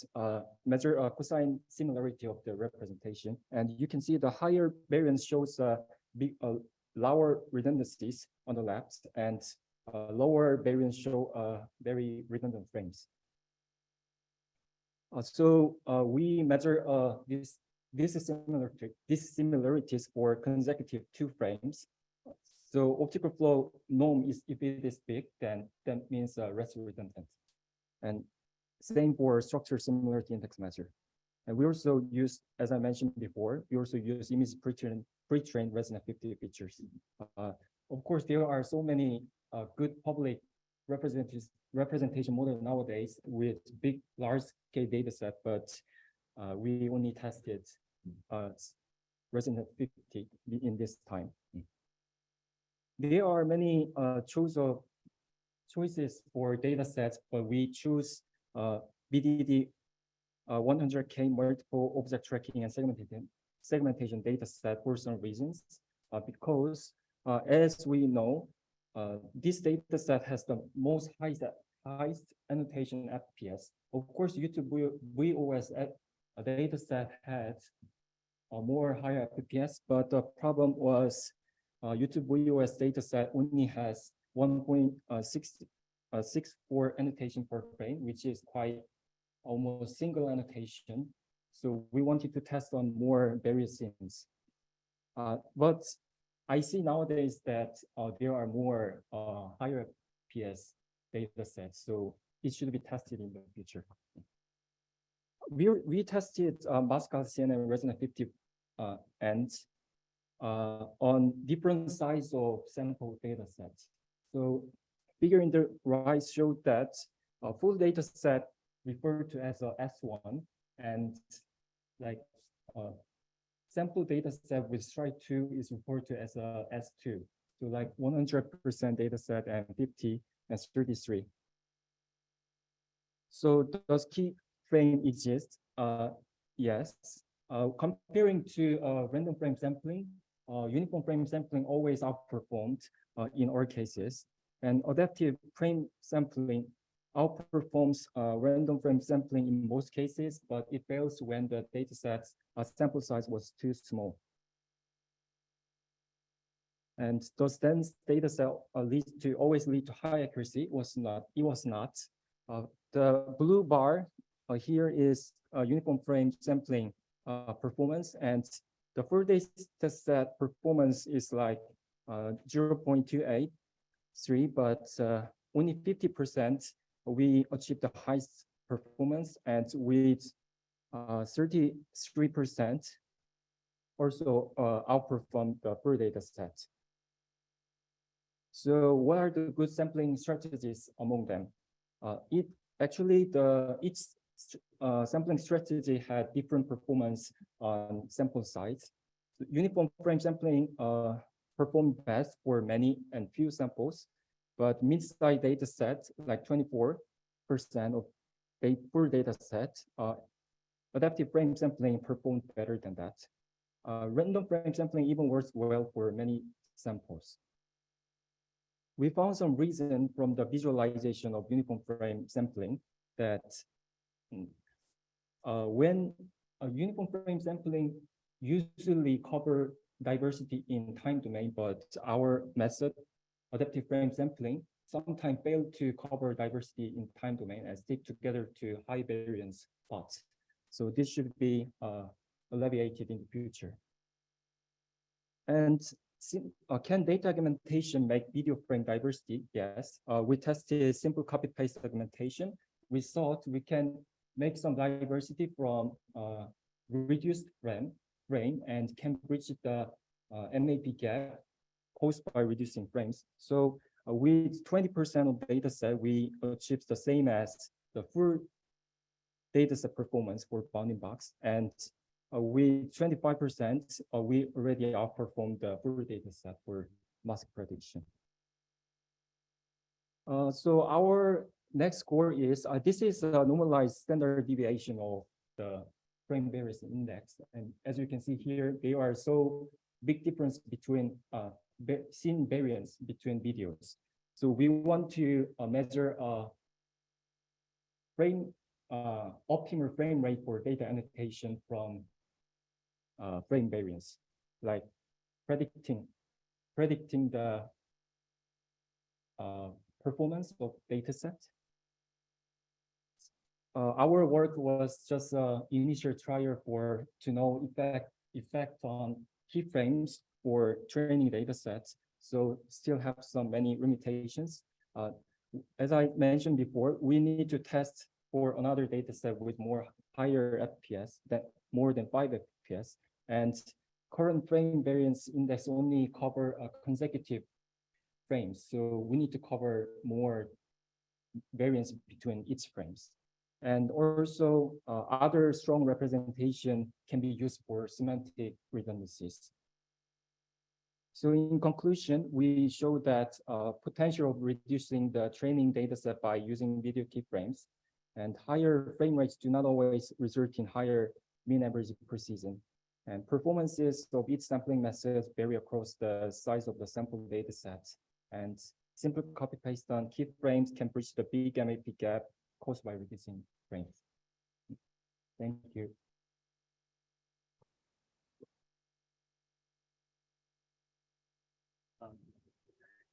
measure a cosine similarity of the representation. And you can see the higher variance shows lower redundancies on the left, and lower variance show very redundant frames. So we measure dissimilarities for consecutive 2 frames. So optical flow norm is, if it is big, then that means less redundant. And same for structure similarity index measure. And we also use, as I mentioned before, we also use image pre-trained Resonant 50 features. Of course, there are so many good public representation model nowadays with big, large-scale data set, but we only tested Resonant 50 in this time. There are many choices for data sets, but we choose BDD 100K multiple object tracking and segmentation data set for some reasons, because as we know, this data set has the most highest annotation FPS. Of course, YouTube VOS data set had a more higher FPS, but the problem was YouTube VOS dataset only has 1.64 annotation per frame, which is quite almost single annotation. So we wanted to test on more various things. But I see nowadays that there are more higher FPS datasets, so it should be tested in the future. We tested Pascal CNN Resonant 50 and on different size of sample data sets. So figure in the right showed that a full data set referred to as a S1, and like sample data set with strike 2 is referred to as a S2. So like 100% data set and 50 and 33. So does key frame exist? Yes. Comparing to random frame sampling, uniform frame sampling always outperformed in all cases, and adaptive frame sampling outperforms random frame sampling in most cases, but it fails when the dataset's sample size was too small. And does dense data set always lead to high accuracy? It was not. The blue bar here is uniform frame sampling performance, and the full data set performance is like 0.283, but only 50% we achieved the highest performance, and with 33% also outperformed the full data set. So what are the good sampling strategies among them? Each sampling strategy had different performance on sample size. Uniform frame sampling performed best for many and few samples, But mid-size data set, like 24% of the full data set, adaptive frame sampling performed better than that. Random frame sampling even works well for many samples. We found some reason from the visualization of uniform frame sampling that when a uniform frame sampling usually cover diversity in time domain, but our method, adaptive frame sampling, sometimes fail to cover diversity in time domain and stick together to high variance plots. So this should be alleviated in the future. And can data augmentation make video frame diversity? Yes. We tested simple copy-paste augmentation. We thought we can make some diversity from reduced frame and can bridge the MAP gap caused by reducing frames. So with 20% of data set, we achieved the same as the full data set performance for bounding box. And with 25%, we already outperformed the full data set for mask prediction. So our next score is, this is a normalized standard deviation of the frame variance index. And as you can see here, there are so big difference between scene variance between videos. So we want to measure optimal frame rate for data annotation from frame variance, like predicting the performance of data set. Our work was just an initial trial to know effect on keyframes for training data sets. So still have many limitations. As I mentioned before, we need to test for another data set with higher FPS, more than 5 FPS. And current frame variance index only cover consecutive frames. So we need to cover more variance between each frames. And also other strong representation can be used for semantic redundancies. So in conclusion, we show that potential of reducing the training data set by using video keyframes, and higher frame rates do not always result in higher mean average precision. And performances of each sampling methods vary across the size of the sample data sets. And simple copy paste on keyframes can bridge the big MAP gap caused by reducing frames. Thank you.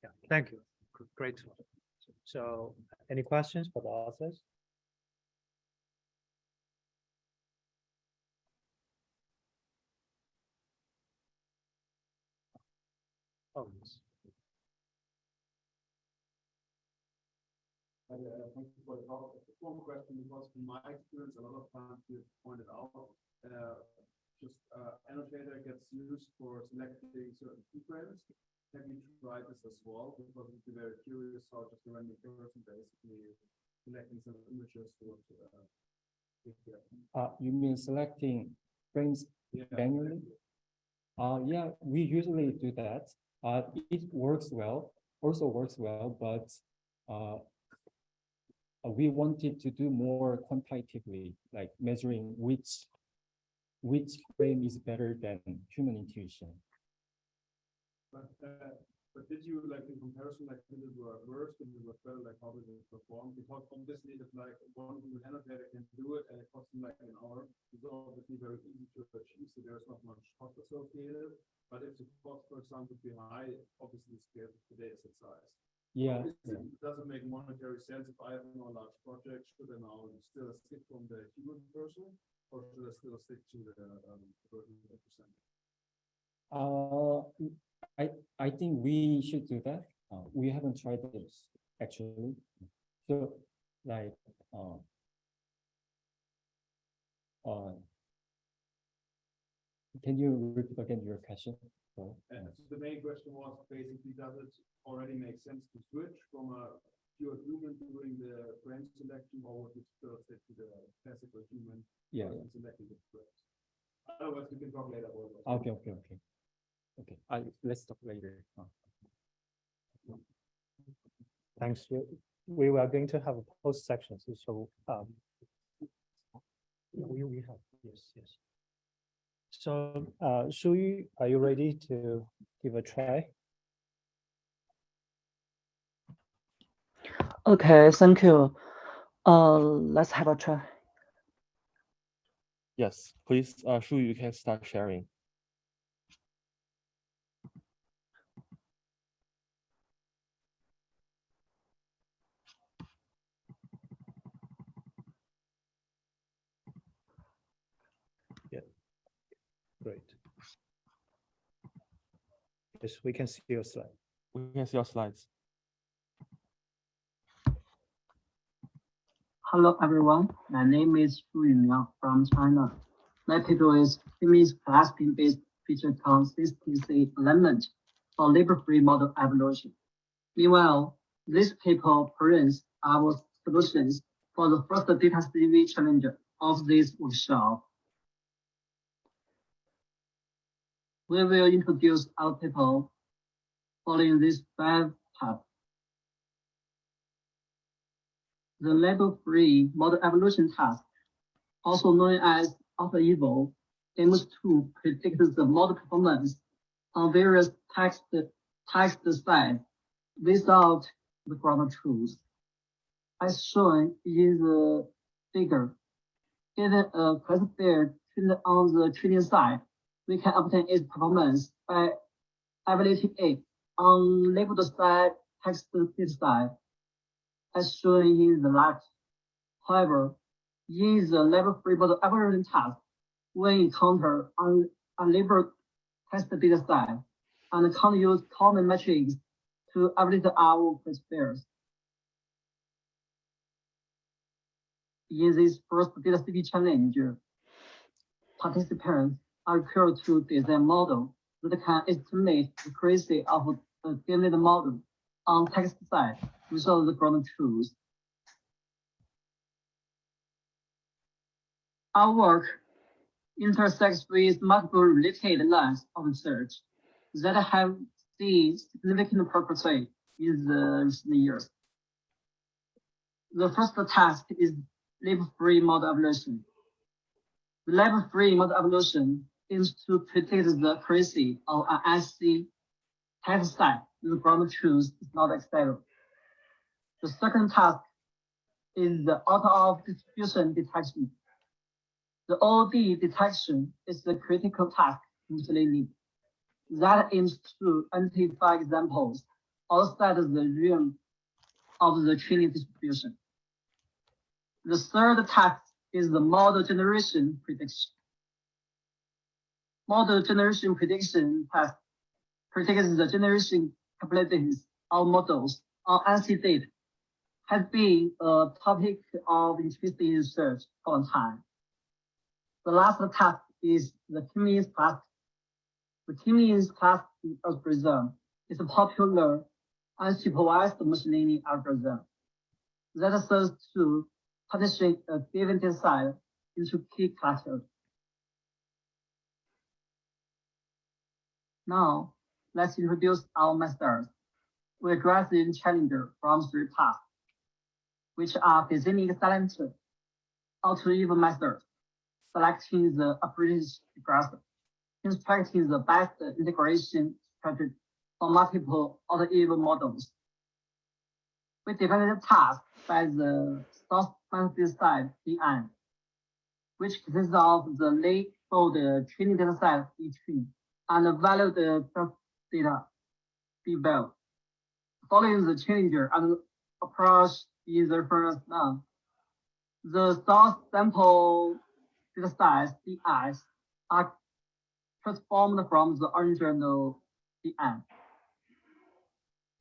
Yeah, thank you. Great. So any questions for the authors? Oh, yes. Thank you for the talk. One question, because in my experience, a lot of times you pointed out, annotator gets used for selecting certain keyframes. Have you tried this as well? Because we'd be very curious how just a random person basically selecting some images would. You mean selecting frames manually? Yeah, we usually do that. It also works well, but we wanted to do more quantitatively, like measuring which frame is better than human intuition. But did you, like, in comparison, like, did it work worse, did it work better, like, how did it perform? Because obviously, if like one human annotator can do it and it costs them like an hour, it's obviously very easy to achieve, so there's not much cost associated. But if the cost, for example, be high, obviously scale to the data set size. Yeah. Does it make monetary sense if I have a large project? Should I now still stick from the human person, or should I still stick to the version of percent? I think we should do that. We haven't tried this actually. So like can you repeat again your question? So the main question was basically, does it already make sense to switch from a pure human doing the frame selection, or would you still stick to the classical human selecting the frames? Otherwise, we can talk later about it. Okay. Let's talk later. Thanks. We were going to have a post section, so we have, yes. So Shu, are you ready to give a try? Okay, thank you. Let's have a try. Yes, please, Shu, you can start sharing. Great. Yes, we can see your slide. We can see your slides. Hello everyone, my name is Zhu Yumiao from China. My paper is Chemistry class-based feature consistency element for labor-free model evolution. Meanwhile, this paper presents our solutions for the first data CV challenge of this workshop. We will introduce our paper following these 5 steps. The label-free model evolution task, also known as auto-eval, aims to predict the model performance on various text size without the ground truth. As shown in the figure, given a classifier trained on the training side, we can obtain its performance by evaluating it on labeled side text side, as shown in the left. However, in the label-free model evaluation task, we encounter unlabeled text data set and can't use common metrics to evaluate our classifiers. In this first data CV challenge, participants are required to design a model that can estimate the accuracy of a given model on text side without the ground truth. Our work intersects with multiple related lines of research that have seen significant progress in the recent years. The first task is label-free model evolution. The label-free model evolution aims to predict the accuracy of an SC text set if the ground truth is not accepted. The second task is the out-of-distribution detection. The OD detection is the critical task in training that aims to identify examples outside of the realm of the training distribution. The third task is the model generation prediction. Model generation prediction task predicts the generation capabilities of models on ANSI data, has been a topic of interesting research for a time. The last task is the K-means class. The K-means class algorithm is a popular unsupervised machine learning algorithm that serves to partition a given data set into key clusters. Now, let's introduce our methods. We address the challenge from 3 paths, which are designing silent auto-eval methods, selecting the appropriate regressor, constructing the best integration strategy for multiple auto-eval models. We define the task by the source sensitive side DN, which consists of the labeled training data set D3 and the valued data D-val. Following the challenger and approach is the first now. The source sample data size DS are transformed from the original DN.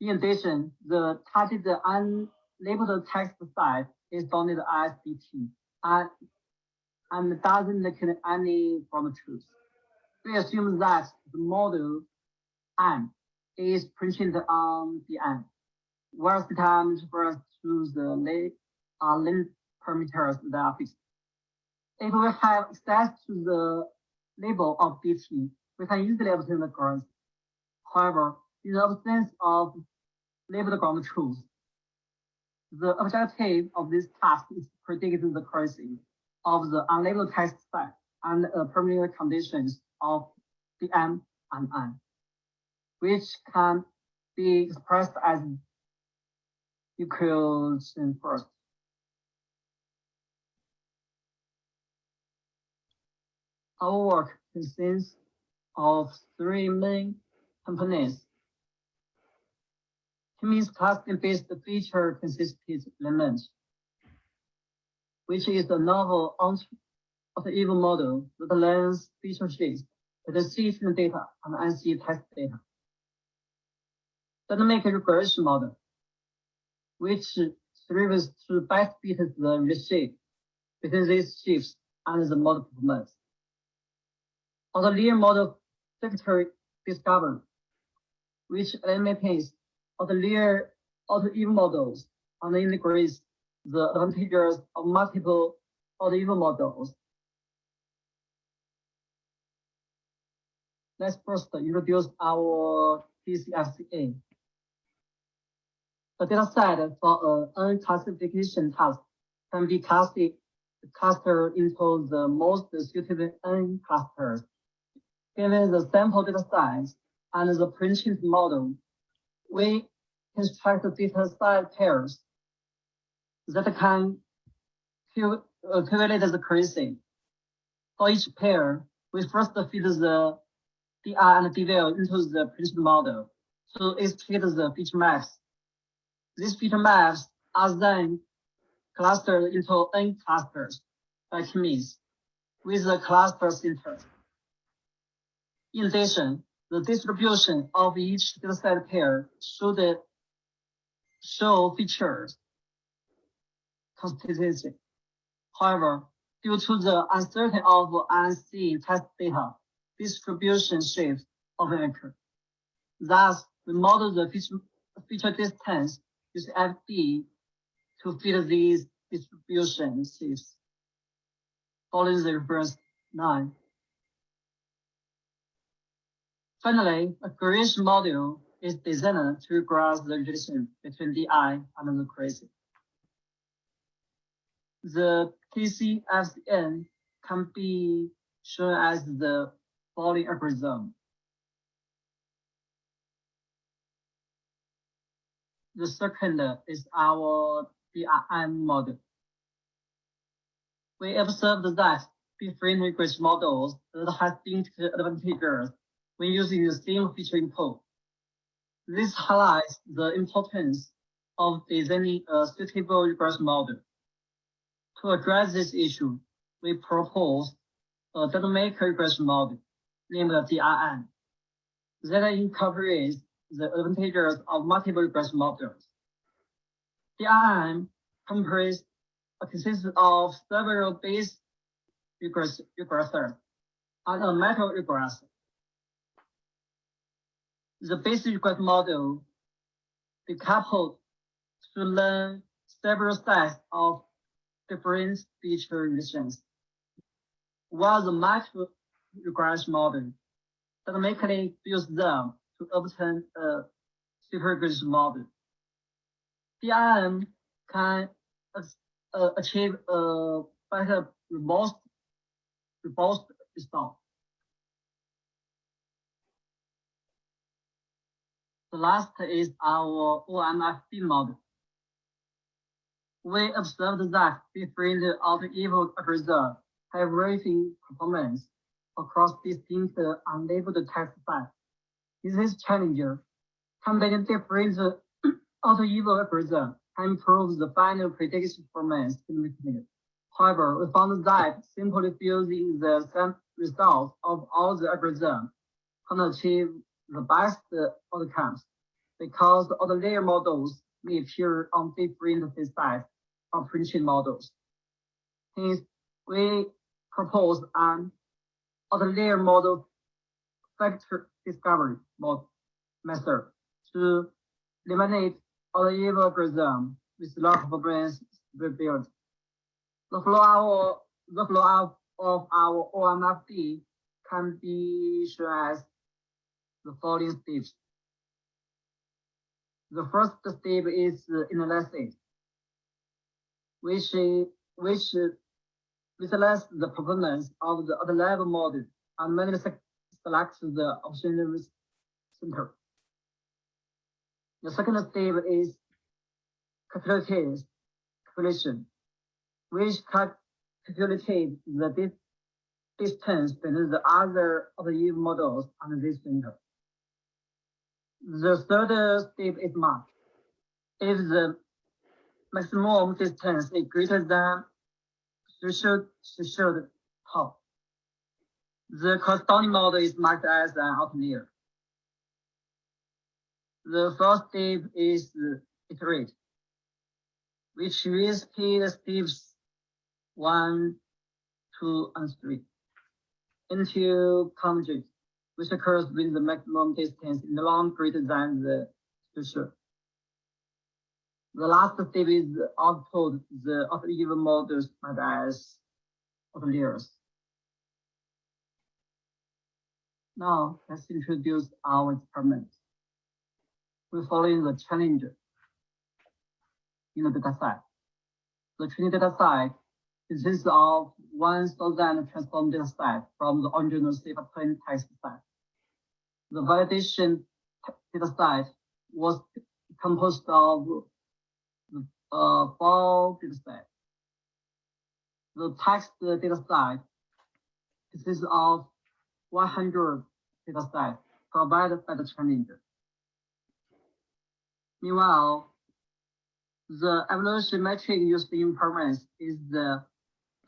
In addition, the targeted unlabeled text size is bounded as DT and doesn't contain any ground truth. We assume that the model N is printed on the N, whereas the time refers to the length parameters that are fixed. If we have access to the label of DT, we can easily obtain the grounds. However, in the absence of labeled ground truth, The objective of this task is to predict the accuracy of the unlabeled text set and permanent conditions of the M and N, which can be expressed as equation first. Our work consists of 3 main components. It means class-based feature consistent element, which is a novel auto-even model that learns feature shapes with the C-training data and NC test data. Dynamic regression model, which strives to best fit the reshape between these shapes and the model performance. Auto-linear model factory discovery, which eliminates auto-linear auto-even models and integrates the advantages of multiple auto-even models. Let's first introduce our TCFCA. The dataset for an classification task can be clustered into the most suitable N clusters. Given the sample data size and the pre-trained model, we construct data set pairs that can correlate the accuracy. For each pair, we first feed the DR and DVL into the pre-trained model to extract the feature maps. These feature maps are then clustered into N clusters by k-means with the cluster center. In addition, the distribution of each dataset pair should show features consistency. However, due to the uncertainty of NC test data, distribution shifts often occur. Thus, we model the feature distance use FD to fit these distribution shifts. Following the reference 9. Finally, a regression model is designed to grasp the relation between DI and the accuracy. The TCFCN can be shown as the following algorithm. The second is our DRM model. We observed that different regression models that have distinct advantages when using the same feature input. This highlights the importance of designing a suitable regression model. To address this issue, we propose a dynamic regression model named DRM that incorporates the advantages of multiple regression models. DRM consists of several base regressors and a meta regressor. The basic regression model decoupled to learn several sets of different feature relations, while the meta regression model dynamically builds them to obtain a super regression model. DRM can achieve a better robust result. The last is our OMFD model. We observed that different auto-eval algorithms have varying performance across distinct unlabeled text sets. This is challenging. Combining different auto-eval algorithms can improve the final prediction performance significantly. However, we found that simply fusing the same results of all the algorithms can achieve the best outcomes because all the layer models may appear on different sides of pre-trained models. Hence, we propose an auto-layer model factor discovery method to eliminate auto-eval algorithm with low performance rebuild. The flow of our OMFD can be shown as the following steps. The first step is analysis. which visualize the performance of the other level model and manually select the option center. The second step is calculation, which calculates the distance between the other observed models and this center. The third step is mark. If the maximum distance is greater than threshold top, the corresponding model is marked as an outlier. The fourth step is iterate, which repeats steps 1, 2, and 3 until convergence, which occurs when the maximum distance is no longer greater than the threshold. The last step is output the odd-even models marked as outliers. Now let's introduce our experiment. We follow the challenge in the dataset. The training dataset consists of 1,000 transformed dataset from the original CVPR text set. The validation dataset was composed of 4 datasets. The text dataset consists of 100 datasets provided by the challenger. Meanwhile, the evaluation metric used in performance is the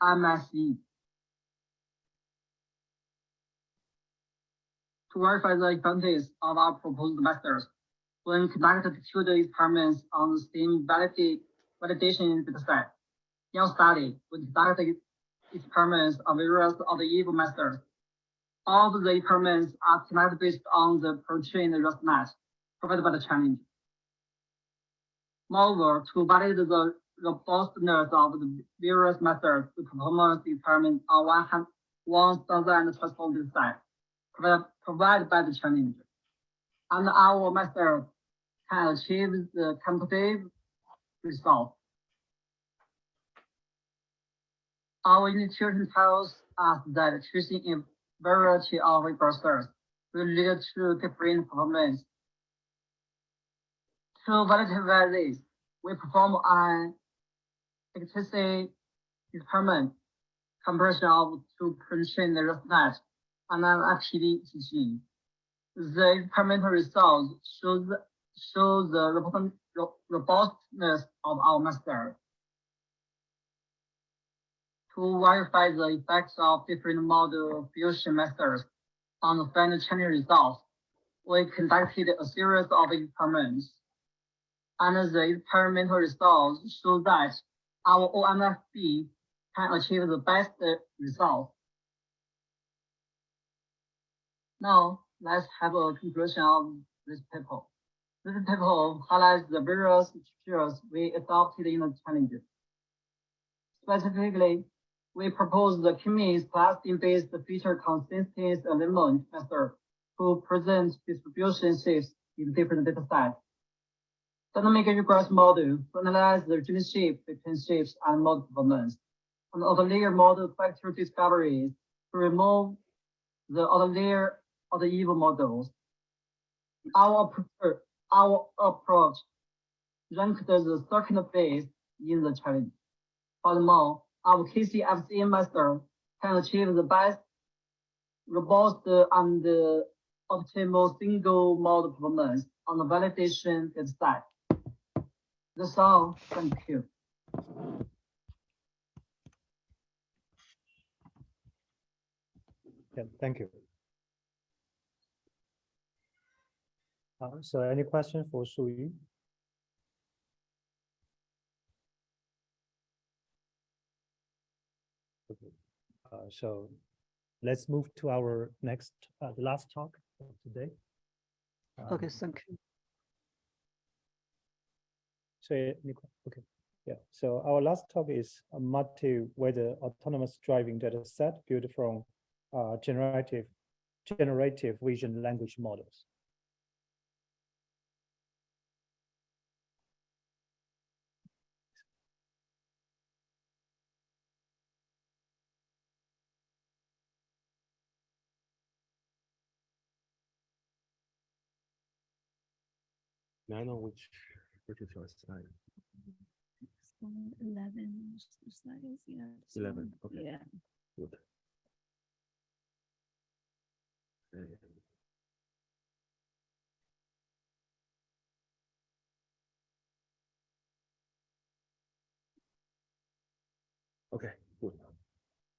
MSE. To verify the advantage of our proposed methods, when conducted 2 experiments on the same validation dataset. In our study, we conducted experiments on various odd-even methods. All of the experiments are conducted based on the pre-trained ResNet provided by the challenge. Moreover, to validate the robustness of the various methods, we perform the experiment on 1,000 transformed dataset provided by the challenge. And our method can achieve the competitive result. Our intuition tells us that choosing a variety of reversers will lead to different performance. To validate this, we perform an explicit experiment comparison of 2 pre-trained ResNet and an FPD-TG. The experimental results show the robustness of our method. To verify the effects of different model fusion methods on the final training results, we conducted a series of experiments. And the experimental results show that our OMFB can achieve the best results. Now, let's have a conclusion of this paper. This paper highlights the various features we adopted in the challenge. Specifically, we propose the Cummings clustering-based feature consistency alignment method to present distribution shifts in different datasets. Dynamic regress model to analyze the relationship between shifts and model performance. And outlier model factor discoveries to remove the outlier of the evil models. Our approach ranked the second phase in the challenge. Furthermore, our KCFCM method can achieve the best, robust, and optimal single model performance on the validation dataset. That's all. Thank you. Yeah, thank you. So any question for Shuyu? Okay. So let's move to our next, the last talk of today. Okay, thank you. So, okay, yeah. So our last talk is a multi-weather autonomous driving data set built from generative vision language models. May I know which is your slide? 11 slides, yeah. 11, okay. Yeah. Good. Okay, good.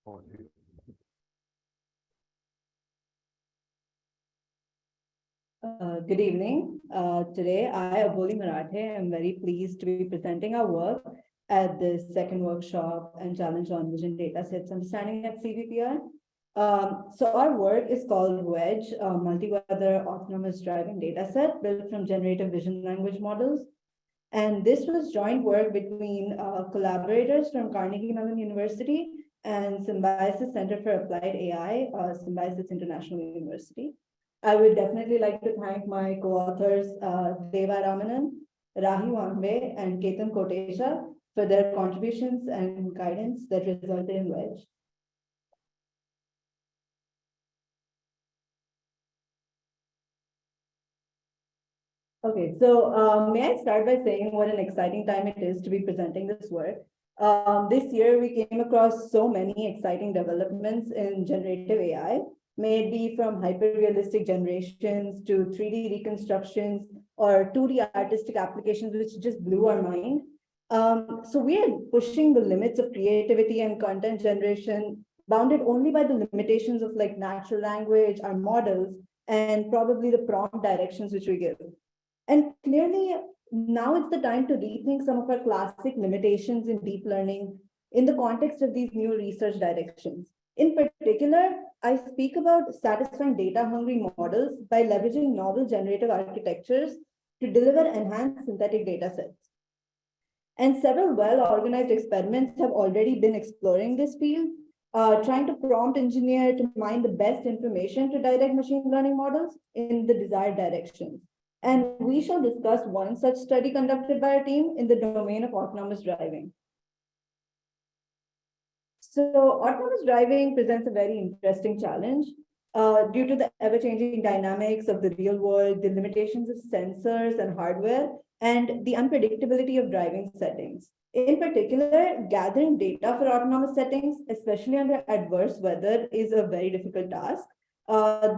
On you. Good evening. Today, I, Aboli Marathe, am very pleased to be presenting our work at this second workshop and challenge on vision datasets understanding at CVPR. So our work is called Wedge, a multi-weather autonomous driving dataset built from generative vision language models. And this was joint work between collaborators from Carnegie Mellon University and Symbiosis Center for Applied AI, Symbiosis International University. I would definitely like to thank my co-authors, Deva Ramanan, Rahi Wangbe, and Ketan Kotesha for their contributions and guidance that resulted in Wedge. Okay, so may I start by saying what an exciting time it is to be presenting this work. This year, we came across so many exciting developments in generative AI, may it be from hyper-realistic generations to 3D reconstructions or 2D artistic applications, which just blew our mind. So we are pushing the limits of creativity and content generation, bounded only by the limitations of like natural language, our models, and probably the prompt directions which we give. And clearly, now it's the time to rethink some of our classic limitations in deep learning in the context of these new research directions. In particular, I speak about satisfying data-hungry models by leveraging novel generative architectures to deliver enhanced synthetic data sets. And several well-organized experiments have already been exploring this field, trying to prompt engineer to mine the best information to direct machine learning models in the desired directions. And we shall discuss one such study conducted by our team in the domain of autonomous driving. So autonomous driving presents a very interesting challenge due to the ever-changing dynamics of the real world, the limitations of sensors and hardware, and the unpredictability of driving settings. In particular, gathering data for autonomous settings, especially under adverse weather, is a very difficult task.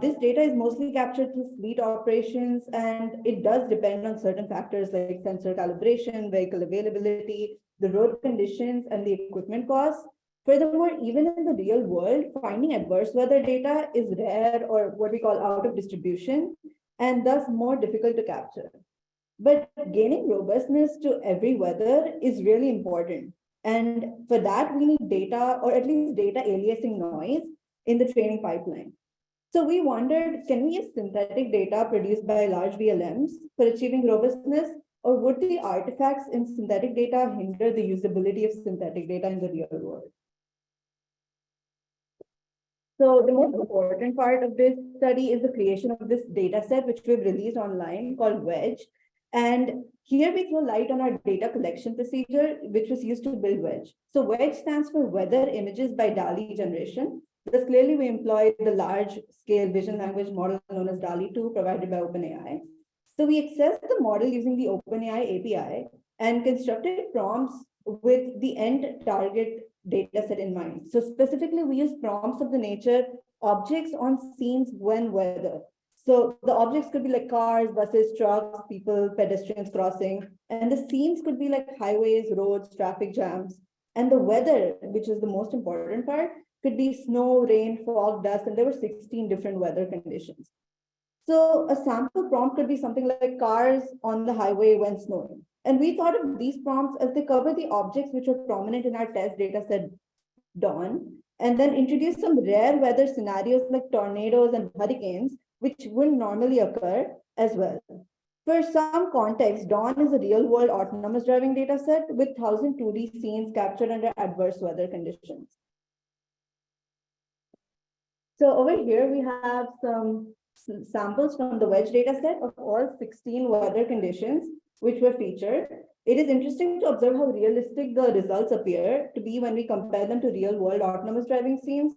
This data is mostly captured through fleet operations, and it does depend on certain factors like sensor calibration, vehicle availability, the road conditions, and the equipment costs. Furthermore, even in the real world, finding adverse weather data is rare or what we call out of distribution, and thus more difficult to capture. But gaining robustness to every weather is really important. And for that, we need data, or at least data aliasing noise in the training pipeline. So we wondered, can we use synthetic data produced by large VLMs for achieving robustness, or would the artifacts in synthetic data hinder the usability of synthetic data in the real world? So the most important part of this study is the creation of this data set, which we've released online called Wedge. And here we throw light on our data collection procedure, which was used to build Wedge. So Wedge stands for Weather Images by DALI Generation. Thus, clearly, we employ the large-scale vision language model known as DALI 2 provided by OpenAI. So we accessed the model using the OpenAI API and constructed prompts with the end target data set in mind. So specifically, we use prompts of the nature objects on scenes when weather. So the objects could be like cars, buses, trucks, people, pedestrians crossing, and the scenes could be like highways, roads, traffic jams. And the weather, which is the most important part, could be snow, rain, fog, dust, and there were 16 different weather conditions. So a sample prompt could be something like cars on the highway when snowing. And we thought of these prompts as they cover the objects which were prominent in our test data set, Dawn, and then introduce some rare weather scenarios like tornadoes and hurricanes, which wouldn't normally occur as well. For some context, Dawn is a real-world autonomous driving data set with 1,000 2D scenes captured under adverse weather conditions. So over here, we have some samples from the Wedge dataset of all 16 weather conditions which were featured. It is interesting to observe how realistic the results appear to be when we compare them to real-world autonomous driving scenes.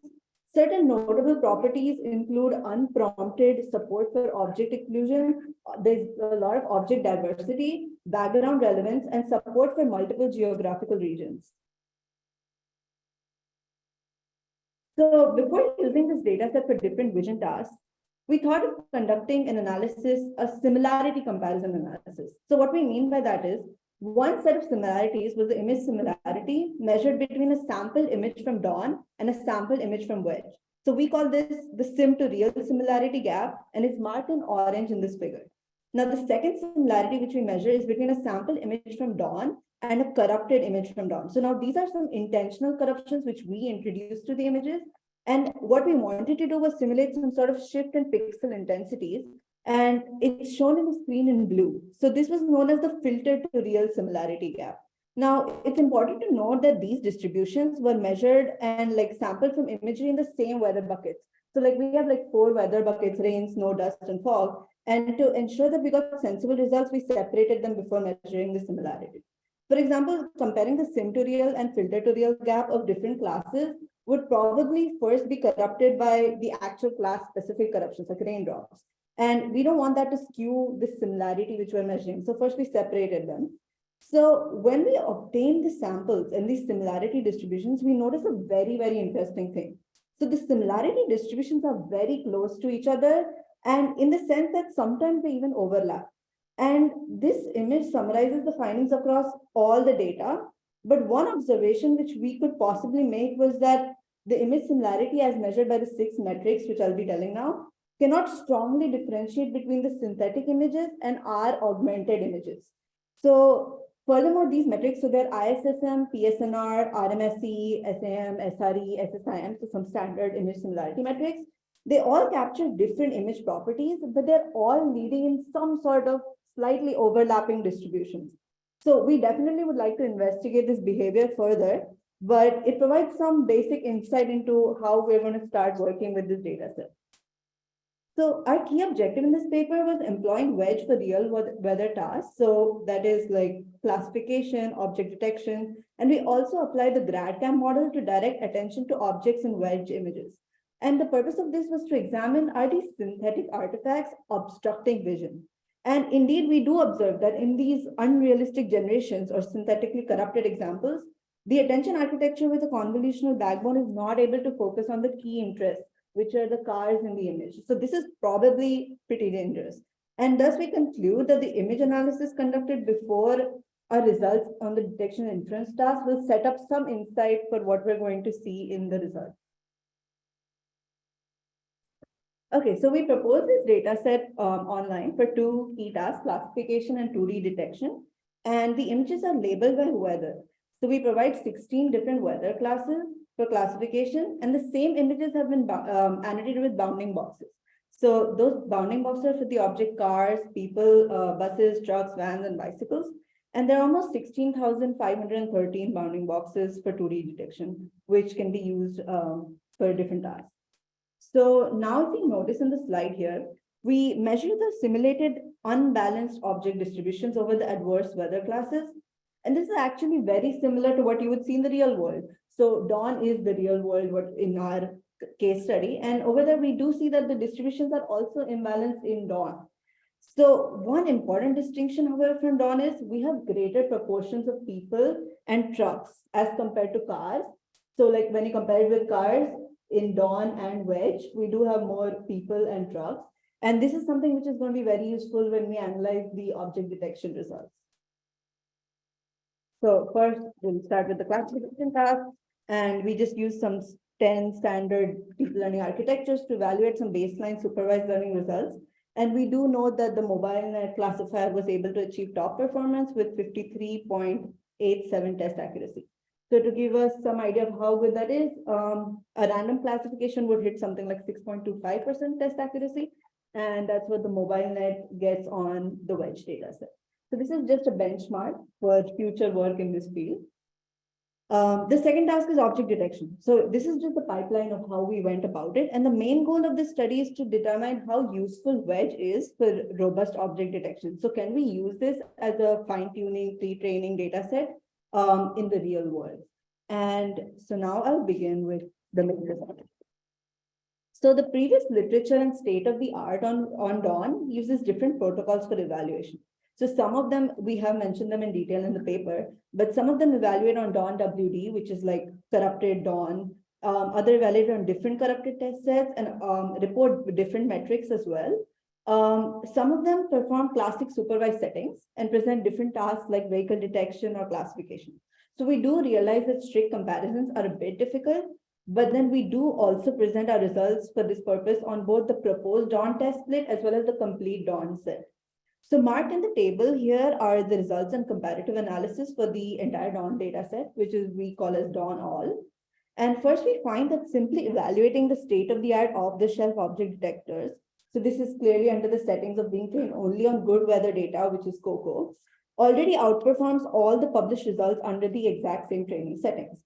Certain notable properties include unprompted support for object inclusion. There's a lot of object diversity, background relevance, and support for multiple geographical regions. So before using this data set for different vision tasks, we thought of conducting an analysis, a similarity comparison analysis. So what we mean by that is, one set of similarities was the image similarity measured between a sample image from Dawn and a sample image from Wedge. So we call this the sim to real similarity gap, and it's marked in orange in this figure. Now, the second similarity which we measure is between a sample image from Dawn and a corrupted image from Dawn. So now these are some intentional corruptions which we introduced to the images. And what we wanted to do was simulate some sort of shift in pixel intensities. And it's shown in the screen in blue. So this was known as the filter to real similarity gap. Now, it's important to note that these distributions were measured and like sampled from imagery in the same weather buckets. So like we have like 4 weather buckets: rain, snow, dust, and fog. And to ensure that we got sensible results, we separated them before measuring the similarity. For example, comparing the sim to real and filter to real gap of different classes would probably first be corrupted by the actual class specific corruptions like raindrops. And we don't want that to skew the similarity which we're measuring. So first we separated them. So when we obtain the samples and these similarity distributions, we notice a very, very interesting thing. So the similarity distributions are very close to each other, and in the sense that sometimes they even overlap. And this image summarizes the findings across all the data. But one observation which we could possibly make was that the image similarity as measured by the 6 metrics, which I'll be telling now, cannot strongly differentiate between the synthetic images and our augmented images. So furthermore, these metrics, so they're ISSM, PSNR, RMSE, SAM, SRE, SSIM, so some standard image similarity metrics. They all capture different image properties, but they're all leading in some sort of slightly overlapping distributions. So we definitely would like to investigate this behavior further, but it provides some basic insight into how we're going to start working with this data set. So our key objective in this paper was employing Wedge for real weather tasks. So that is like classification, object detection, and we also applied the GradCam model to direct attention to objects in Wedge images. And the purpose of this was to examine, are these synthetic artifacts obstructing vision? And indeed, we do observe that in these unrealistic generations or synthetically corrupted examples, the attention architecture with a convolutional backbone is not able to focus on the key interests, which are the cars in the image. So this is probably pretty dangerous. And thus we conclude that the image analysis conducted before our results on the detection and inference task will set up some insight for what we're going to see in the results. Okay, so we propose this data set online for 2 key tasks, classification and 2D detection. And the images are labeled by weather. So we provide 16 different weather classes for classification, and the same images have been annotated with bounding boxes. So those bounding boxes are for the object cars, people, buses, trucks, vans, and bicycles. And there are almost 16,513 bounding boxes for 2D detection, which can be used for different tasks. So now if you notice in the slide here, we measure the simulated unbalanced object distributions over the adverse weather classes. And this is actually very similar to what you would see in the real world. So Dawn is the real world what in our case study. And over there, we do see that the distributions are also imbalanced in Dawn. So one important distinction, however, from Dawn is we have greater proportions of people and trucks as compared to cars. So like when you compare it with cars, in Dawn and Wedge, we do have more people and trucks. And this is something which is going to be very useful when we analyze the object detection results. So first, we'll start with the classification task, and we just use some 10 standard deep learning architectures to evaluate some baseline supervised learning results. And we do know that the mobile net classifier was able to achieve top performance with 53.87 test accuracy. So to give us some idea of how good that is, a random classification would hit something like 6.25% test accuracy. And that's what the mobile net gets on the Wedge data set. So this is just a benchmark for future work in this field. The second task is object detection. So this is just the pipeline of how we went about it. And the main goal of this study is to determine how useful Wedge is for robust object detection. So can we use this as a fine-tuning, pre-training data set in the real world? And so now I'll begin with the main result. So the previous literature and state of the art on Dawn uses different protocols for evaluation. So some of them, we have mentioned them in detail in the paper, but some of them evaluate on Dawn WD, which is like corrupted Dawn. Other evaluate on different corrupted test sets and report different metrics as well. Some of them perform classic supervised settings and present different tasks like vehicle detection or classification. So we do realize that strict comparisons are a bit difficult, but then we do also present our results for this purpose on both the proposed Dawn test split as well as the complete Dawn set. So marked in the table here are the results and comparative analysis for the entire Dawn data set, which is we call as Dawn all. And first we find that simply evaluating the state of the art off-the-shelf object detectors. So this is clearly under the settings of being trained only on good weather data, which is COCO, already outperforms all the published results under the exact same training settings.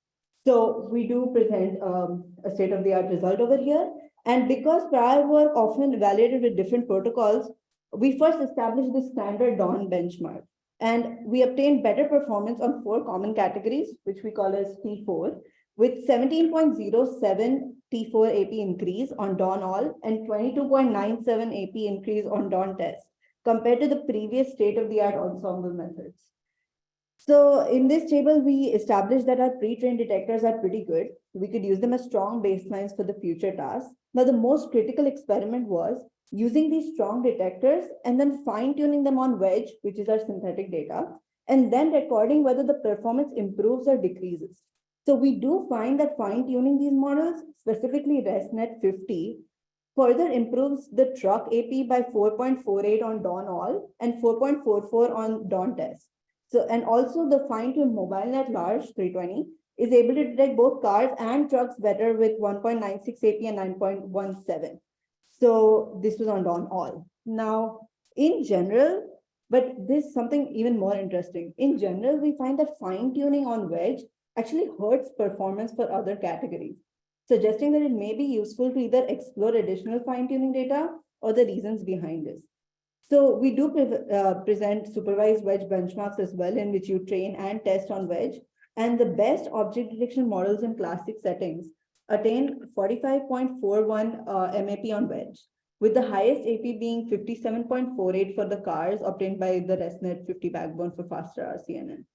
So we do present a state-of-the-art result over here. And because prior work often evaluated with different protocols, we first established the standard Dawn benchmark. And we obtained better performance on 4 common categories, which we call as T4, with 17.07 T4 AP increase on Dawn all and 22.97 AP increase on Dawn test, compared to the previous state-of-the-art ensemble methods. So in this table, we established that our pre-trained detectors are pretty good. We could use them as strong baselines for the future tasks. Now, the most critical experiment was using these strong detectors and then fine-tuning them on wedge, which is our synthetic data, and then recording whether the performance improves or decreases. So we do find that fine-tuning these models, specifically ResNet 50, further improves the truck AP by 4.48 on Dawn all and 4.44 on Dawn test. So, and also the fine-tuned mobile net large 320 is able to detect both cars and trucks better with 1.96 AP and 9.17. So this was on Dawn all. Now, in general, but this is something even more interesting. In general, we find that fine-tuning on wedge actually hurts performance for other categories, suggesting that it may be useful to either explore additional fine-tuning data or the reasons behind this. So we do present supervised wedge benchmarks as well, in which you train and test on wedge. And the best object detection models in classic settings attain 45.41 MAP on wedge, with the highest AP being 57.48 for the cars obtained by the ResNet 50 backbone for faster RCNN.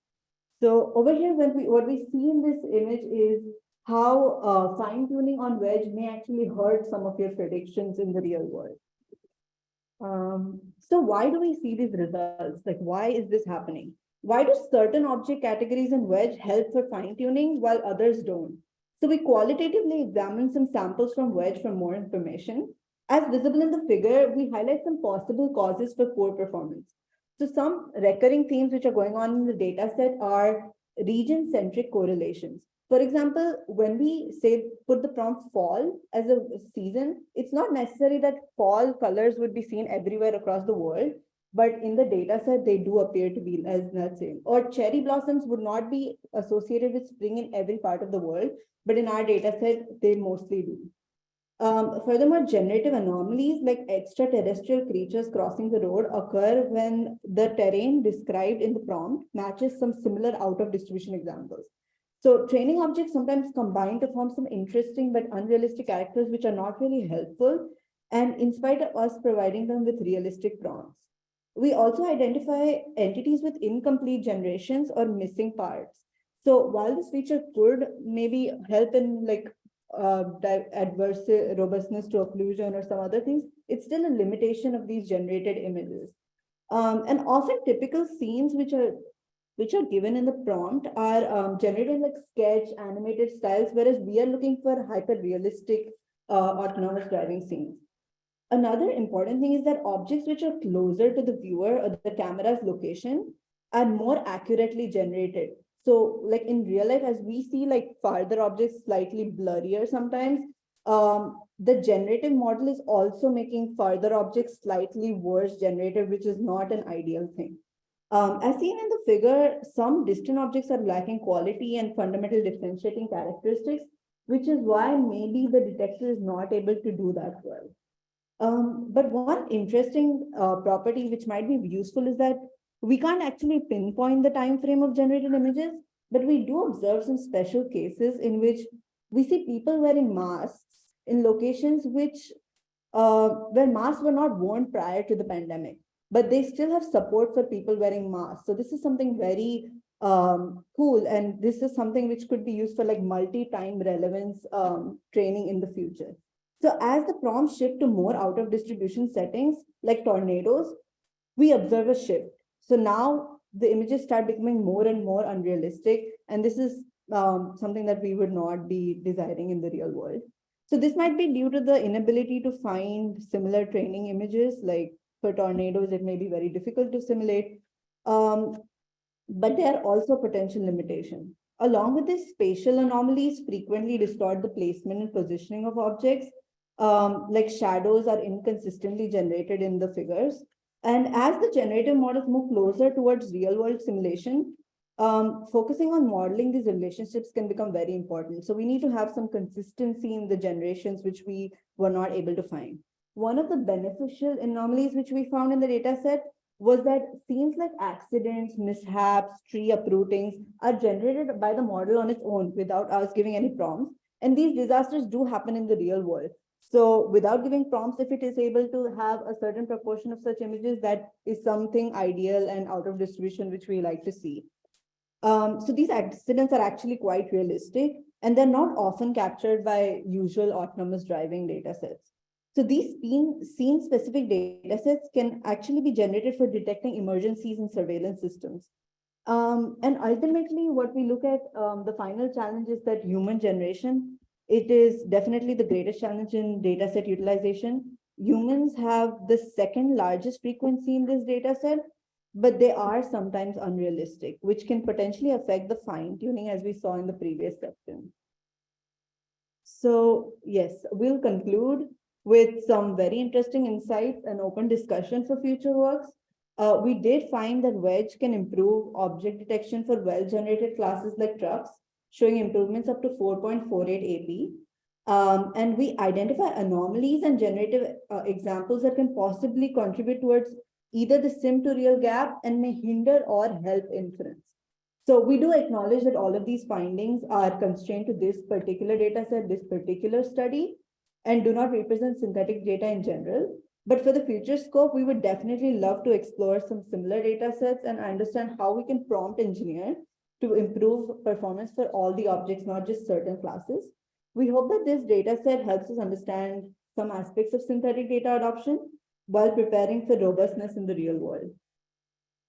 So over here, what we see in this image is how fine-tuning on wedge may actually hurt some of your predictions in the real world. So why do we see these results? Like, why is this happening? Why do certain object categories in wedge help for fine-tuning while others don't? So we qualitatively examine some samples from wedge for more information. As visible in the figure, we highlight some possible causes for poor performance. So some recurring themes which are going on in the data set are region-centric correlations. For example, when we say put the prompt fall as a season, it's not necessary that fall colors would be seen everywhere across the world, but in the data set, they do appear to be as the same. Or cherry blossoms would not be associated with spring in every part of the world, but in our data set, they mostly do. Furthermore, generative anomalies like extraterrestrial creatures crossing the road occur when the terrain described in the prompt matches some similar out of distribution examples. So training objects sometimes combine to form some interesting but unrealistic characters which are not really helpful, and in spite of us providing them with realistic prompts. We also identify entities with incomplete generations or missing parts. So while this feature could maybe help in like adverse robustness to occlusion or some other things, it's still a limitation of these generated images. And often typical scenes which are given in the prompt are generated in like sketch animated styles, whereas we are looking for hyper-realistic autonomous driving scenes. Another important thing is that objects which are closer to the viewer or the camera's location are more accurately generated. So like in real life, as we see like farther objects slightly blurrier sometimes, the generative model is also making farther objects slightly worse generated, which is not an ideal thing. As seen in the figure, some distant objects are lacking quality and fundamental differentiating characteristics, which is why maybe the detector is not able to do that well. But one interesting property which might be useful is that we can't actually pinpoint the time frame of generated images, but we do observe some special cases in which we see people wearing masks in locations which where masks were not worn prior to the pandemic, but they still have support for people wearing masks. So this is something very cool, and this is something which could be used for like multi-time relevance training in the future. So as the prompts shift to more out of distribution settings like tornadoes, we observe a shift. So now the images start becoming more and more unrealistic, and this is something that we would not be desiring in the real world. So this might be due to the inability to find similar training images. Like for tornadoes, it may be very difficult to simulate. But there are also potential limitations. Along with this, spatial anomalies frequently distort the placement and positioning of objects. Like shadows are inconsistently generated in the figures. And as the generative models move closer towards real world simulation, focusing on modeling these relationships can become very important. So we need to have some consistency in the generations which we were not able to find. One of the beneficial anomalies which we found in the data set was that scenes like accidents, mishaps, tree uprootings are generated by the model on its own without us giving any prompts. And these disasters do happen in the real world. So without giving prompts, if it is able to have a certain proportion of such images, that is something ideal and out of distribution, which we like to see. So these accidents are actually quite realistic, and they're not often captured by usual autonomous driving data sets. So these scene-specific data sets can actually be generated for detecting emergencies in surveillance systems. And ultimately, what we look at, the final challenge is that human generation, it is definitely the greatest challenge in data set utilization. Humans have the second largest frequency in this data set, but they are sometimes unrealistic, which can potentially affect the fine-tuning as we saw in the previous section. So yes, we'll conclude with some very interesting insights and open discussion for future works. We did find that Wedge can improve object detection for well-generated classes like trucks, showing improvements up to 4.48 AP. And we identify anomalies and generative examples that can possibly contribute towards either the sim to real gap and may hinder or help inference. So we do acknowledge that all of these findings are constrained to this particular data set, this particular study, and do not represent synthetic data in general. But for the future scope, we would definitely love to explore some similar data sets and understand how we can prompt engineer to improve performance for all the objects, not just certain classes. We hope that this data set helps us understand some aspects of synthetic data adoption while preparing for robustness in the real world.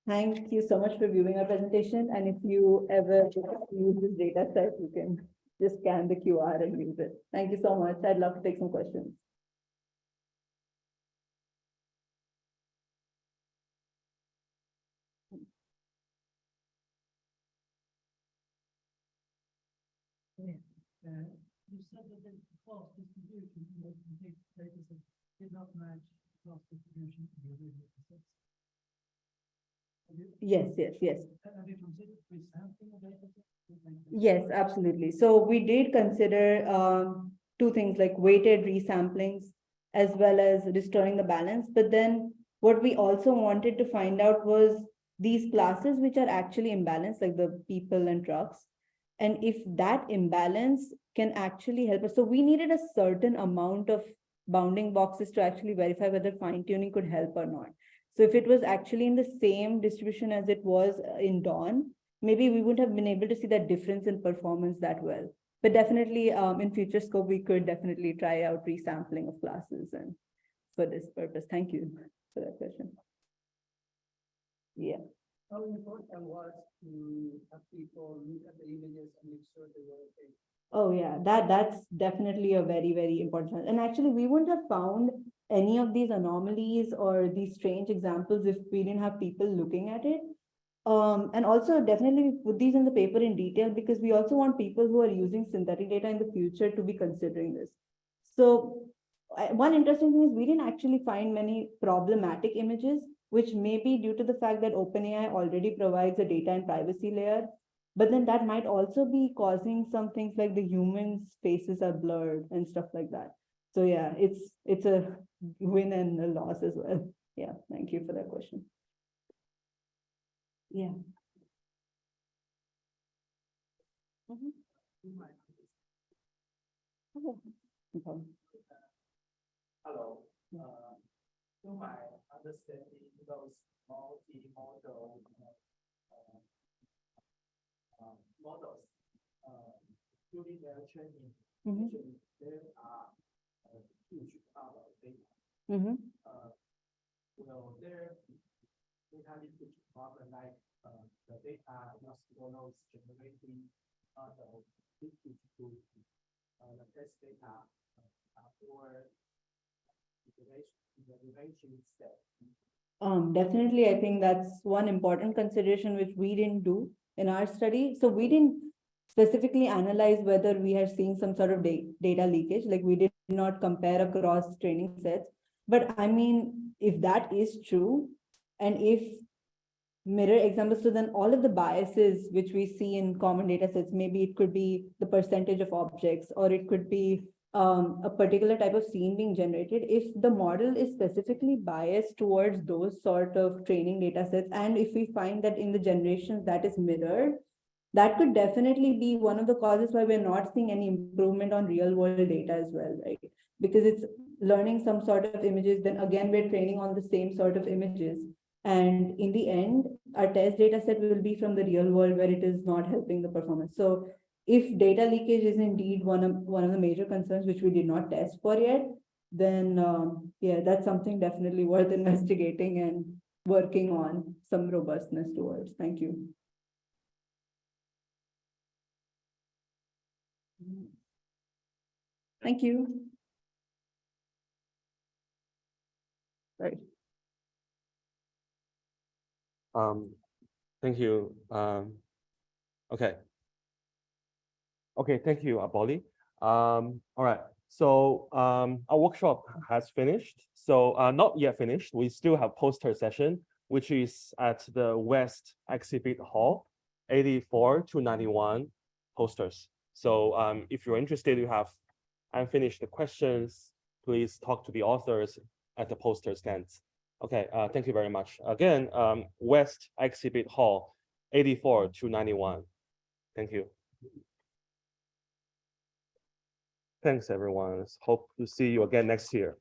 Thank you so much for viewing our presentation. And if you ever use this data set, you can just scan the QR and use it. Thank you so much. I'd love to take some questions. You said that the class distribution in the data set did not match class distribution in the other data sets. Yes. Have you considered resampling the data set? Yes, absolutely. So we did consider two things like weighted resamplings as well as restoring the balance. But then what we also wanted to find out was these classes which are actually imbalanced, like the people and trucks. And if that imbalance can actually help us. So we needed a certain amount of bounding boxes to actually verify whether fine-tuning could help or not. So if it was actually in the same distribution as it was in Dawn, maybe we wouldn't have been able to see that difference in performance that well. But definitely in future scope, we could definitely try out resampling of classes and for this purpose. Thank you for that question. Yeah. How important was to have people look at the images and make sure they were okay? Oh yeah, that's definitely a very, very important one. And actually we wouldn't have found any of these anomalies or these strange examples if we didn't have people looking at it. And also definitely we put these in the paper in detail because we also want people who are using synthetic data in the future to be considering this. So one interesting thing is we didn't actually find many problematic images, which may be due to the fact that OpenAI already provides a data and privacy layer. But then that might also be causing some things like the humans' faces are blurred and stuff like that. So yeah, it's a win and a loss as well. Yeah, thank you for that question. Yeah. Okay. No problem. Hello. To my understanding, those multi-modal models during their training, usually there are a huge amount of data. Will there data leakage problem like the data was generating the leakage to the test data or iteration step? Definitely, I think that's one important consideration which we didn't do in our study. So we didn't specifically analyze whether we are seeing some sort of data leakage, like we did not compare across training sets. But I mean, if that is true, and if mirror examples, so then all of the biases which we see in common data sets, maybe it could be the percentage of objects, or it could be a particular type of scene being generated. If the model is specifically biased towards those sort of training data sets, and if we find that in the generations that is mirrored, that could definitely be one of the causes why we're not seeing any improvement on real world data as well, right? Because it's learning some sort of images, then again, we're training on the same sort of images. And in the end, our test data set will be from the real world where it is not helping the performance. So if data leakage is indeed one of the major concerns which we did not test for yet, then yeah, that's something definitely worth investigating and working on some robustness towards. Thank you. Thank you. Right. Thank you. Okay. Okay, thank you, Bolly. All right. So our workshop has finished. So not yet finished. We still have poster session, which is at the West Exhibit Hall, 84 to 91 posters. So if you're interested, you have unfinished questions, please talk to the authors at the poster stands. Okay, thank you very much. Again, West Exhibit Hall, 84 to 91. Thank you. Thanks, everyone. Hope to see you again next year.